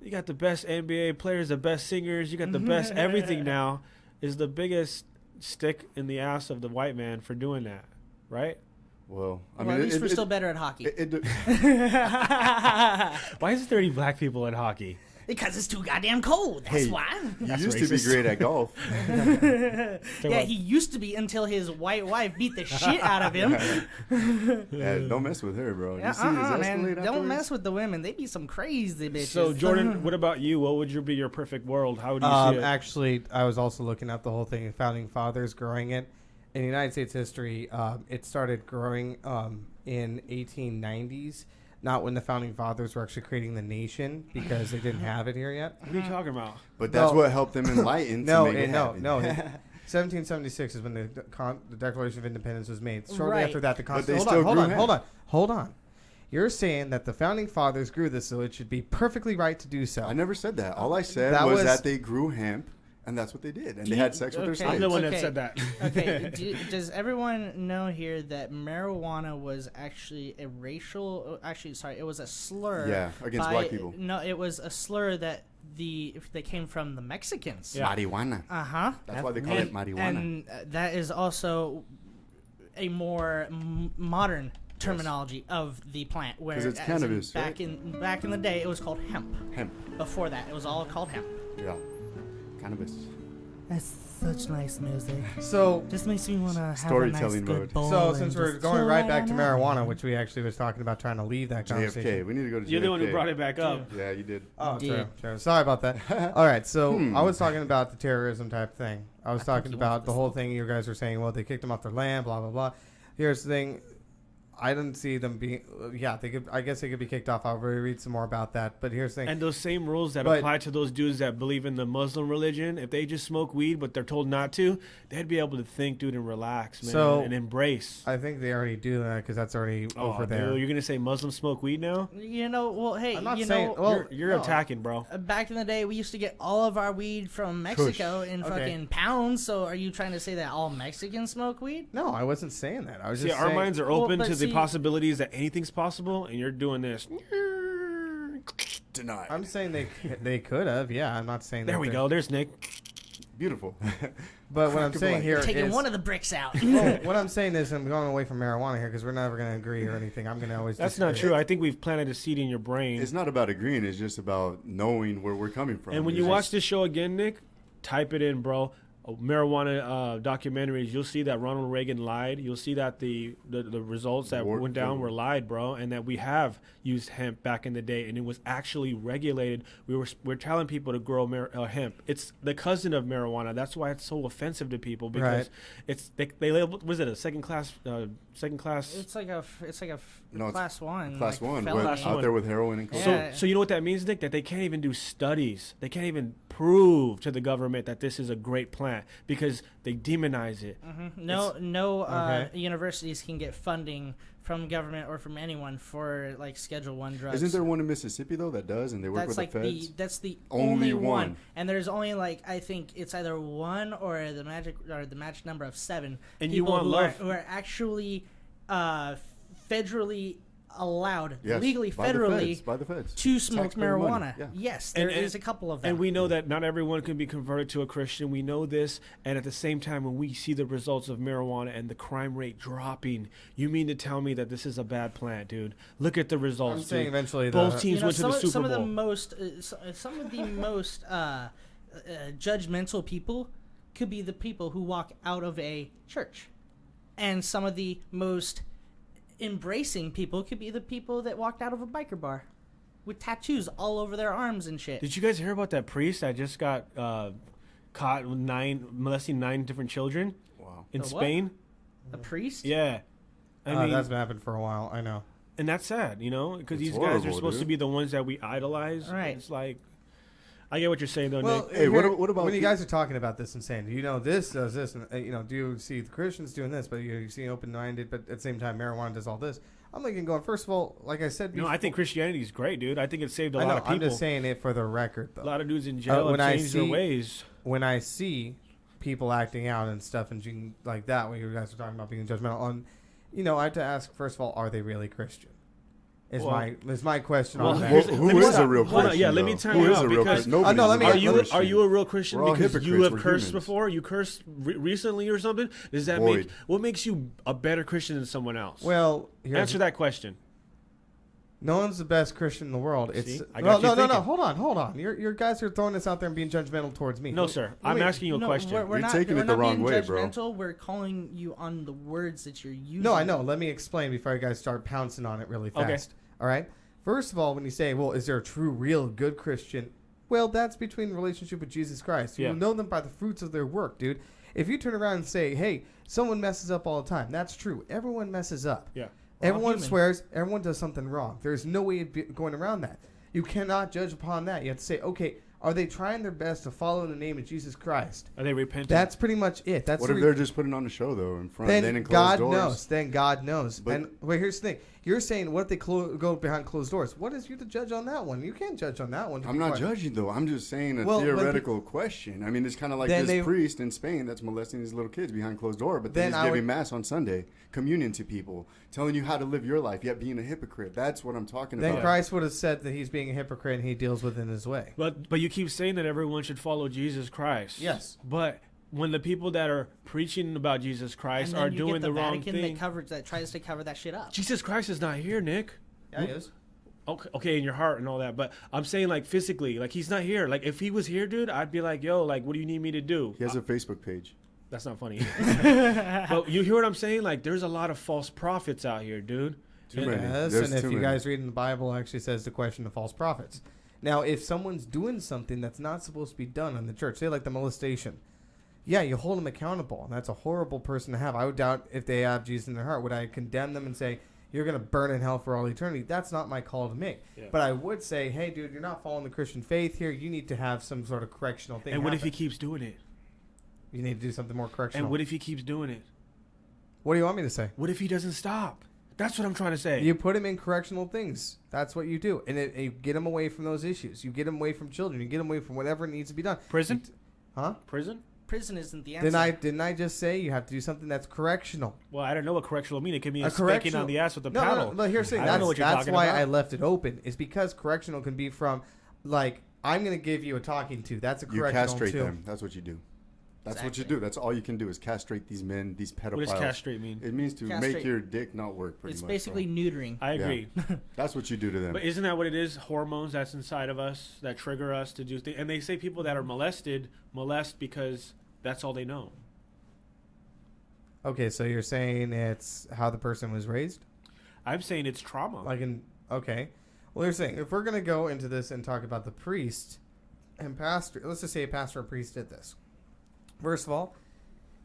[SPEAKER 1] You got the best NBA players, the best singers. You got the best everything now. Is the biggest stick in the ass of the white man for doing that, right?
[SPEAKER 2] Well, I
[SPEAKER 5] Well,
[SPEAKER 2] mean,
[SPEAKER 5] at least we're still better at hockey.
[SPEAKER 1] Why is there any black people in hockey?
[SPEAKER 5] Because it's too goddamn cold. That's
[SPEAKER 2] Hey,
[SPEAKER 5] why.
[SPEAKER 2] You
[SPEAKER 1] That's
[SPEAKER 2] used to be
[SPEAKER 1] racist.
[SPEAKER 2] great at golf.
[SPEAKER 5] Yeah, he used to be until his white wife beat the shit out of him.
[SPEAKER 2] Yeah, don't mess with her, bro. You
[SPEAKER 5] Yeah,
[SPEAKER 2] see his
[SPEAKER 5] man.
[SPEAKER 2] Escalade
[SPEAKER 5] Don't
[SPEAKER 2] afterwards?
[SPEAKER 5] mess with the women. They be some crazy bitches.
[SPEAKER 1] So Jordan, what about you? What would be your perfect world? How would you see it?
[SPEAKER 4] Actually, I was also looking at the whole thing of founding fathers growing it. In United States history, it started growing in 1890s. Not when the founding fathers were actually creating the nation, because they didn't have it here yet.
[SPEAKER 1] What are you talking about?
[SPEAKER 2] But that's
[SPEAKER 4] No.
[SPEAKER 2] what helped them enlighten.
[SPEAKER 4] No,
[SPEAKER 2] to make it
[SPEAKER 4] no,
[SPEAKER 2] happen.
[SPEAKER 4] no. 1776 is when the Declaration of Independence was made. Shortly
[SPEAKER 5] Right.
[SPEAKER 4] after that, the
[SPEAKER 2] But they
[SPEAKER 4] Constitution.
[SPEAKER 2] still
[SPEAKER 4] Hold
[SPEAKER 2] grew
[SPEAKER 4] on,
[SPEAKER 2] hemp.
[SPEAKER 4] hold on. You're saying that the founding fathers grew this, so it should be perfectly right to do so.
[SPEAKER 2] I never said that. All I said
[SPEAKER 4] That
[SPEAKER 2] was
[SPEAKER 4] was-
[SPEAKER 2] that they grew hemp, and that's what they did. And
[SPEAKER 5] Do
[SPEAKER 2] they
[SPEAKER 5] you-
[SPEAKER 2] had sex with their
[SPEAKER 5] okay.
[SPEAKER 2] slaves.
[SPEAKER 1] I'm the one
[SPEAKER 5] Okay.
[SPEAKER 1] that said that.
[SPEAKER 5] Okay, does everyone know here that marijuana was actually a racial? Actually, sorry, it was a slur.
[SPEAKER 2] Yeah, against
[SPEAKER 5] by-
[SPEAKER 2] white people.
[SPEAKER 5] No, it was a slur that they came from the Mexicans.
[SPEAKER 1] Yeah.
[SPEAKER 2] Marijuana.
[SPEAKER 5] Uh-huh.
[SPEAKER 2] That's why they call it marijuana.
[SPEAKER 5] And that is also a more modern terminology of the plant, where
[SPEAKER 2] 'Cause it's
[SPEAKER 5] as
[SPEAKER 2] cannabis,
[SPEAKER 5] back in the day it was called hemp.
[SPEAKER 2] Hemp.
[SPEAKER 5] Before that, it was all called hemp.
[SPEAKER 2] Yeah. Cannabis.
[SPEAKER 5] That's such nice music.
[SPEAKER 4] So,
[SPEAKER 5] Just makes me want to have
[SPEAKER 2] Storytelling
[SPEAKER 5] a nice good
[SPEAKER 2] mode.
[SPEAKER 5] bowl.
[SPEAKER 4] so
[SPEAKER 5] and
[SPEAKER 4] since we're
[SPEAKER 5] just
[SPEAKER 4] going
[SPEAKER 5] chill
[SPEAKER 4] right back
[SPEAKER 5] on
[SPEAKER 4] to
[SPEAKER 5] out.
[SPEAKER 4] marijuana, which we actually was talking about trying to leave that
[SPEAKER 2] JFK.
[SPEAKER 4] conversation.
[SPEAKER 2] We need to go to JFK.
[SPEAKER 1] You're the one who brought it back up.
[SPEAKER 2] Yeah, you did.
[SPEAKER 4] Oh,
[SPEAKER 5] Did.
[SPEAKER 4] true, true. Sorry about that. All right, so
[SPEAKER 2] Hmm.
[SPEAKER 4] I was talking about the terrorism type thing. I was
[SPEAKER 5] I think
[SPEAKER 4] talking
[SPEAKER 5] he
[SPEAKER 4] about
[SPEAKER 5] wants
[SPEAKER 4] the
[SPEAKER 5] this
[SPEAKER 4] whole thing you guys were saying, well, they kicked them off their land, blah, blah, blah. Here's the thing. I didn't see them being, yeah, they could. I guess they could be kicked off. I'll read some more about that. But here's the thing.
[SPEAKER 1] And those same rules that
[SPEAKER 4] But-
[SPEAKER 1] apply to those dudes that believe in the Muslim religion, if they just smoke weed but they're told not to, they'd be able to think, dude, and relax, man,
[SPEAKER 4] So,
[SPEAKER 1] and embrace.
[SPEAKER 4] I think they already do that because that's already over there.
[SPEAKER 1] Dude, you're gonna say Muslims smoke weed now?
[SPEAKER 5] You know, well, hey,
[SPEAKER 4] I'm not
[SPEAKER 5] you
[SPEAKER 4] saying.
[SPEAKER 5] know,
[SPEAKER 4] Well,
[SPEAKER 1] You're
[SPEAKER 4] no.
[SPEAKER 1] attacking, bro.
[SPEAKER 5] back in the day, we used to get all of our weed from Mexico in
[SPEAKER 4] Okay.
[SPEAKER 5] fucking pounds. So, are you trying to say that all Mexicans smoke weed?
[SPEAKER 4] No, I wasn't saying that. I was
[SPEAKER 1] See,
[SPEAKER 4] just
[SPEAKER 1] our
[SPEAKER 4] saying.
[SPEAKER 1] minds are
[SPEAKER 5] Well,
[SPEAKER 1] open
[SPEAKER 5] but
[SPEAKER 1] to the
[SPEAKER 5] see-
[SPEAKER 1] possibilities that anything's possible, and you're doing this.
[SPEAKER 2] Denied.
[SPEAKER 4] I'm saying they could have. Yeah, I'm not saying.
[SPEAKER 1] There
[SPEAKER 4] that
[SPEAKER 1] we
[SPEAKER 4] they-
[SPEAKER 1] go. There's Nick.
[SPEAKER 2] beautiful.
[SPEAKER 4] But what I'm saying here
[SPEAKER 5] Taking
[SPEAKER 4] is
[SPEAKER 5] one of the bricks out.
[SPEAKER 4] what I'm saying is I'm going away from marijuana here because we're never going to agree or anything. I'm going to always.
[SPEAKER 1] That's not
[SPEAKER 4] disagree.
[SPEAKER 1] true. I think we've planted a seed in your brain.
[SPEAKER 2] It's not about agreeing. It's just about knowing where we're coming from.
[SPEAKER 1] And when you watch this show again, Nick, type it in, bro. Marijuana documentaries, you'll see that Ronald Reagan lied. You'll see that the results that went down were lied, bro, and that we have used hemp back in the day, and it was actually regulated. We're telling people to grow hemp. It's the cousin of marijuana. That's why it's so offensive to people because they label. Was it a second class?
[SPEAKER 5] It's like a class one.
[SPEAKER 2] Class
[SPEAKER 5] like
[SPEAKER 2] one.
[SPEAKER 5] felony.
[SPEAKER 2] Out there with heroin and cocaine.
[SPEAKER 1] So you know what that means, Nick? That they can't even do studies. They can't even prove to the government that this is a great plant because they demonize it.
[SPEAKER 5] Mm-hmm. Universities can get funding from government or from anyone for like Schedule 1 drugs.
[SPEAKER 2] Isn't there one in Mississippi though that does, and they work with the feds?
[SPEAKER 5] That's the only one. And there's only like I think it's either one or the magic number of 7.
[SPEAKER 1] And you want love
[SPEAKER 5] who are actually federally allowed,
[SPEAKER 2] yes,
[SPEAKER 5] legally,
[SPEAKER 2] by
[SPEAKER 5] federally,
[SPEAKER 2] by the feds.
[SPEAKER 5] to smoke
[SPEAKER 2] Taxpayer
[SPEAKER 5] marijuana.
[SPEAKER 2] money, yeah.
[SPEAKER 5] Yes, there is a couple of them.
[SPEAKER 1] And we know that not everyone can be converted to a Christian. We know this. And at the same time, when we see the results of marijuana and the crime rate dropping, you mean to tell me that this is a bad plant, dude? Look at the results.
[SPEAKER 4] I'm saying
[SPEAKER 1] dude.
[SPEAKER 4] eventually
[SPEAKER 1] both teams went to the Super Bowl.
[SPEAKER 5] Some of the most judgmental people could be the people who walk out of a church, and some of the most embracing people could be the people that walked out of a biker bar with tattoos all over their arms and shit.
[SPEAKER 1] Did you guys hear about that priest that just got caught with molesting 9 different children?
[SPEAKER 2] Wow.
[SPEAKER 1] In Spain?
[SPEAKER 5] A priest?
[SPEAKER 1] Yeah. I mean,
[SPEAKER 4] that's been happening for a while. I know.
[SPEAKER 1] And that's sad, you know, because
[SPEAKER 2] It's
[SPEAKER 1] these guys are
[SPEAKER 2] horrible,
[SPEAKER 1] supposed to
[SPEAKER 2] dude.
[SPEAKER 1] be the ones that we idolize.
[SPEAKER 5] Right.
[SPEAKER 1] It's like, I get what you're saying, though,
[SPEAKER 4] Well,
[SPEAKER 1] Nick.
[SPEAKER 2] Hey, what about
[SPEAKER 4] when you guys are talking about this and saying, you know, this does this, and do you see the Christians doing this, but you see open-minded, but at the same time, marijuana does all this? I'm looking, going. First of all, like I said,
[SPEAKER 1] No, I think Christianity is great, dude. I think it saved a lot of people.
[SPEAKER 4] I'm just saying it for the record, though.
[SPEAKER 1] A lot of dudes in jail have changed their ways.
[SPEAKER 4] When I see people acting out and stuff and like that, when you guys are talking about being judgmental on, I have to ask first of all, are they really Christian? Is my question on that.
[SPEAKER 2] Who is a real Christian?
[SPEAKER 1] Yeah, let me tell you out because are you a real Christian because you have cursed before? You cursed recently or something? Does that make what makes you a better Christian than someone else?
[SPEAKER 4] Well,
[SPEAKER 1] answer that question.
[SPEAKER 4] No one's the best Christian in the world. It's
[SPEAKER 1] no.
[SPEAKER 4] Hold on. Your guys are throwing this out there and being judgmental towards me.
[SPEAKER 1] No, sir. I'm asking you a question.
[SPEAKER 5] You're taking it the wrong way, bro. We're calling you on the words that you're using.
[SPEAKER 4] No, I know. Let me explain before you guys start pouncing on it really fast.
[SPEAKER 1] Okay.
[SPEAKER 4] All right. First of all, when you say, well, is there a true, real, good Christian? Well, that's between relationship with Jesus Christ. You know them by the fruits of their work, dude. If you turn around and say, hey, someone messes up all the time, that's true. Everyone messes up.
[SPEAKER 1] Yeah.
[SPEAKER 4] Everyone swears. Everyone does something wrong. There's no way of going around that. You cannot judge upon that. You have to say, okay, are they trying their best to follow in the name of Jesus Christ?
[SPEAKER 1] Are they repenting?
[SPEAKER 4] That's pretty much it. That's
[SPEAKER 2] what if they're just putting on a show though in front?
[SPEAKER 4] Then
[SPEAKER 2] in closed
[SPEAKER 4] God
[SPEAKER 2] doors?
[SPEAKER 4] knows. Then God knows. But here's the thing. You're saying what if they go behind closed doors? What is you to judge on that one? You can't judge on that one.
[SPEAKER 2] I'm not judging though. I'm just saying a theoretical question. I mean, it's kind of like this priest in Spain that's molesting these little kids behind closed door, but then he's giving mass on Sunday, communion to people, telling you how to live your life, yet being a hypocrite. That's what I'm talking about.
[SPEAKER 4] Then Christ would have said that he's being a hypocrite and he deals within his way.
[SPEAKER 1] But you keep saying that everyone should follow Jesus Christ.
[SPEAKER 4] Yes.
[SPEAKER 1] But when the people that are preaching about Jesus Christ are doing the wrong thing,
[SPEAKER 5] that tries to cover that shit up.
[SPEAKER 1] Jesus Christ is not here, Nick.
[SPEAKER 4] Yeah, he is.
[SPEAKER 1] Okay, in your heart and all that, but I'm saying like physically, like he's not here. Like if he was here, dude, I'd be like, yo, like what do you need me to do?
[SPEAKER 2] He has a Facebook page.
[SPEAKER 1] That's not funny. But you hear what I'm saying? Like there's a lot of false prophets out here, dude.
[SPEAKER 2] Too many.
[SPEAKER 4] Yes,
[SPEAKER 2] There's
[SPEAKER 4] and if
[SPEAKER 2] too
[SPEAKER 4] you
[SPEAKER 2] many.
[SPEAKER 4] guys read in the Bible, it actually says the question of false prophets. Now, if someone's doing something that's not supposed to be done in the church, say like the molestation, yeah, you hold them accountable, and that's a horrible person to have. I would doubt if they have Jesus in their heart. Would I condemn them and say, you're going to burn in hell for all eternity? That's not my call to make. Yeah. But I would say, hey, dude, you're not following the Christian faith here. You need to have some sort of correctional thing.
[SPEAKER 1] And what if he keeps doing it?
[SPEAKER 4] You need to do something more correctional.
[SPEAKER 1] And what if he keeps doing it?
[SPEAKER 4] What do you want me to say?
[SPEAKER 1] What if he doesn't stop? That's what I'm trying to say.
[SPEAKER 4] You put him in correctional things. That's what you do. And you get him away from those issues. You get him away from children. You get him away from whatever needs to be done.
[SPEAKER 1] Prison?
[SPEAKER 4] Huh?
[SPEAKER 1] Prison?
[SPEAKER 5] Prison isn't the answer.
[SPEAKER 4] Didn't I just say you have to do something that's correctional?
[SPEAKER 1] Well, I don't know what correctional means. It could mean a spanking on the ass with a paddle.
[SPEAKER 4] No, but here's the thing. That's why I left it open. Is because correctional can be from, like, I'm going to give you a talking to. That's a correctional
[SPEAKER 2] You castrate
[SPEAKER 4] too.
[SPEAKER 2] them. That's what you do. That's what you do. That's all you can do is castrate these men, these pedophiles.
[SPEAKER 1] What does castrate mean?
[SPEAKER 2] It means to
[SPEAKER 5] Castrate.
[SPEAKER 2] make your dick not work. Pretty
[SPEAKER 5] It's
[SPEAKER 2] much,
[SPEAKER 5] basically
[SPEAKER 2] bro.
[SPEAKER 5] neutering.
[SPEAKER 1] I agree.
[SPEAKER 2] That's what you do to them.
[SPEAKER 1] But isn't that what it is? Hormones that's inside of us that trigger us to do things. And they say people that are molest because that's all they know.
[SPEAKER 4] Okay, so you're saying it's how the person was raised?
[SPEAKER 1] I'm saying it's trauma.
[SPEAKER 4] Okay. Well, you're saying if we're going to go into this and talk about the priest and pastor, let's just say a pastor or priest did this. First of all,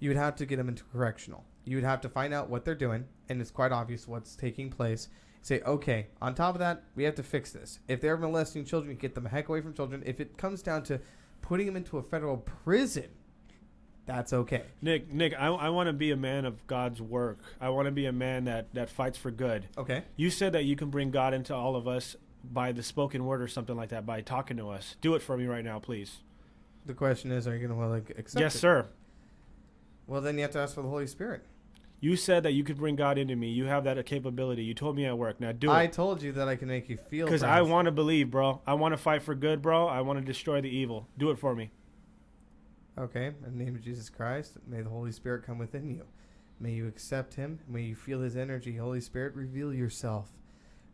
[SPEAKER 4] you would have to get them into correctional. You would have to find out what they're doing, and it's quite obvious what's taking place. Say, okay, on top of that, we have to fix this. If they're molesting children, get them the heck away from children. If it comes down to putting them into a federal prison, that's okay.
[SPEAKER 1] Nick, I want to be a man of God's work. I want to be a man that fights for good.
[SPEAKER 4] Okay.
[SPEAKER 1] You said that you can bring God into all of us by the spoken word or something like that, by talking to us. Do it for me right now, please.
[SPEAKER 4] The question is, are you going to accept it?
[SPEAKER 1] Yes, sir.
[SPEAKER 4] Well, then you have to ask for the Holy Spirit.
[SPEAKER 1] You said that you could bring God into me. You have that capability. You told me at work. Now do it.
[SPEAKER 4] I told you that I can make you feel
[SPEAKER 1] Because
[SPEAKER 4] things.
[SPEAKER 1] I want to believe, bro. I want to fight for good, bro. I want to destroy the evil. Do it for me.
[SPEAKER 4] Okay, in the name of Jesus Christ, may the Holy Spirit come within you. May you accept him. May you feel his energy. Holy Spirit, reveal yourself.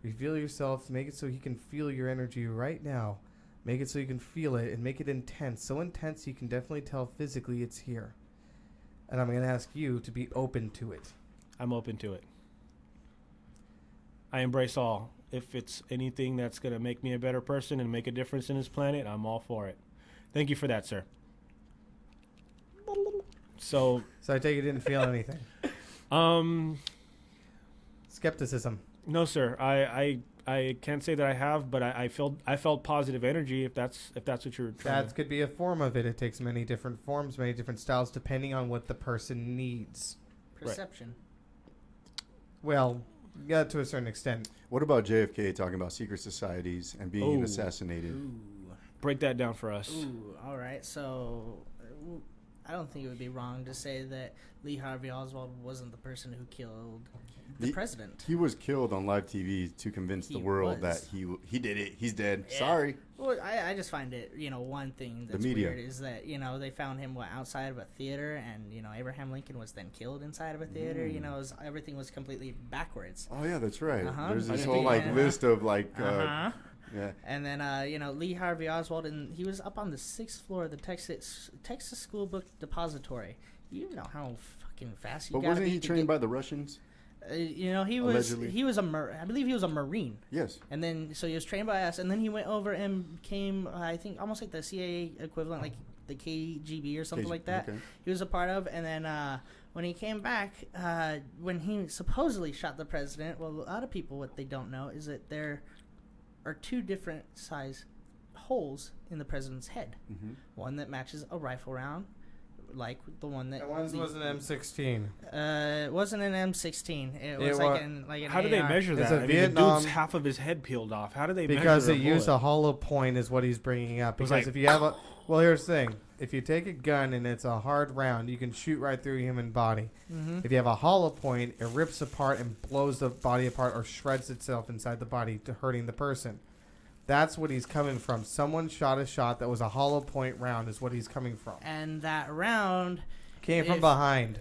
[SPEAKER 4] Reveal yourself. Make it so he can feel your energy right now. Make it so you can feel it and make it intense. So intense you can definitely tell physically it's here. And I'm going to ask you to be open to it.
[SPEAKER 1] I'm open to it. I embrace all. If it's anything that's going to make me a better person and make a difference in this planet, I'm all for it. Thank you for that, sir. So
[SPEAKER 4] I take it you didn't feel anything. Skepticism.
[SPEAKER 1] No, sir. I can't say that I have, but I felt positive energy. If that's what you're trying.
[SPEAKER 4] That could be a form of it. It takes many different forms, many different styles, depending on what the person needs.
[SPEAKER 5] Perception.
[SPEAKER 4] Well, yeah, to a certain extent.
[SPEAKER 2] What about JFK talking about secret societies and being
[SPEAKER 1] Ooh.
[SPEAKER 2] assassinated?
[SPEAKER 5] Ooh.
[SPEAKER 1] Break that down for us.
[SPEAKER 5] Ooh, all right. So, I don't think it would be wrong to say that Lee Harvey Oswald wasn't the person who killed the president.
[SPEAKER 2] He was killed on live TV to convince the world that he did it. He's dead.
[SPEAKER 5] Yeah.
[SPEAKER 2] Sorry.
[SPEAKER 5] Well, I just find it, one thing that's
[SPEAKER 2] media.
[SPEAKER 5] weird is that, they found him outside of a theater, and, Abraham Lincoln was then killed inside of a theater. Everything was completely backwards.
[SPEAKER 2] Oh, yeah, that's right. There's this
[SPEAKER 5] I
[SPEAKER 2] whole,
[SPEAKER 5] think-
[SPEAKER 2] list of,
[SPEAKER 5] Yeah. And then, Lee Harvey Oswald, and he was up on the 6th floor of the Texas School Book Depository. You know how fucking fast you
[SPEAKER 2] But
[SPEAKER 5] gotta
[SPEAKER 2] wasn't
[SPEAKER 5] be
[SPEAKER 2] he
[SPEAKER 5] to
[SPEAKER 2] trained
[SPEAKER 5] get-
[SPEAKER 2] by the Russians?
[SPEAKER 5] he
[SPEAKER 2] Allegedly.
[SPEAKER 5] was I believe he was a Marine.
[SPEAKER 2] Yes.
[SPEAKER 5] And then so he was trained by us, and then he went over and became I think almost like the CIA equivalent, like the KGB or something like that.
[SPEAKER 2] Okay.
[SPEAKER 5] He was a part of, and then when he came back, when he supposedly shot the president, well, a lot of people what they don't know is that there are two different size holes in the president's head.
[SPEAKER 2] Mhm.
[SPEAKER 5] One that matches a rifle round, like the one that.
[SPEAKER 4] That one was an M16.
[SPEAKER 5] It wasn't an M16. It was like an
[SPEAKER 1] How do they
[SPEAKER 5] AR.
[SPEAKER 1] measure that?
[SPEAKER 4] It's a
[SPEAKER 1] I mean,
[SPEAKER 4] Vietnam-
[SPEAKER 1] the dude's half of his head peeled off. How do they
[SPEAKER 4] Because
[SPEAKER 1] measure
[SPEAKER 4] they used
[SPEAKER 1] bullet?
[SPEAKER 4] a hollow point is what he's bringing up.
[SPEAKER 1] It was
[SPEAKER 4] Because
[SPEAKER 1] like-
[SPEAKER 4] if you have a... Well, here's the thing. If you take a gun and it's a hard round, you can shoot right through a human body.
[SPEAKER 5] Mhm.
[SPEAKER 4] If you have a hollow point, it rips apart and blows the body apart or shreds itself inside the body to hurting the person. That's what he's coming from. Someone shot a shot that was a hollow point round is what he's coming from.
[SPEAKER 5] And that round
[SPEAKER 4] Came from
[SPEAKER 5] if-
[SPEAKER 4] behind.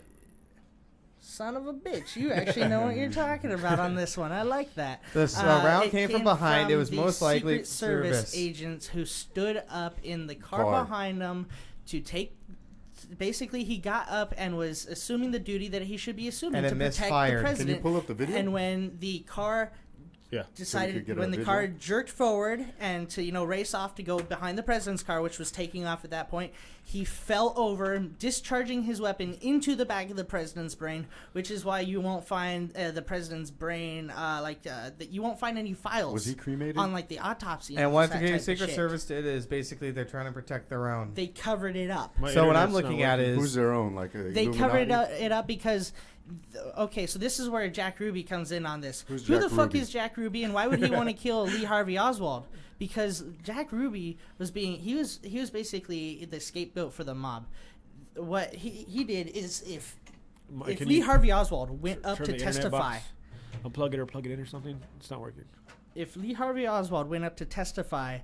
[SPEAKER 5] Son of a bitch! You actually know what you're talking about on this one. I like that.
[SPEAKER 4] The round
[SPEAKER 5] it
[SPEAKER 4] came from behind. It was
[SPEAKER 5] the
[SPEAKER 4] most likely
[SPEAKER 5] Secret Service
[SPEAKER 4] service.
[SPEAKER 5] agents who stood up in the car behind them to take. Basically, he got up and was assuming the duty that he should be assuming
[SPEAKER 4] And it
[SPEAKER 5] to protect
[SPEAKER 4] misfired.
[SPEAKER 5] the
[SPEAKER 4] Can you
[SPEAKER 5] president.
[SPEAKER 2] pull up the video?
[SPEAKER 5] And when the car
[SPEAKER 1] Yeah.
[SPEAKER 5] decided
[SPEAKER 2] get
[SPEAKER 5] when
[SPEAKER 2] a
[SPEAKER 5] the
[SPEAKER 2] video?
[SPEAKER 5] car jerked forward and to race off to go behind the president's car, which was taking off at that point, he fell over, discharging his weapon into the back of the president's brain, which is why you won't find the president's brain that you won't find any files.
[SPEAKER 2] Was he cremated?
[SPEAKER 5] On the autopsy?
[SPEAKER 4] And what
[SPEAKER 5] that
[SPEAKER 4] the
[SPEAKER 5] type of
[SPEAKER 4] Secret
[SPEAKER 5] shit.
[SPEAKER 4] Service did is basically they're trying to protect their own.
[SPEAKER 5] They covered it up.
[SPEAKER 4] So what I'm looking at is
[SPEAKER 2] Who's their own? Like a
[SPEAKER 5] They covered
[SPEAKER 2] Illuminati?
[SPEAKER 5] it up because. Okay, so this is where Jack Ruby comes in on this.
[SPEAKER 2] Who's
[SPEAKER 5] Who
[SPEAKER 2] Jack
[SPEAKER 5] the fuck
[SPEAKER 2] Ruby?
[SPEAKER 5] is Jack Ruby, and why would he want to kill Lee Harvey Oswald? Because Jack Ruby he was basically the scapegoat for the mob. What he did is if
[SPEAKER 1] Can
[SPEAKER 5] Lee
[SPEAKER 1] you
[SPEAKER 5] Harvey Oswald went up
[SPEAKER 1] turn
[SPEAKER 5] to
[SPEAKER 1] the internet
[SPEAKER 5] testify,
[SPEAKER 1] box? Unplug it or plug it in or something. It's not working.
[SPEAKER 5] if Lee Harvey Oswald went up to testify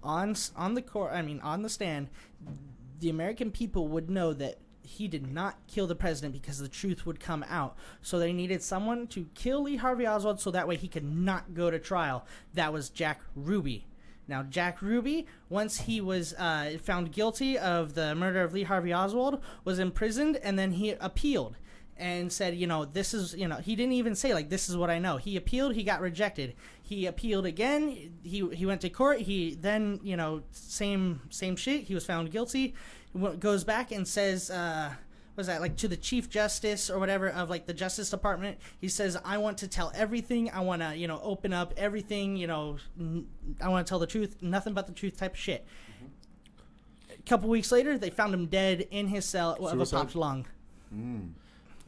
[SPEAKER 5] on the stand, the American people would know that he did not kill the president because the truth would come out. So they needed someone to kill Lee Harvey Oswald so that way he could not go to trial. That was Jack Ruby. Now, Jack Ruby, once he was found guilty of the murder of Lee Harvey Oswald, was imprisoned, and then he appealed and said, this is, he didn't even say, like, this is what I know. He appealed, he got rejected. He appealed again, he went to court, he then, same shit, he was found guilty, goes back and says, was that, like, to the Chief Justice or whatever of, like, the Justice Department, he says, I want to tell everything, I want to, open up everything, I want to tell the truth, nothing but the truth type of shit. A couple weeks later, they found him dead in his cell of a popped lung.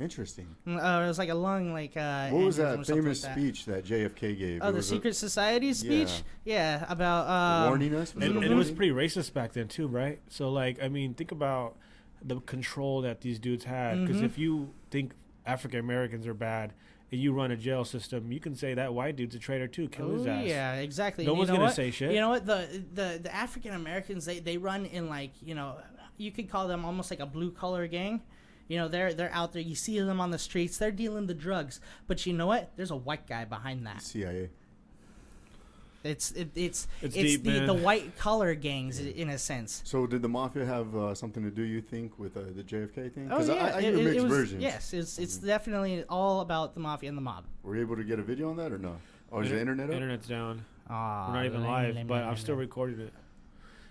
[SPEAKER 2] Interesting.
[SPEAKER 5] It was like a lung, like...
[SPEAKER 2] what was that famous speech that JFK gave?
[SPEAKER 5] Oh, the Secret Society speech? Yeah, about...
[SPEAKER 2] warning us?
[SPEAKER 1] And it was pretty racist back then, too, right? So, like, I mean, think about the control that these dudes had. Because if you think African Americans are bad and you run a jail system, you can say that white dude's a traitor, too. Kill his ass.
[SPEAKER 5] Yeah, exactly.
[SPEAKER 1] No one's going to say shit.
[SPEAKER 5] You know what? The African Americans, they run in, like, you could call them almost like a blue-collar gang. They're out there. You see them on the streets. They're dealing the drugs. But you know what? There's a white guy behind that.
[SPEAKER 2] CIA.
[SPEAKER 5] It's
[SPEAKER 1] deep,
[SPEAKER 5] the white collar gangs in a sense.
[SPEAKER 2] So did the mafia have something to do, you think, with the JFK thing?
[SPEAKER 5] Oh yeah,
[SPEAKER 2] I hear mixed versions.
[SPEAKER 5] Yes, it's definitely all about the mafia and the mob.
[SPEAKER 2] Were you able to get a video on that or no? Or is the internet up?
[SPEAKER 1] Internet's down. We're
[SPEAKER 5] We're
[SPEAKER 1] not even live, but I'm still recording it.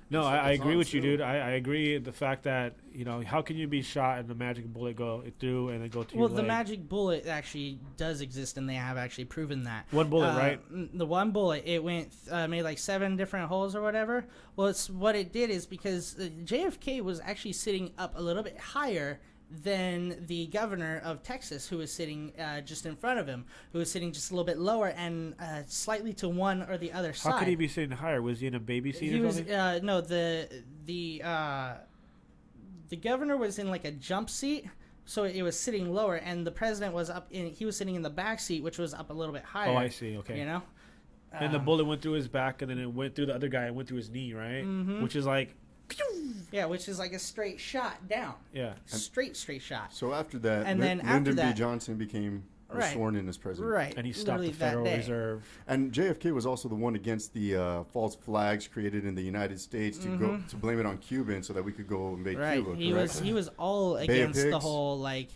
[SPEAKER 1] No, I agree with you, dude. I agree the fact that, how can you be shot and the magic bullet go through and then go to your leg?
[SPEAKER 5] The magic bullet actually does exist, and they have actually proven that.
[SPEAKER 1] One bullet, right?
[SPEAKER 5] The one bullet, it went, made like 7 different holes or whatever. Well, what it did is because JFK was actually sitting up a little bit higher than the governor of Texas, who was sitting just in front of him, who was sitting just a little bit lower and slightly to one or the other side.
[SPEAKER 1] How could he be sitting higher? Was he in a baby seat
[SPEAKER 5] he
[SPEAKER 1] or
[SPEAKER 5] was,
[SPEAKER 1] something?
[SPEAKER 5] No, the governor was in like a jump seat, so it was sitting lower, and the president was he was sitting in the back seat, which was up a little bit higher.
[SPEAKER 1] Oh, I see. Okay. And the bullet went through his back, and then it went through the other guy and went through his knee, right?
[SPEAKER 5] Mm-hmm.
[SPEAKER 1] Which is like...
[SPEAKER 5] Yeah, which is like a straight shot down.
[SPEAKER 1] Yeah.
[SPEAKER 5] Straight shot.
[SPEAKER 2] So after that,
[SPEAKER 5] and then
[SPEAKER 2] Lyndon
[SPEAKER 5] after that,
[SPEAKER 2] B. Johnson became sworn in as president.
[SPEAKER 5] Right.
[SPEAKER 1] And he stopped the Federal Reserve.
[SPEAKER 2] And JFK was also the one against the false flags created in the United States to go to blame it on Cubans so that we could go invade Cuba.
[SPEAKER 5] He was all against the whole, like,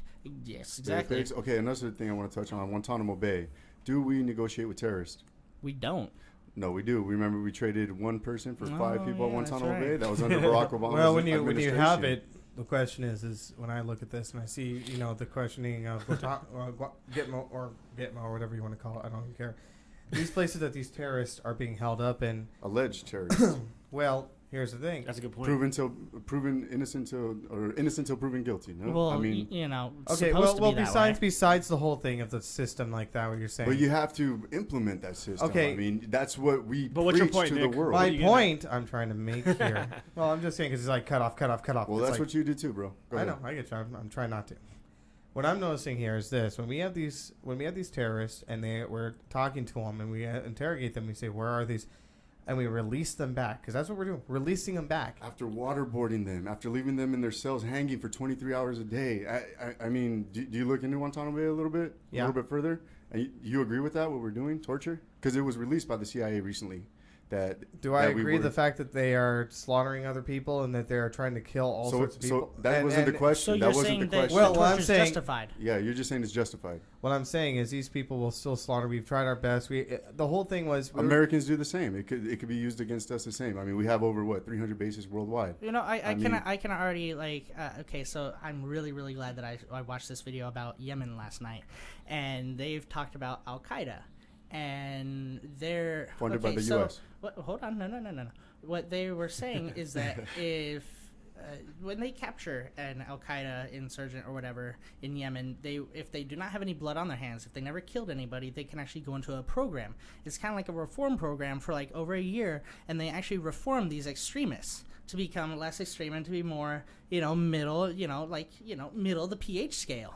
[SPEAKER 5] yes, exactly.
[SPEAKER 2] Okay, another thing I want to touch on, Guantanamo Bay. Do we negotiate with terrorists?
[SPEAKER 5] We don't.
[SPEAKER 2] No, we do. Remember, we traded one person for 5 people at Guantanamo Bay. That was under Barack Obama's
[SPEAKER 4] Well, when you have
[SPEAKER 2] administration.
[SPEAKER 4] it, the question is when I look at this and I see the questioning of Gitmo or whatever you want to call it, I don't even care. These places that these terrorists are being held up in,
[SPEAKER 2] alleged terrorists.
[SPEAKER 4] Well, here's the thing.
[SPEAKER 1] That's a good point.
[SPEAKER 2] Proven innocent till proven guilty. No,
[SPEAKER 5] well,
[SPEAKER 2] I mean,
[SPEAKER 4] okay. Well, besides the whole thing of the system like that, what you're saying.
[SPEAKER 2] But you have to implement that system.
[SPEAKER 4] Okay.
[SPEAKER 2] I mean, that's what we
[SPEAKER 1] what's your
[SPEAKER 2] preach
[SPEAKER 1] point,
[SPEAKER 2] to
[SPEAKER 1] Nick?
[SPEAKER 2] the world.
[SPEAKER 4] My point I'm trying to make here. Well, I'm just saying because it's like cut off.
[SPEAKER 2] Well,
[SPEAKER 4] it's
[SPEAKER 2] that's
[SPEAKER 4] like,
[SPEAKER 2] what you do too, bro. Go
[SPEAKER 4] I
[SPEAKER 2] ahead.
[SPEAKER 4] know. I get you. I'm trying not to. What I'm noticing here is this: when we have these terrorists and we're talking to them and we interrogate them, we say, "Where are these?" And we release them back because that's what we're doing, releasing them back.
[SPEAKER 2] After waterboarding them, after leaving them in their cells hanging for 23 hours a day. I mean, do you look into Guantanamo Bay a little bit?
[SPEAKER 4] Yeah.
[SPEAKER 2] A little bit further? And you agree with that, what we're doing? Torture? Because it was released by the CIA recently.
[SPEAKER 4] Do I agree with the fact that they are slaughtering other people and that they are trying to kill all sorts of people?
[SPEAKER 2] So that wasn't the question.
[SPEAKER 5] So
[SPEAKER 2] that
[SPEAKER 5] you're
[SPEAKER 2] wasn't
[SPEAKER 5] saying
[SPEAKER 2] the question.
[SPEAKER 5] that
[SPEAKER 4] Well, I'm
[SPEAKER 5] torture's
[SPEAKER 4] saying
[SPEAKER 5] justified.
[SPEAKER 2] Yeah, you're just saying it's justified.
[SPEAKER 4] What I'm saying is these people will still slaughter. We've tried our best. The whole thing was
[SPEAKER 2] Americans do the same. It could be used against us the same. I mean, we have over 300 bases worldwide.
[SPEAKER 5] I can already okay. So I'm really glad that I watched this video about Yemen last night, and they've talked about Al Qaeda, and they're
[SPEAKER 2] funded by the U.S.
[SPEAKER 5] Hold on, no. What they were saying is that if when they capture an Al Qaeda insurgent or whatever in Yemen, if they do not have any blood on their hands, if they never killed anybody, they can actually go into a program. It's kind of like a reform program for like over a year, and they actually reform these extremists to become less extreme and to be more, middle, middle of the pH scale.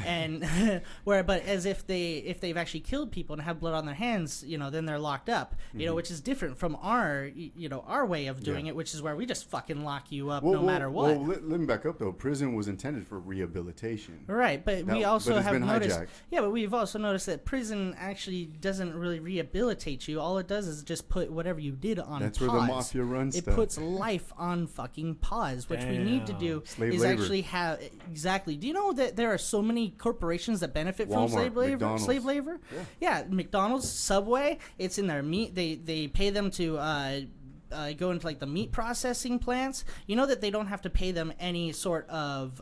[SPEAKER 5] and but as if they've actually killed people and have blood on their hands, then they're locked up, which is different from our way of doing it, which is where we just fucking lock you up no matter what.
[SPEAKER 2] Well, let me back up though. Prison was intended for rehabilitation.
[SPEAKER 5] Right, but we also have noticed.
[SPEAKER 2] Hijacked.
[SPEAKER 5] Yeah, but we've also noticed that prison actually doesn't really rehabilitate you. All it does is just put whatever you did on
[SPEAKER 2] That's
[SPEAKER 5] pause.
[SPEAKER 2] where the mafia runs.
[SPEAKER 5] It puts life on fucking pause. Which we need to do is actually have exactly. Do you know that there are so many corporations that benefit from slave labor?
[SPEAKER 2] McDonald's.
[SPEAKER 5] Slave labor. Yeah, McDonald's, Subway. It's in their meat. They pay them to go into like the meat processing plants. You know that they don't have to pay them any sort of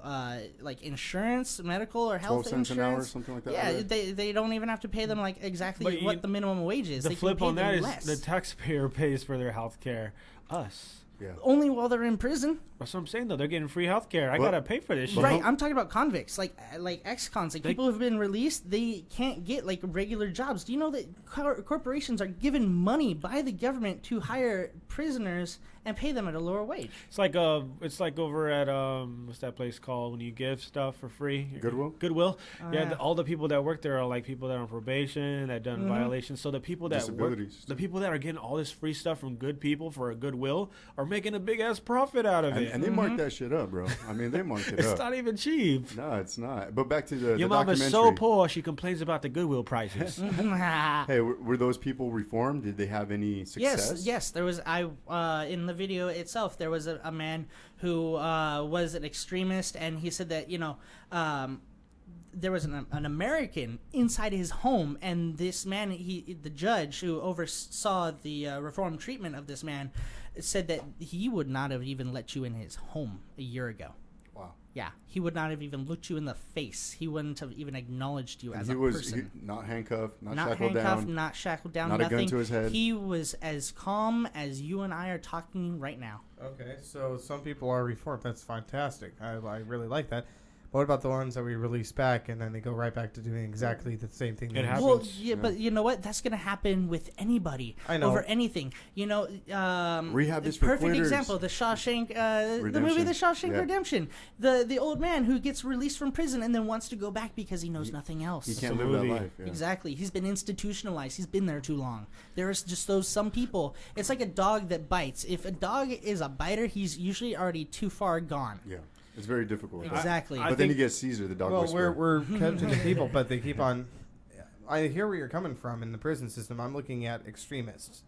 [SPEAKER 5] like insurance, medical or health
[SPEAKER 2] 12 cents
[SPEAKER 5] insurance.
[SPEAKER 2] an hour, something like that.
[SPEAKER 5] Yeah,
[SPEAKER 2] right?
[SPEAKER 5] they don't even have to pay them like exactly what the minimum wage is.
[SPEAKER 1] The
[SPEAKER 5] they
[SPEAKER 1] flip
[SPEAKER 5] can pay
[SPEAKER 1] on that
[SPEAKER 5] them
[SPEAKER 1] is
[SPEAKER 5] less.
[SPEAKER 1] the taxpayer pays for their health care. Us.
[SPEAKER 2] Yeah.
[SPEAKER 5] Only while they're in prison.
[SPEAKER 1] That's what I'm saying, though. They're getting free health care. I gotta pay for this shit.
[SPEAKER 5] Right, I'm talking about convicts, like ex-cons, like people who've been released. They can't get like regular jobs. Do you know that corporations are given money by the government to hire prisoners and pay them at a lower wage?
[SPEAKER 1] It's like over at what's that place called when you give stuff for free? Goodwill. All the people that work there are like people that are on probation, that done violations. So the people that the people that are getting all this free stuff from good people for a goodwill are making a big ass profit out of it.
[SPEAKER 2] And they mark that shit up, bro. I mean, they mark it up.
[SPEAKER 1] It's not even cheap.
[SPEAKER 2] No, it's not. But back to the
[SPEAKER 1] Your mom is so poor, she complains about the Goodwill prices.
[SPEAKER 2] Hey, were those people reformed? Did they have any success?
[SPEAKER 5] Yes. There was in the video itself, there was a man who was an extremist, and he said that there was an American inside his home, and this man, the judge who oversaw the reform treatment of this man, said that he would not have even let you in his home a year ago.
[SPEAKER 2] Wow.
[SPEAKER 5] Yeah, he would not have even looked you in the face. He wouldn't have even acknowledged you as a person.
[SPEAKER 2] Not handcuffed, not
[SPEAKER 5] shackled down,
[SPEAKER 2] not
[SPEAKER 5] nothing.
[SPEAKER 2] A gun to his head.
[SPEAKER 5] He was as calm as you and I are talking right now.
[SPEAKER 4] Okay, so some people are reformed. That's fantastic. I really like that. What about the ones that we release back and then they go right back to doing exactly the same thing?
[SPEAKER 1] It happens.
[SPEAKER 5] Well, but you know what? That's going to happen with anybody.
[SPEAKER 4] I know.
[SPEAKER 5] Over anything.
[SPEAKER 2] Rehab is for
[SPEAKER 5] perfect
[SPEAKER 2] quitters.
[SPEAKER 5] example, the Shawshank, the movie The Shawshank Redemption. The old man who gets released from prison and then wants to go back because he knows nothing else.
[SPEAKER 2] He can't live that life. Yeah.
[SPEAKER 5] Exactly. He's been institutionalized. He's been there too long. There's just some people. It's like a dog that bites. If a dog is a biter, he's usually already too far gone.
[SPEAKER 2] Yeah. It's very difficult.
[SPEAKER 5] Exactly.
[SPEAKER 2] But then you get Caesar, the dog whisperer.
[SPEAKER 4] We're catching the people, but they keep on. I hear where you're coming from in the prison system. I'm looking at extremists.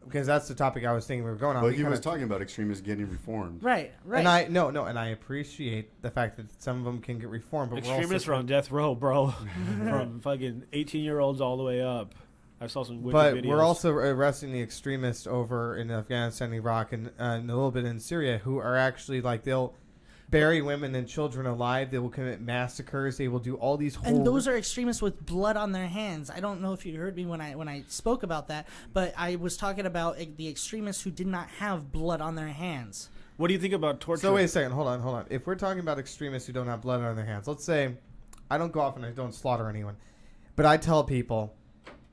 [SPEAKER 4] Because that's the topic I was thinking we were going on.
[SPEAKER 2] But he was talking about extremists getting reformed.
[SPEAKER 5] Right.
[SPEAKER 4] And I appreciate the fact that some of them can get reformed. But
[SPEAKER 1] extremists are on death row, bro. From fucking 18-year-olds all the way up. I saw some wicked videos.
[SPEAKER 4] But we're also arresting the extremists over in Afghanistan, Iraq, and a little bit in Syria who are actually like they'll bury women and children alive. They will commit massacres. They will do all these horrible...
[SPEAKER 5] And those are extremists with blood on their hands. I don't know if you heard me when I spoke about that, but I was talking about the extremists who did not have blood on their hands.
[SPEAKER 1] What do you think about torture?
[SPEAKER 4] So wait a second. Hold on. If we're talking about extremists who don't have blood on their hands, let's say I don't go off and I don't slaughter anyone, but I tell people,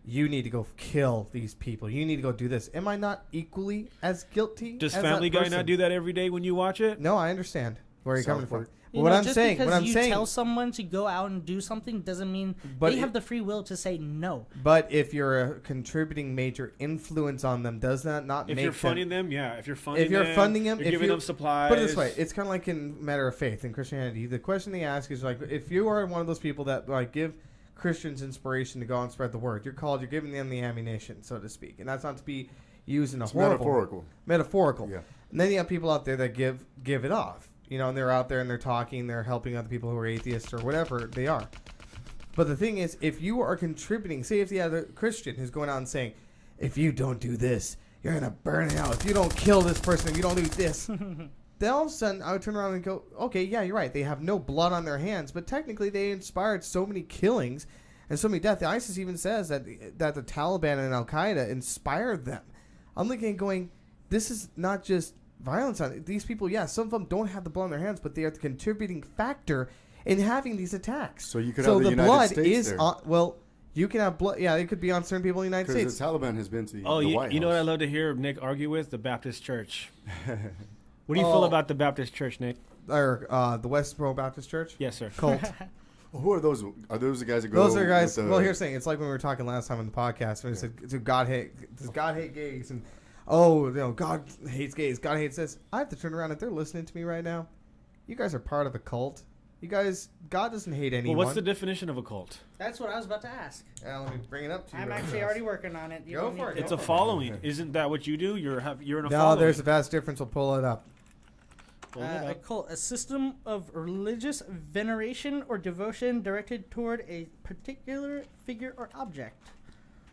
[SPEAKER 4] you need to go kill these people. You need to go do this. Am I not equally as guilty?
[SPEAKER 1] Does
[SPEAKER 4] as
[SPEAKER 1] Family
[SPEAKER 4] that
[SPEAKER 1] Guy
[SPEAKER 4] person?
[SPEAKER 1] not do that every day when you watch it?
[SPEAKER 4] No, I understand where you're coming from.
[SPEAKER 5] What I'm saying, because you tell someone to go out and do something doesn't mean they have the free will to say no.
[SPEAKER 4] But if you're a contributing major influence on them, does that not make
[SPEAKER 1] If you're funding them, yeah. If you're funding them, you're giving them supplies.
[SPEAKER 4] Put it this way, it's kind of like in matter of faith in Christianity. The question they ask is like, if you are one of those people that like give Christians inspiration to go out and spread the word, you're giving them the ammunition, so to speak, and that's not to be used in a horrible metaphorical.
[SPEAKER 2] Yeah.
[SPEAKER 4] And then you have people out there that give it off. You know, and they're out there and they're talking, they're helping other people who are atheists or whatever they are. But the thing is, if you are contributing, say if you have a Christian who's going out and saying, if you don't do this, you're going to burn out. If you don't kill this person, if you don't do this. Then all of a sudden, I would turn around and go, okay, yeah, you're right. They have no blood on their hands, but technically they inspired so many killings and so many deaths. The ISIS even says that the Taliban and Al-Qaeda inspired them. I'm looking at going, this is not just violence on it. These people, some of them don't have the blood on their hands, but they are the contributing factor in having these attacks.
[SPEAKER 2] So you could have the United
[SPEAKER 4] blood
[SPEAKER 2] States
[SPEAKER 4] is
[SPEAKER 2] there.
[SPEAKER 4] On, you can have blood. Yeah, it could be on certain people in the United States.
[SPEAKER 2] Because the Taliban has been to the White House.
[SPEAKER 1] You know what I love to hear Nick argue with? The Baptist Church. What do you feel about the Baptist Church, Nick?
[SPEAKER 4] Or the Westboro Baptist Church?
[SPEAKER 1] Yes, sir.
[SPEAKER 4] Cult.
[SPEAKER 2] Who are those? Are those the guys that go?
[SPEAKER 4] Those are guys.
[SPEAKER 2] with the-
[SPEAKER 4] Well, here's the thing. It's like when we were talking last time on the podcast when we said, "Does God hate gays?" And God hates gays. God hates this. I have to turn around if they're listening to me right now. You guys are part of a cult. You guys, God doesn't hate anyone.
[SPEAKER 1] Well, what's the definition of a cult?
[SPEAKER 5] That's what I was about to ask.
[SPEAKER 4] Let me bring it up to you.
[SPEAKER 5] I'm actually already working on it. You
[SPEAKER 4] Go
[SPEAKER 5] don't
[SPEAKER 4] for
[SPEAKER 5] need
[SPEAKER 4] it.
[SPEAKER 1] It's a following. Isn't that what you do? You're in a
[SPEAKER 4] No,
[SPEAKER 1] following.
[SPEAKER 4] there's a vast difference. We'll pull it up.
[SPEAKER 5] A cult, a system of religious veneration or devotion directed toward a particular figure or object.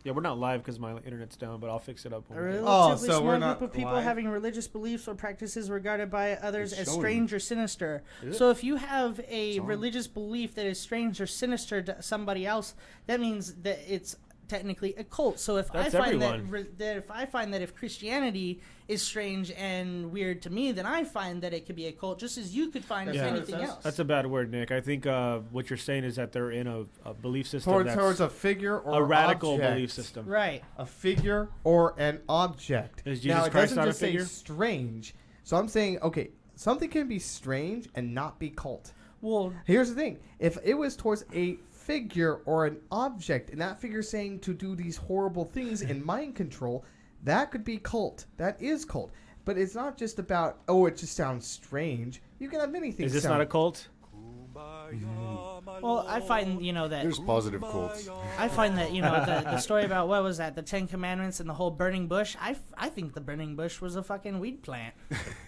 [SPEAKER 1] Yeah, we're not live because my internet's down, but I'll fix it up.
[SPEAKER 5] A
[SPEAKER 1] when we get-
[SPEAKER 5] relatively
[SPEAKER 4] so we're
[SPEAKER 5] small
[SPEAKER 4] not
[SPEAKER 5] group of people
[SPEAKER 4] live?
[SPEAKER 5] having religious beliefs or practices regarded by others
[SPEAKER 2] It's
[SPEAKER 5] as
[SPEAKER 2] showing.
[SPEAKER 5] strange or sinister.
[SPEAKER 1] Is it?
[SPEAKER 5] So if you have a
[SPEAKER 2] It's on.
[SPEAKER 5] religious belief that is strange or sinister to somebody else, that means that it's technically a cult. So if
[SPEAKER 1] That's
[SPEAKER 5] I find
[SPEAKER 1] everyone.
[SPEAKER 5] that if Christianity is strange and weird to me, then I find that it could be a cult, just as you could find
[SPEAKER 1] Yeah.
[SPEAKER 5] anything else.
[SPEAKER 1] That's a bad word, Nick. I think what you're saying is that they're in a belief system
[SPEAKER 4] Towards
[SPEAKER 1] that's
[SPEAKER 4] a figure or
[SPEAKER 1] a radical
[SPEAKER 4] object.
[SPEAKER 1] belief system.
[SPEAKER 5] right.
[SPEAKER 4] A figure or an object.
[SPEAKER 1] Is Jesus
[SPEAKER 4] now, it
[SPEAKER 1] Christ
[SPEAKER 4] doesn't
[SPEAKER 1] not a
[SPEAKER 4] just say
[SPEAKER 1] figure?
[SPEAKER 4] strange. So I'm saying, okay, something can be strange and not be cult.
[SPEAKER 5] Well,
[SPEAKER 4] Here's the thing. If it was towards a figure or an object, and that figure saying to do these horrible things in mind control, that could be cult. That is cult. But it's not just about, it just sounds strange. You can have anything
[SPEAKER 1] Is this
[SPEAKER 4] sound
[SPEAKER 1] not a cult?
[SPEAKER 5] well, I find that
[SPEAKER 2] There's positive cults.
[SPEAKER 5] I find that the story about what was that, the 10 Commandments and the whole burning bush. I think the burning bush was a fucking weed plant.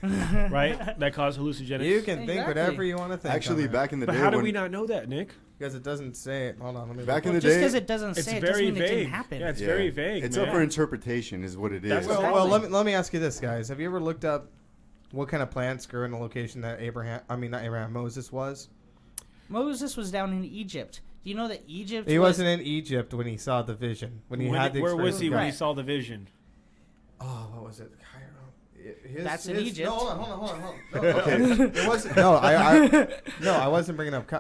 [SPEAKER 1] Right? That caused hallucinogenics.
[SPEAKER 4] You can think
[SPEAKER 5] Exactly.
[SPEAKER 4] whatever you want to think.
[SPEAKER 2] Actually,
[SPEAKER 4] of it.
[SPEAKER 2] back in the
[SPEAKER 1] But
[SPEAKER 2] day,
[SPEAKER 1] how do
[SPEAKER 2] when,
[SPEAKER 1] we not know that, Nick?
[SPEAKER 4] Because it doesn't say it. Hold on, let me
[SPEAKER 2] back in
[SPEAKER 5] Well,
[SPEAKER 2] the
[SPEAKER 5] just
[SPEAKER 2] day,
[SPEAKER 5] because it doesn't
[SPEAKER 1] It's
[SPEAKER 5] say it doesn't
[SPEAKER 1] very
[SPEAKER 5] mean it didn't
[SPEAKER 1] vague.
[SPEAKER 5] happen.
[SPEAKER 1] Yeah, it's
[SPEAKER 2] yeah,
[SPEAKER 1] very vague.
[SPEAKER 2] It's
[SPEAKER 1] man.
[SPEAKER 2] up for interpretation, is what it is.
[SPEAKER 1] That's
[SPEAKER 4] Well,
[SPEAKER 1] what-
[SPEAKER 4] well, let me ask you this, guys. Have you ever looked up what kind of plants grew in the location that Moses was?
[SPEAKER 5] Moses was down in Egypt. Do you know that Egypt?
[SPEAKER 4] He
[SPEAKER 5] was
[SPEAKER 4] wasn't in Egypt when he saw the vision. When he had the
[SPEAKER 1] where was
[SPEAKER 4] experience
[SPEAKER 1] he
[SPEAKER 4] with
[SPEAKER 1] when
[SPEAKER 4] God.
[SPEAKER 1] he saw the vision?
[SPEAKER 4] Oh, what was it? Cairo.
[SPEAKER 5] That's in Egypt.
[SPEAKER 4] No, hold on. No, okay. It wasn't. No, I wasn't bringing up.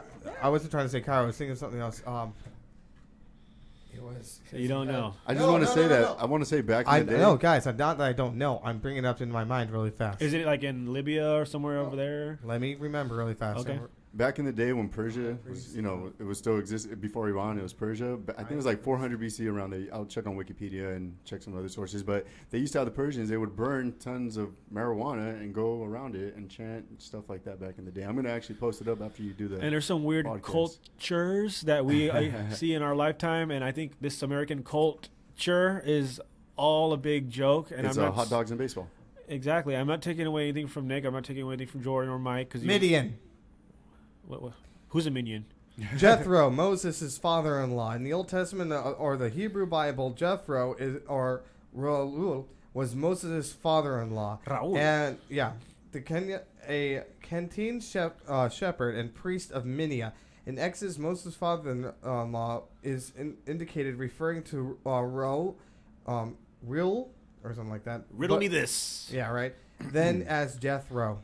[SPEAKER 4] I wasn't trying to say Cairo. I was thinking of something else. It was.
[SPEAKER 1] You don't know.
[SPEAKER 2] I just want to say that. I want to say back in the day.
[SPEAKER 4] No, guys. Not that I don't know. I'm bringing it up in my mind really fast.
[SPEAKER 1] Is it like in Libya or somewhere over there?
[SPEAKER 4] Let me remember really fast.
[SPEAKER 1] Okay.
[SPEAKER 2] Back in the day when Persia was, it was still exist before Iran. It was Persia. But I think it was like 400 BC around there. I'll check on Wikipedia and check some other sources. But they used to have the Persians. They would burn tons of marijuana and go around it and chant and stuff like that back in the day. I'm gonna actually post it up after you do that.
[SPEAKER 1] And there's some weird
[SPEAKER 2] podcast.
[SPEAKER 1] cultures that we see in our lifetime, and I think this American culture is all a big joke. And
[SPEAKER 2] It's
[SPEAKER 1] I'm not
[SPEAKER 2] hot dogs and baseball.
[SPEAKER 1] Exactly. I'm not taking away anything from Nick. I'm not taking away anything from Jordan or Mike.
[SPEAKER 4] Midian.
[SPEAKER 1] What? Who's a minion?
[SPEAKER 4] Jethro, Moses' father-in-law. In the Old Testament or the Hebrew Bible, Jethro Raul was Moses' father-in-law.
[SPEAKER 1] Raul.
[SPEAKER 4] And a Kentine shepherd and priest of Minia. In Exodus, Moses' father-in-law is indicated referring to Raul, Real or something like that.
[SPEAKER 1] Riddle me this.
[SPEAKER 4] Yeah, right. Then as Jethro.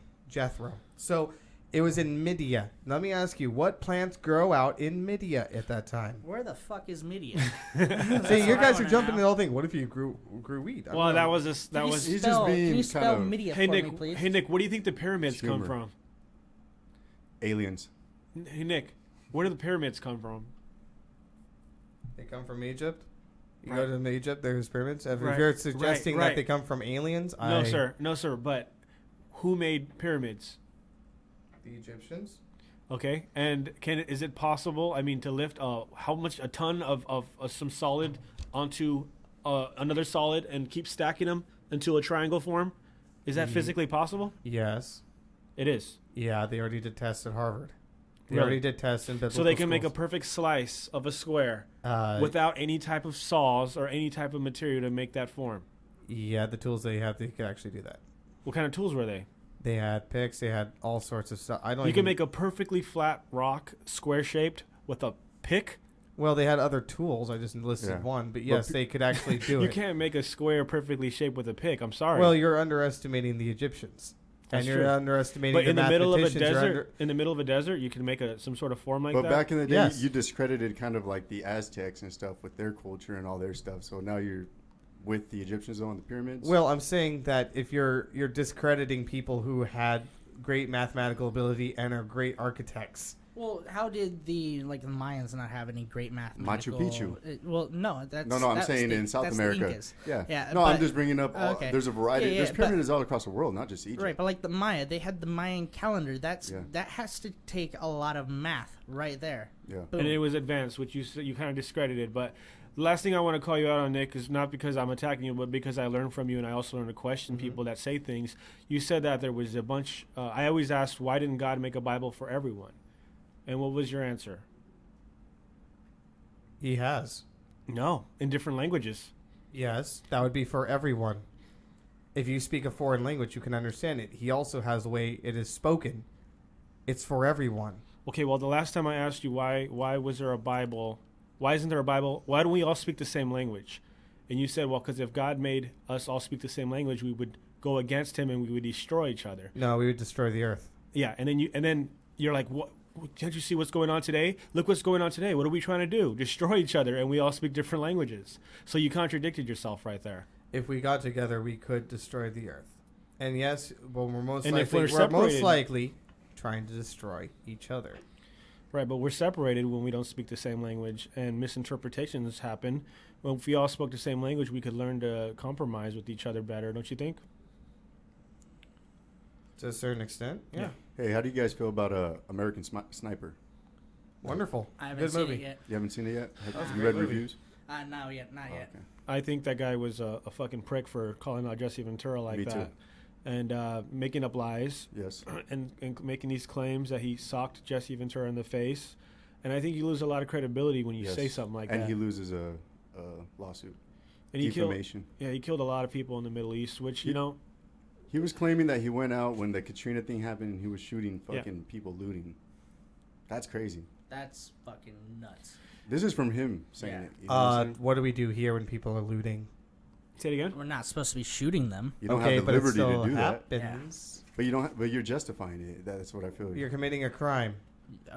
[SPEAKER 4] So it was in Midia. Let me ask you, what plants grow out in Midia at that time?
[SPEAKER 5] Where the fuck is Midian?
[SPEAKER 4] See, you guys are jumping in the whole thing. What if you grew wheat?
[SPEAKER 1] Well, that was he's
[SPEAKER 5] just being can you spell Midia
[SPEAKER 1] Hey
[SPEAKER 5] for
[SPEAKER 1] Nick,
[SPEAKER 5] me, please?
[SPEAKER 1] hey Nick, what do you think the pyramids come
[SPEAKER 2] Schumer.
[SPEAKER 1] from?
[SPEAKER 2] Aliens.
[SPEAKER 1] Hey Nick, where do the pyramids come from?
[SPEAKER 4] They come from Egypt. You go to Egypt, there's pyramids. If
[SPEAKER 1] Right,
[SPEAKER 4] you're suggesting
[SPEAKER 1] right.
[SPEAKER 4] that they come from aliens,
[SPEAKER 1] No, sir. But who made pyramids?
[SPEAKER 4] The Egyptians.
[SPEAKER 1] Okay, and is it possible? I mean, to lift a ton of some solid onto another solid and keep stacking them into a triangle form? Is that physically possible?
[SPEAKER 4] Yes.
[SPEAKER 1] It is.
[SPEAKER 4] Yeah, they already did tests at Harvard. They
[SPEAKER 1] Really?
[SPEAKER 4] already did tests in biblical
[SPEAKER 1] So they can make a
[SPEAKER 4] schools.
[SPEAKER 1] perfect slice of a square
[SPEAKER 4] Without
[SPEAKER 1] without any type of saws or any type of material to make that form.
[SPEAKER 4] Yeah, the tools they have, they could actually do that.
[SPEAKER 1] What kind of tools were they?
[SPEAKER 4] They had picks. They had all sorts of stuff.
[SPEAKER 1] You can make a perfectly flat rock, square shaped, with a pick.
[SPEAKER 4] Well, they had other tools. I just listed
[SPEAKER 2] Yeah.
[SPEAKER 4] one, but yes, they could actually do
[SPEAKER 1] You
[SPEAKER 4] it.
[SPEAKER 1] can't make a square perfectly shaped with a pick. I'm sorry.
[SPEAKER 4] Well, you're underestimating the Egyptians,
[SPEAKER 1] That's
[SPEAKER 4] and you're
[SPEAKER 1] true.
[SPEAKER 4] underestimating
[SPEAKER 1] But
[SPEAKER 4] the
[SPEAKER 1] in the middle of a
[SPEAKER 4] mathematicians. You're
[SPEAKER 1] desert, in the middle of a desert, you can make some sort of form like
[SPEAKER 2] But
[SPEAKER 1] that.
[SPEAKER 2] back in the day,
[SPEAKER 4] Yes.
[SPEAKER 2] you discredited kind of like the Aztecs and stuff with their culture and all their stuff. So now you're with the Egyptians on the pyramids.
[SPEAKER 4] Well, I'm saying that if you're discrediting people who had great mathematical ability and are great architects,
[SPEAKER 5] Well, how did the Mayans not have any great mathematical?
[SPEAKER 2] Machu Picchu.
[SPEAKER 5] Well, no, that's
[SPEAKER 2] No, I'm
[SPEAKER 5] that's
[SPEAKER 2] saying
[SPEAKER 5] the-
[SPEAKER 2] in South
[SPEAKER 5] that's the
[SPEAKER 2] America.
[SPEAKER 5] Incas.
[SPEAKER 2] Yeah.
[SPEAKER 5] but-
[SPEAKER 2] I'm just bringing up.
[SPEAKER 5] okay.
[SPEAKER 2] There's a variety.
[SPEAKER 5] Yeah,
[SPEAKER 2] There's
[SPEAKER 5] but-
[SPEAKER 2] pyramids all across the world, not just Egypt.
[SPEAKER 5] Right, but like the Maya, they had the Mayan calendar. That
[SPEAKER 2] Yeah.
[SPEAKER 5] has to take a lot of math right there.
[SPEAKER 2] Yeah.
[SPEAKER 5] Boom.
[SPEAKER 1] And it was advanced, which you kind of discredited. But the last thing I want to call you out on, Nick, is not because I'm attacking you, but because I learned from you, and I also learned to question people that say things. You said that there was a bunch. I always asked, why didn't God make a Bible for everyone? And what was your answer?
[SPEAKER 4] He has.
[SPEAKER 1] No, in different languages.
[SPEAKER 4] Yes, that would be for everyone. If you speak a foreign language, you can understand it. He also has the way it is spoken. It's for everyone.
[SPEAKER 1] Okay, well, the last time I asked you why was there a Bible? Why isn't there a Bible? Why don't we all speak the same language? And you said, well, because if God made us all speak the same language, we would go against him and we would destroy each other.
[SPEAKER 4] No, we would destroy the earth.
[SPEAKER 1] Yeah, and then you're like, what? Can't you see what's going on today? Look what's going on today. What are we trying to do? Destroy each other, and we all speak different languages. So you contradicted yourself right there.
[SPEAKER 4] If we got together, we could destroy the earth. And yes, well, we're most
[SPEAKER 1] And if
[SPEAKER 4] likely
[SPEAKER 1] we're
[SPEAKER 4] most
[SPEAKER 1] separated-
[SPEAKER 4] likely trying to destroy each other.
[SPEAKER 1] Right, but we're separated when we don't speak the same language, and misinterpretations happen. Well, if we all spoke the same language, we could learn to compromise with each other better, don't you think?
[SPEAKER 4] To a certain extent, yeah.
[SPEAKER 2] Hey, how do you guys feel about American Sniper?
[SPEAKER 4] Wonderful.
[SPEAKER 5] I haven't
[SPEAKER 4] Good
[SPEAKER 5] seen
[SPEAKER 4] movie.
[SPEAKER 5] it yet.
[SPEAKER 2] You haven't seen it yet?
[SPEAKER 4] That was
[SPEAKER 2] Have
[SPEAKER 4] a
[SPEAKER 2] you
[SPEAKER 4] great
[SPEAKER 2] read
[SPEAKER 4] movie.
[SPEAKER 2] reviews?
[SPEAKER 5] Not yet.
[SPEAKER 2] Okay.
[SPEAKER 1] I think that guy was a fucking prick for calling out Jesse Ventura like
[SPEAKER 2] Me
[SPEAKER 1] that.
[SPEAKER 2] too.
[SPEAKER 1] And making up lies.
[SPEAKER 2] Yes.
[SPEAKER 1] And making these claims that he socked Jesse Ventura in the face. And I think you lose a lot of credibility when you
[SPEAKER 2] Yes.
[SPEAKER 1] say something like
[SPEAKER 2] and
[SPEAKER 1] that.
[SPEAKER 2] he loses a lawsuit.
[SPEAKER 1] And he killed,
[SPEAKER 2] defamation.
[SPEAKER 1] he killed a lot of people in the Middle East, which,
[SPEAKER 2] He was claiming that he went out when the Katrina thing happened and he was shooting
[SPEAKER 1] Yeah.
[SPEAKER 2] fucking people looting. That's crazy.
[SPEAKER 5] That's fucking nuts.
[SPEAKER 2] This is from him saying
[SPEAKER 5] Yeah.
[SPEAKER 2] it. You know what I'm saying?
[SPEAKER 4] What do we do here when people are looting?
[SPEAKER 1] Say it again?
[SPEAKER 5] We're not supposed to be shooting them.
[SPEAKER 2] You don't
[SPEAKER 4] Okay,
[SPEAKER 2] have the
[SPEAKER 4] but it
[SPEAKER 2] liberty
[SPEAKER 4] still
[SPEAKER 2] to do
[SPEAKER 4] happens.
[SPEAKER 2] that. But you don't. But you're justifying it. That's what I feel.
[SPEAKER 4] You're committing a crime.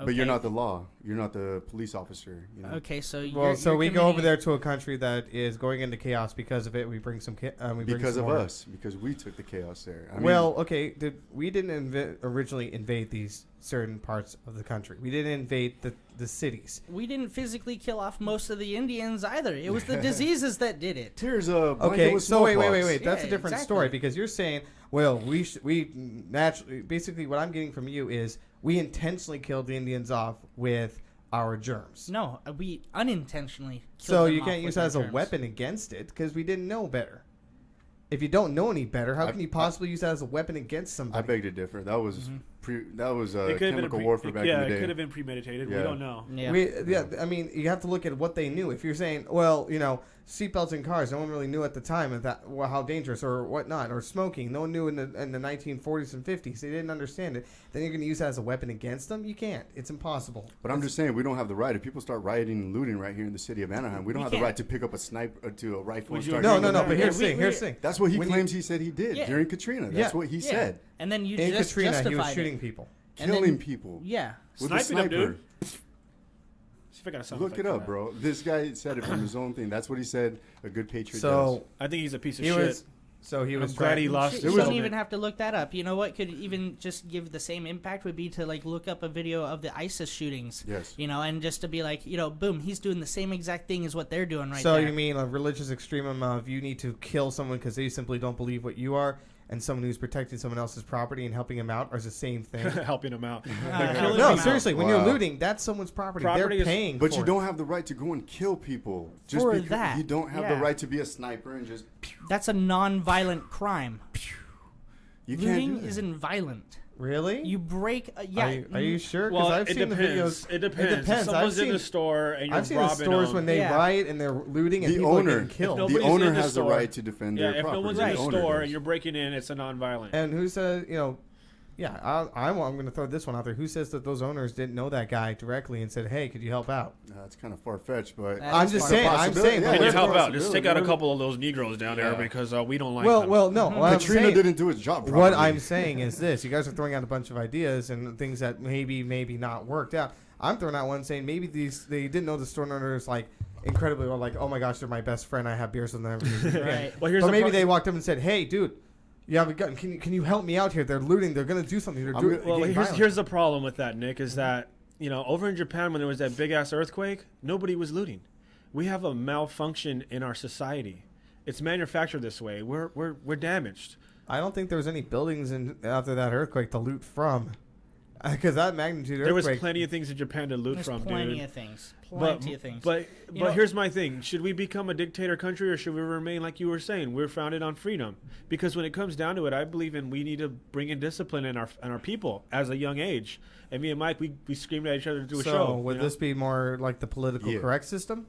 [SPEAKER 2] But you're not the law. You're not the police officer. You know?
[SPEAKER 5] Okay, so
[SPEAKER 4] Well,
[SPEAKER 5] you're
[SPEAKER 4] we go over
[SPEAKER 5] committing-
[SPEAKER 4] there to a country that is going into chaos because of it. We bring some.
[SPEAKER 2] Because of
[SPEAKER 4] order.
[SPEAKER 2] us. Because we took the chaos there. I mean,
[SPEAKER 4] Well, okay, we didn't originally invade these certain parts of the country. We didn't invade the cities.
[SPEAKER 5] We didn't physically kill off most of the Indians either. It was the diseases that did it.
[SPEAKER 2] Here's a
[SPEAKER 4] Okay, so wait. That's
[SPEAKER 5] Yeah,
[SPEAKER 4] a different
[SPEAKER 5] exactly.
[SPEAKER 4] story because you're saying, well, we naturally. Basically, what I'm getting from you is we intentionally killed the Indians off with our germs.
[SPEAKER 5] No, we unintentionally killed
[SPEAKER 4] So
[SPEAKER 5] them
[SPEAKER 4] you
[SPEAKER 5] off
[SPEAKER 4] can't use
[SPEAKER 5] with
[SPEAKER 4] that
[SPEAKER 5] our
[SPEAKER 4] as a
[SPEAKER 5] germs.
[SPEAKER 4] weapon against it because we didn't know better. If you don't know any better, how can you possibly use that as a weapon against somebody?
[SPEAKER 2] I beg to differ. That was
[SPEAKER 1] It could've been
[SPEAKER 2] chemical warfare back in the day.
[SPEAKER 1] it could have been premeditated. We
[SPEAKER 2] Yeah.
[SPEAKER 1] don't know.
[SPEAKER 4] I mean, you have to look at what they knew. If you're saying, well, seatbelts in cars, no one really knew at the time of that, how dangerous or whatnot, or smoking, no one knew in the 1940s and 50s. They didn't understand it. Then you're going to use that as a weapon against them? You can't. It's impossible.
[SPEAKER 2] But I'm just saying, we don't have the right. If people start rioting and looting right here in the city of Anaheim, we don't have the right to pick up a sniper to a rifle.
[SPEAKER 1] Would
[SPEAKER 2] And
[SPEAKER 1] you
[SPEAKER 2] start
[SPEAKER 1] agree
[SPEAKER 2] shooting
[SPEAKER 1] with that?
[SPEAKER 2] them.
[SPEAKER 4] But here's the thing.
[SPEAKER 2] That's what he
[SPEAKER 4] When
[SPEAKER 2] claims he said he did
[SPEAKER 5] Yeah.
[SPEAKER 2] during Katrina. That's what he
[SPEAKER 5] Yeah.
[SPEAKER 2] said.
[SPEAKER 5] And then you
[SPEAKER 4] In
[SPEAKER 5] just
[SPEAKER 4] Katrina,
[SPEAKER 5] justified
[SPEAKER 4] he was
[SPEAKER 5] it.
[SPEAKER 4] shooting people.
[SPEAKER 5] And
[SPEAKER 2] Killing
[SPEAKER 5] then-
[SPEAKER 2] people.
[SPEAKER 5] Yeah.
[SPEAKER 2] With a
[SPEAKER 1] Sniping them,
[SPEAKER 2] sniper.
[SPEAKER 1] dude. See if I got a sound
[SPEAKER 2] Look
[SPEAKER 1] effect
[SPEAKER 2] it
[SPEAKER 1] for
[SPEAKER 2] up,
[SPEAKER 1] that.
[SPEAKER 2] bro. This guy said it from his own thing. That's what he said a good patriot does.
[SPEAKER 4] So
[SPEAKER 1] I think he's a piece of
[SPEAKER 4] he
[SPEAKER 1] shit.
[SPEAKER 4] was. So he
[SPEAKER 1] I'm
[SPEAKER 4] was.
[SPEAKER 1] glad he lost
[SPEAKER 5] You
[SPEAKER 1] his
[SPEAKER 5] shouldn't
[SPEAKER 1] element.
[SPEAKER 5] even have to look that up. You know what could even just give the same impact would be to look up a video of the ISIS shootings.
[SPEAKER 2] Yes.
[SPEAKER 5] And just to be like, boom, he's doing the same exact thing as what they're doing right
[SPEAKER 4] So
[SPEAKER 5] there.
[SPEAKER 4] you mean a religious extremum of you need to kill someone because they simply don't believe what you are, and someone who's protecting someone else's property and helping him out are the same thing?
[SPEAKER 1] Helping him out.
[SPEAKER 4] No, seriously, when you're
[SPEAKER 2] Wow.
[SPEAKER 4] looting, that's someone's property.
[SPEAKER 1] Property
[SPEAKER 4] They're
[SPEAKER 1] is-
[SPEAKER 4] paying
[SPEAKER 2] But
[SPEAKER 4] for
[SPEAKER 2] you
[SPEAKER 4] it.
[SPEAKER 2] don't have the right to go and kill people. Just
[SPEAKER 5] For
[SPEAKER 2] because
[SPEAKER 5] that,
[SPEAKER 2] you don't have
[SPEAKER 5] yeah.
[SPEAKER 2] the right to be a sniper and just.
[SPEAKER 5] That's a non-violent crime.
[SPEAKER 2] You can't
[SPEAKER 5] Looting
[SPEAKER 2] do that.
[SPEAKER 5] isn't violent.
[SPEAKER 4] Really?
[SPEAKER 5] You break. Yeah.
[SPEAKER 4] Are you sure? Because
[SPEAKER 1] Well,
[SPEAKER 4] I've
[SPEAKER 1] it
[SPEAKER 4] seen
[SPEAKER 1] depends.
[SPEAKER 4] the videos.
[SPEAKER 1] It depends. If someone's
[SPEAKER 4] I've
[SPEAKER 1] in
[SPEAKER 4] seen,
[SPEAKER 1] the store and you're
[SPEAKER 4] I've seen the
[SPEAKER 1] robbing
[SPEAKER 4] stores
[SPEAKER 1] them.
[SPEAKER 4] when they
[SPEAKER 5] Yeah.
[SPEAKER 4] riot and they're looting and
[SPEAKER 2] The
[SPEAKER 4] people are
[SPEAKER 2] owner,
[SPEAKER 4] getting killed.
[SPEAKER 1] If
[SPEAKER 2] the
[SPEAKER 1] nobody's
[SPEAKER 2] owner
[SPEAKER 1] in the
[SPEAKER 2] has the
[SPEAKER 1] store-
[SPEAKER 2] right to defend
[SPEAKER 1] Yeah,
[SPEAKER 2] their
[SPEAKER 1] if
[SPEAKER 2] property.
[SPEAKER 1] no one's
[SPEAKER 2] The
[SPEAKER 1] in the
[SPEAKER 2] owner
[SPEAKER 1] store
[SPEAKER 2] does.
[SPEAKER 1] and you're breaking in, it's a non-violent.
[SPEAKER 4] And who said, yeah, I'm going to throw this one out there. Who says that those owners didn't know that guy directly and said, hey, could you help out?
[SPEAKER 2] It's kind of far-fetched, but
[SPEAKER 5] That
[SPEAKER 4] I'm
[SPEAKER 5] is
[SPEAKER 4] just
[SPEAKER 5] far-
[SPEAKER 4] saying. I'm
[SPEAKER 2] possibility.
[SPEAKER 4] saying.
[SPEAKER 2] Yeah,
[SPEAKER 1] Can you
[SPEAKER 2] there's
[SPEAKER 1] help
[SPEAKER 2] a
[SPEAKER 1] out? Just take out a
[SPEAKER 2] possibility.
[SPEAKER 1] couple of those Negroes down there
[SPEAKER 2] Yeah.
[SPEAKER 1] because we don't like them.
[SPEAKER 4] Well, no. What I'm
[SPEAKER 2] Katrina
[SPEAKER 4] saying-
[SPEAKER 2] didn't do its job properly.
[SPEAKER 4] What I'm saying is this: you guys are throwing out a bunch of ideas and things that maybe not worked out. I'm throwing out one saying maybe they didn't know the store owners incredibly well, like, oh my gosh, they're my best friend. I have beers with them every weekend.
[SPEAKER 5] Right.
[SPEAKER 1] Well, here's
[SPEAKER 4] But
[SPEAKER 1] the
[SPEAKER 4] maybe
[SPEAKER 1] part-
[SPEAKER 4] they walked up and said, hey, dude, you have a gun. Can you help me out here? They're looting. They're gonna do something. They're
[SPEAKER 1] Well,
[SPEAKER 4] getting violent.
[SPEAKER 1] here's the problem with that, Nick, is that over in Japan when there was that big ass earthquake, nobody was looting. We have a malfunction in our society. It's manufactured this way. We're damaged.
[SPEAKER 4] I don't think there was any buildings after that earthquake to loot from, because that magnitude
[SPEAKER 1] There
[SPEAKER 4] earthquake.
[SPEAKER 1] was plenty of things in Japan to loot
[SPEAKER 5] There's
[SPEAKER 1] from,
[SPEAKER 5] plenty
[SPEAKER 1] dude.
[SPEAKER 5] of things. Plenty of things.
[SPEAKER 1] But
[SPEAKER 5] You know-
[SPEAKER 1] here's my thing: should we become a dictator country, or should we remain like you were saying? We're founded on freedom. Because when it comes down to it, I believe we need to bring in discipline in our people as a young age. And me and Mike, we screamed at each other to do a
[SPEAKER 4] So
[SPEAKER 1] show.
[SPEAKER 4] would this be more like the political
[SPEAKER 2] Yeah.
[SPEAKER 4] correct system?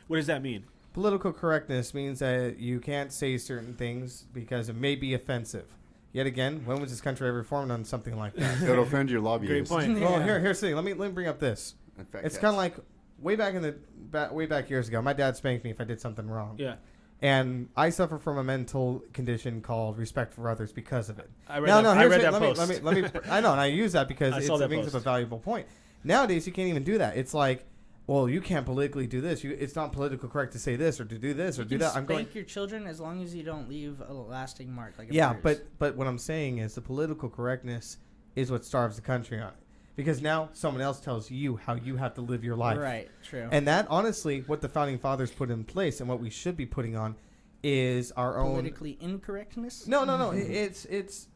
[SPEAKER 1] What does that mean?
[SPEAKER 4] Political correctness means that you can't say certain things because it may be offensive. Yet again, when was this country ever formed on something like that?
[SPEAKER 2] It'll offend your lobbyists.
[SPEAKER 1] Great point.
[SPEAKER 4] Well, here's the thing. Let me bring up this.
[SPEAKER 2] And fat
[SPEAKER 4] It's
[SPEAKER 2] cats.
[SPEAKER 4] kind of like way back years ago. My dad spanked me if I did something wrong.
[SPEAKER 1] Yeah.
[SPEAKER 4] And I suffer from a mental condition called respect for others because of it.
[SPEAKER 1] I read
[SPEAKER 4] here's
[SPEAKER 1] that
[SPEAKER 4] it.
[SPEAKER 1] post.
[SPEAKER 4] Let me. I know, and I use that because
[SPEAKER 1] I saw that
[SPEAKER 4] it brings
[SPEAKER 1] post.
[SPEAKER 4] up a valuable point. Nowadays, you can't even do that. It's like, well, you can't politically do this. It's not politically correct to say this or to do this or
[SPEAKER 5] You
[SPEAKER 4] do
[SPEAKER 5] can
[SPEAKER 4] that. I'm going.
[SPEAKER 5] spank your children as long as you don't leave a lasting mark. Like a
[SPEAKER 4] Yeah,
[SPEAKER 5] bruise.
[SPEAKER 4] but what I'm saying is the political correctness is what starves the country on it. Because now someone else tells you how you have to live your life.
[SPEAKER 5] Right, true.
[SPEAKER 4] And that, honestly, what the founding fathers put in place and what we should be putting on is our own
[SPEAKER 5] politically incorrectness.
[SPEAKER 4] No. It's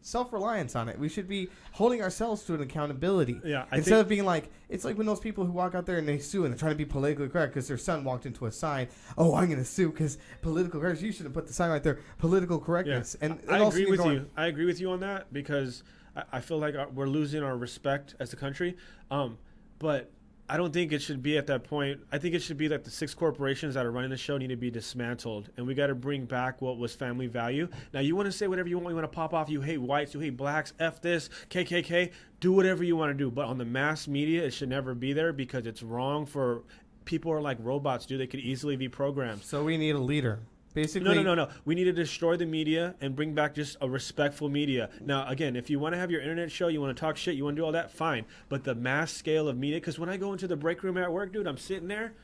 [SPEAKER 4] self-reliance on it. We should be holding ourselves to an accountability.
[SPEAKER 1] Yeah,
[SPEAKER 4] Instead of being like, it's like when those people who walk out there and they sue and they're trying to be politically correct because their son walked into a sign. Oh, I'm going to sue because political correctness. You should have put the sign right there. Political correctness. And
[SPEAKER 1] I
[SPEAKER 4] also
[SPEAKER 1] agree
[SPEAKER 4] you're
[SPEAKER 1] with
[SPEAKER 4] going,
[SPEAKER 1] you. I agree with you on that because I feel like we're losing our respect as a country. But I don't think it should be at that point. I think it should be that the 6 corporations that are running the show need to be dismantled, and we got to bring back what was family value. Now, you want to say whatever you want. You want to pop off. You hate whites. You hate blacks. F this. KKK. Do whatever you want to do. But on the mass media, it should never be there because it's wrong for people are like robots, dude. They could easily be programmed.
[SPEAKER 4] So we need a leader. Basically,
[SPEAKER 1] No. We need to destroy the media and bring back just a respectful media. Now, again, if you want to have your internet show, you want to talk shit, you want to do all that, fine. But the mass scale of media, because when I go into the break room at work, dude, I'm sitting there.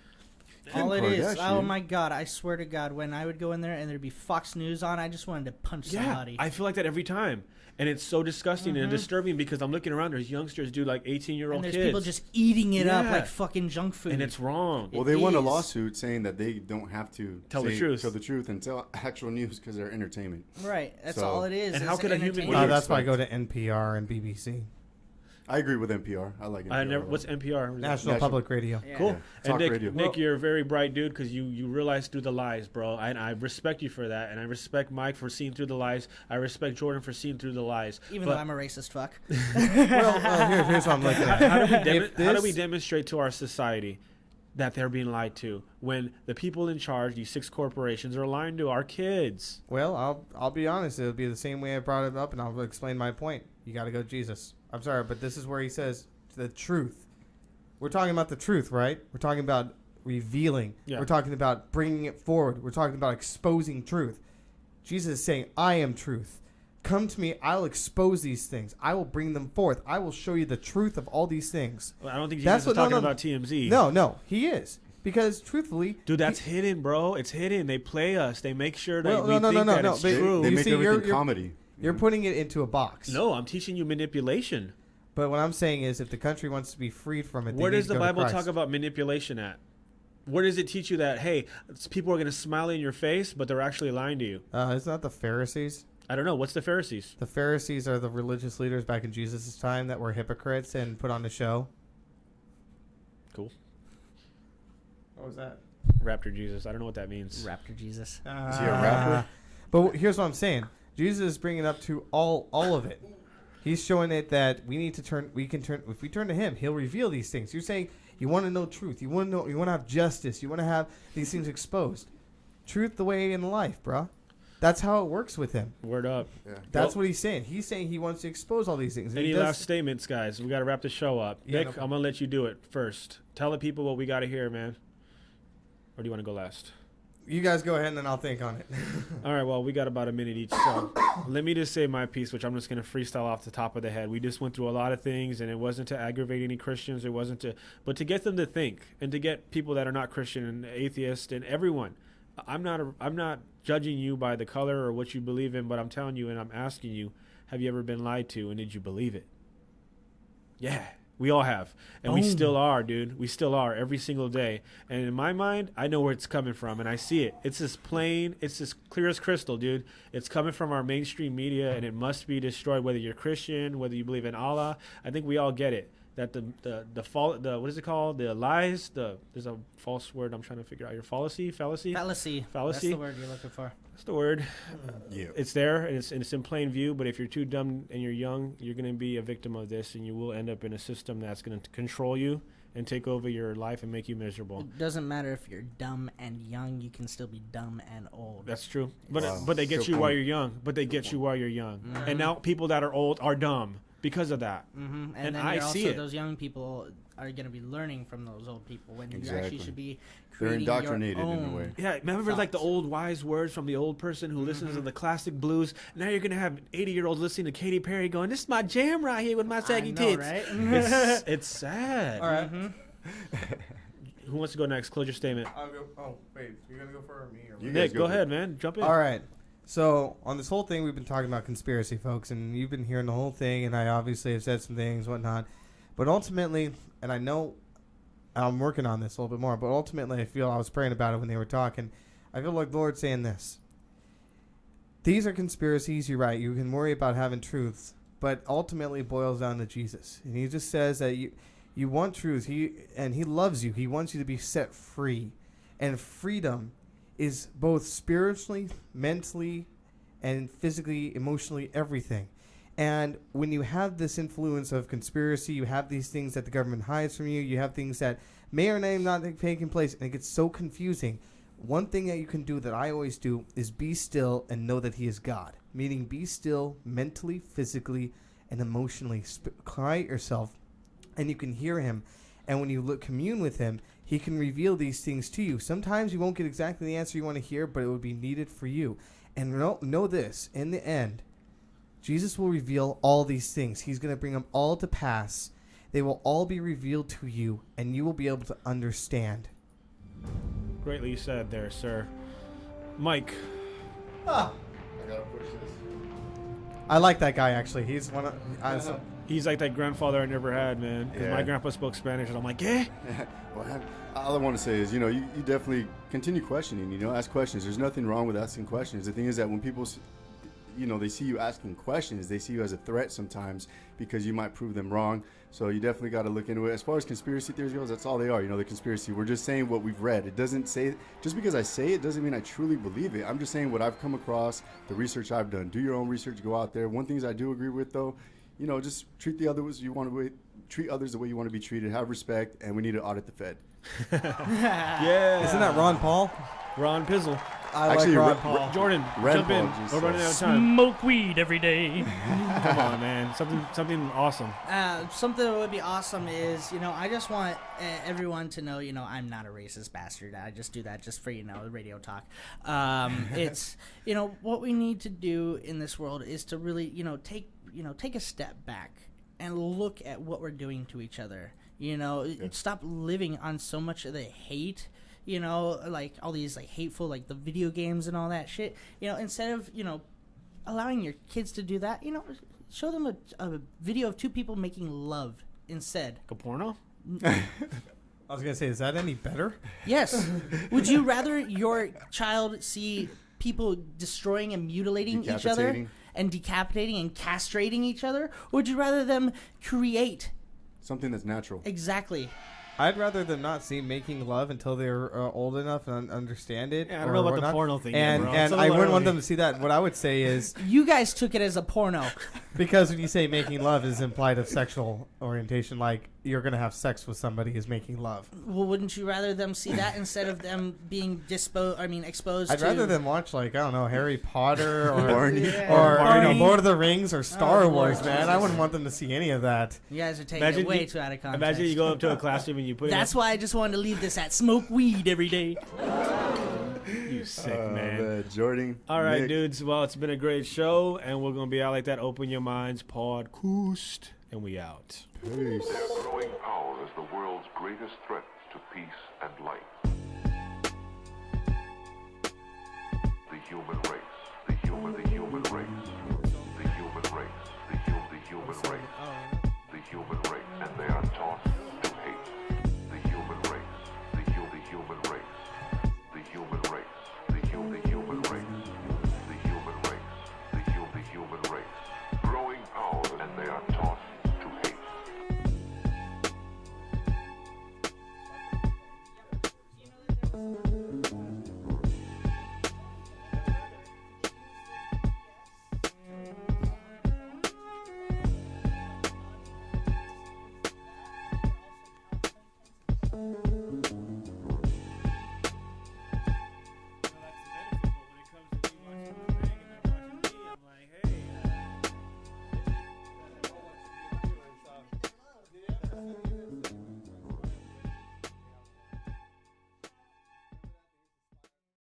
[SPEAKER 5] All it is,
[SPEAKER 2] Kardashian.
[SPEAKER 5] oh my God, I swear to God, when I would go in there and there'd be Fox News on, I just wanted to punch somebody.
[SPEAKER 1] I feel like that every time. And it's so disgusting and disturbing because I'm looking around, there's youngsters, dude, like 18-year-old
[SPEAKER 5] and
[SPEAKER 1] kids.
[SPEAKER 5] there's people just eating it up
[SPEAKER 1] Yeah.
[SPEAKER 5] like fucking junk food.
[SPEAKER 1] And it's wrong.
[SPEAKER 2] Well, they won a lawsuit saying that they don't have to
[SPEAKER 1] Tell the truth.
[SPEAKER 2] tell the truth, and tell actual news because they're entertainment.
[SPEAKER 5] Right, that's
[SPEAKER 2] So-
[SPEAKER 5] all it is.
[SPEAKER 1] And
[SPEAKER 5] is
[SPEAKER 1] how could a human
[SPEAKER 5] entertainment.
[SPEAKER 1] being-
[SPEAKER 4] that's why I go to NPR and BBC.
[SPEAKER 2] I agree with NPR. I like NPR.
[SPEAKER 1] I never. What's NPR?
[SPEAKER 4] National Public Radio.
[SPEAKER 5] Yeah.
[SPEAKER 1] Cool.
[SPEAKER 2] Yeah.
[SPEAKER 1] And
[SPEAKER 2] Talk
[SPEAKER 1] Nick,
[SPEAKER 2] radio.
[SPEAKER 1] Nick, you're a very bright dude because you realize through the lies, bro. And I respect you for that. And I respect Mike for seeing through the lies. I respect Jordan for seeing through the lies.
[SPEAKER 5] Even
[SPEAKER 1] But
[SPEAKER 5] though I'm a racist fuck.
[SPEAKER 4] Here's what I'm looking at.
[SPEAKER 1] how do we demonstrate to our society that they're being lied to when the people in charge, these 6 corporations, are lying to our kids?
[SPEAKER 4] Well, I'll be honest. It'll be the same way I brought it up, and I'll explain my point. You got to go Jesus. I'm sorry, but this is where he says the truth. We're talking about the truth, right? We're talking about revealing.
[SPEAKER 1] Yeah.
[SPEAKER 4] We're talking about bringing it forward. We're talking about exposing truth. Jesus is saying, I am truth. Come to me. I'll expose these things. I will bring them forth. I will show you the truth of all these things.
[SPEAKER 1] Well, I don't think
[SPEAKER 4] That's
[SPEAKER 1] Jesus is
[SPEAKER 4] what-
[SPEAKER 1] talking
[SPEAKER 4] no, no.
[SPEAKER 1] about TMZ.
[SPEAKER 4] No, he is. Because truthfully,
[SPEAKER 1] Dude, that's hidden, bro. It's hidden. They play us. They make sure that
[SPEAKER 4] Well,
[SPEAKER 1] we
[SPEAKER 4] no,
[SPEAKER 1] think that
[SPEAKER 4] no.
[SPEAKER 1] it's
[SPEAKER 4] They-
[SPEAKER 1] true.
[SPEAKER 2] They
[SPEAKER 4] You
[SPEAKER 2] make
[SPEAKER 4] see,
[SPEAKER 2] everything
[SPEAKER 4] you're-
[SPEAKER 2] comedy.
[SPEAKER 4] you're putting it into a box.
[SPEAKER 1] No, I'm teaching you manipulation.
[SPEAKER 4] But what I'm saying is, if the country wants to be freed from it, they
[SPEAKER 1] Where
[SPEAKER 4] need
[SPEAKER 1] does
[SPEAKER 4] to
[SPEAKER 1] the
[SPEAKER 4] go to
[SPEAKER 1] Bible
[SPEAKER 4] Christ.
[SPEAKER 1] talk about manipulation at? Where does it teach you that, hey, people are going to smile in your face, but they're actually lying to you?
[SPEAKER 4] It's not the Pharisees.
[SPEAKER 1] I don't know. What's the Pharisees?
[SPEAKER 4] The Pharisees are the religious leaders back in Jesus' time that were hypocrites and put on the show.
[SPEAKER 1] Cool.
[SPEAKER 4] What was that?
[SPEAKER 1] Raptor Jesus. I don't know what that means.
[SPEAKER 5] Raptor Jesus.
[SPEAKER 2] Is he a rapper?
[SPEAKER 4] But here's what I'm saying. Jesus is bringing up to all of it. He's showing it that we need to turn. We can turn. If we turn to Him, He'll reveal these things. You're saying you want to know truth. You want to know. You want to have justice. You want to have these things exposed. Truth, the way in life, bruh. That's how it works with Him.
[SPEAKER 1] Word up.
[SPEAKER 2] Yeah.
[SPEAKER 4] That's what He's saying. He's saying He wants to expose all these things. And
[SPEAKER 1] Any
[SPEAKER 4] he does-
[SPEAKER 1] last statements, guys? We got to wrap the show up.
[SPEAKER 4] Yeah,
[SPEAKER 1] Nick,
[SPEAKER 4] no
[SPEAKER 1] I'm
[SPEAKER 4] problem.
[SPEAKER 1] going to let you do it first. Tell the people what we got to hear, man. Or do you want to go last?
[SPEAKER 4] You guys go ahead and then I'll think on it.
[SPEAKER 1] All right, well, we got about a minute each, so let me just say my piece, which I'm just going to freestyle off the top of the head. We just went through a lot of things, and it wasn't to aggravate any Christians. It wasn't to, but to get them to think and to get people that are not Christian and atheist and everyone. I'm not judging you by the color or what you believe in, but I'm telling you and I'm asking you, have you ever been lied to, and did you believe it? Yeah, we all have. And we still are, dude. We still are every single day. And in my mind, I know where it's coming from, and I see it. It's as plain, it's as clear as crystal, dude. It's coming from our mainstream media, and it must be destroyed, whether you're Christian, whether you believe in Allah. I think we all get it. That the what is it called? The lies, there's a false word I'm trying to figure out. Your fallacy.
[SPEAKER 5] That's the word you're looking for.
[SPEAKER 1] That's the word.
[SPEAKER 2] Yeah.
[SPEAKER 1] It's there, and it's in plain view. But if you're too dumb and you're young, you're going to be a victim of this, and you will end up in a system that's going to control you and take over your life and make you miserable.
[SPEAKER 5] It doesn't matter if you're dumb and young; you can still be dumb and old.
[SPEAKER 1] That's true. But
[SPEAKER 2] Wow.
[SPEAKER 1] but they get
[SPEAKER 2] So
[SPEAKER 1] you while
[SPEAKER 2] cool.
[SPEAKER 1] you're young. But they get you while you're young. And now people that are old are dumb because of that.
[SPEAKER 5] Mm-hmm.
[SPEAKER 1] And
[SPEAKER 5] then
[SPEAKER 1] I
[SPEAKER 5] you're
[SPEAKER 1] see
[SPEAKER 5] also
[SPEAKER 1] it.
[SPEAKER 5] those young people are going to be learning from those old people when you
[SPEAKER 2] Exactly.
[SPEAKER 5] actually should be
[SPEAKER 2] They're
[SPEAKER 5] creating your
[SPEAKER 2] indoctrinated in a
[SPEAKER 5] own
[SPEAKER 2] way.
[SPEAKER 1] Yeah, remember like the
[SPEAKER 5] thoughts.
[SPEAKER 1] old wise words from the old person who listens to the classic blues. Now you're gonna have 80-year-olds listening to Katy Perry going, "This is my jam right here with my saggy
[SPEAKER 5] know,
[SPEAKER 1] tits."
[SPEAKER 5] right?
[SPEAKER 1] It's sad.
[SPEAKER 4] All right.
[SPEAKER 1] Who wants to go next? Close your statement.
[SPEAKER 4] I'll go. Oh, wait. You're going to go for me? Or
[SPEAKER 2] You
[SPEAKER 1] Nick,
[SPEAKER 2] guys
[SPEAKER 1] go
[SPEAKER 2] for
[SPEAKER 1] ahead,
[SPEAKER 2] it.
[SPEAKER 1] man. Jump in.
[SPEAKER 4] All right. So on this whole thing, we've been talking about conspiracy, folks, and you've been hearing the whole thing, and I obviously have said some things, whatnot. But ultimately, and I know I'm working on this a little bit more, but ultimately I feel I was praying about it when they were talking. I feel like the Lord's saying this. These are conspiracies, you're right. You can worry about having truths, but ultimately it boils down to Jesus. And he just says that you want truth, and he loves you. He wants you to be set free. And freedom is both spiritually, mentally, and physically, emotionally, everything. And when you have this influence of conspiracy, you have these things that the government hides from you, you have things that may or may not be taking place, and it gets so confusing. One thing that you can do that I always do is be still and know that he is God. Meaning be still mentally, physically, and emotionally. Quiet yourself, and you can hear him. And when you commune with him, he can reveal these things to you. Sometimes you won't get exactly the answer you want to hear, but it would be needed for you. And know this, in the end, Jesus will reveal all these things. He's going to bring them all to pass. They will all be revealed to you, and you will be able to understand.
[SPEAKER 1] Greatly said there, sir. Mike.
[SPEAKER 2] I gotta push this.
[SPEAKER 4] I like that guy, actually. He's one of...
[SPEAKER 1] He's like that grandfather I never had, man. Because my
[SPEAKER 2] Yeah.
[SPEAKER 1] grandpa spoke Spanish, and I'm like, yeah.
[SPEAKER 2] Well, all I want to say is, you definitely continue questioning, ask questions. There's nothing wrong with asking questions. The thing is that when people, they see you asking questions, they see you as a threat sometimes because you might prove them wrong. So you definitely got to look into it. As far as conspiracy theories goes, that's all they are, the conspiracy. We're just saying what we've read. It doesn't say, just because I say it doesn't mean I truly believe it. I'm just saying what I've come across, the research I've done. Do your own research, go out there. One thing I do agree with, though, just treat the others treat others the way you want to be treated. Have respect, and we need to audit the Fed.
[SPEAKER 1] Yeah.
[SPEAKER 4] Isn't that Ron Paul?
[SPEAKER 1] Ron Pizzle.
[SPEAKER 4] I
[SPEAKER 2] Actually,
[SPEAKER 4] like Ron
[SPEAKER 2] Ra-
[SPEAKER 4] Paul.
[SPEAKER 1] Jordan,
[SPEAKER 2] Rand
[SPEAKER 1] jump in.
[SPEAKER 2] Paul just
[SPEAKER 1] We're running out of
[SPEAKER 2] said-
[SPEAKER 1] time.
[SPEAKER 11] Smoke weed every day.
[SPEAKER 1] Come on, man. Something awesome.
[SPEAKER 5] Something that would be awesome is, I just want everyone to know, I'm not a racist bastard. I just do that just for, radio talk. It's, what we need to do in this world is to really, take a step back and look at what we're doing to each other. Stop living on so much of the hate. Like all these like hateful, like the video games and all that shit. Instead of allowing your kids to do that, show them a video of two people making love instead.
[SPEAKER 1] Like a porno?
[SPEAKER 4] I was going to say, is that any better?
[SPEAKER 5] Yes. Would you rather your child see people destroying and mutilating each other
[SPEAKER 2] Decapitating.
[SPEAKER 5] and decapitating and castrating each other? Or would you rather them create?
[SPEAKER 2] Something that's natural.
[SPEAKER 5] Exactly.
[SPEAKER 4] I'd rather them not see making love until they're old enough and understand it.
[SPEAKER 1] Yeah, I don't know about the
[SPEAKER 4] whatnot.
[SPEAKER 1] porno thing yet,
[SPEAKER 4] And,
[SPEAKER 1] bro.
[SPEAKER 4] and
[SPEAKER 1] It's a
[SPEAKER 4] I
[SPEAKER 1] little
[SPEAKER 4] wouldn't want
[SPEAKER 1] early.
[SPEAKER 4] them to see that. What I would say is,
[SPEAKER 5] You guys took it as a porno.
[SPEAKER 4] because when you say making love is implied of sexual orientation, like you're going to have sex with somebody who's making love.
[SPEAKER 5] Well, wouldn't you rather them see that instead of them being exposed
[SPEAKER 4] I'd
[SPEAKER 5] to...
[SPEAKER 4] rather them watch, like, I don't know, Harry Potter or
[SPEAKER 2] Barney.
[SPEAKER 4] or
[SPEAKER 5] Barney.
[SPEAKER 4] Lord of the Rings or Star
[SPEAKER 5] Oh,
[SPEAKER 4] Wars,
[SPEAKER 5] Lord
[SPEAKER 4] man.
[SPEAKER 5] Jesus.
[SPEAKER 4] I wouldn't want them to see any of that.
[SPEAKER 5] You guys are taking
[SPEAKER 1] Imagine
[SPEAKER 5] it way
[SPEAKER 1] you-
[SPEAKER 5] too out of context.
[SPEAKER 1] Imagine you go up to a classroom and you put
[SPEAKER 5] That's why I just wanted to leave this at smoke weed every day.
[SPEAKER 1] you sick, man.
[SPEAKER 2] Jordan.
[SPEAKER 1] All right,
[SPEAKER 2] Nick.
[SPEAKER 1] dudes. Well, it's been a great show, and we're going to be out like that. Open Your Minds podcast, and we out.
[SPEAKER 2] Peace.
[SPEAKER 12] Their growing power is the world's greatest threat to peace and life. The human race. The human race. The human race. The human race. The human race. The human race, and they are taught to hate the human race, the human race, the human race, the human race, the human race, the human race, growing power, and they are taught to hate.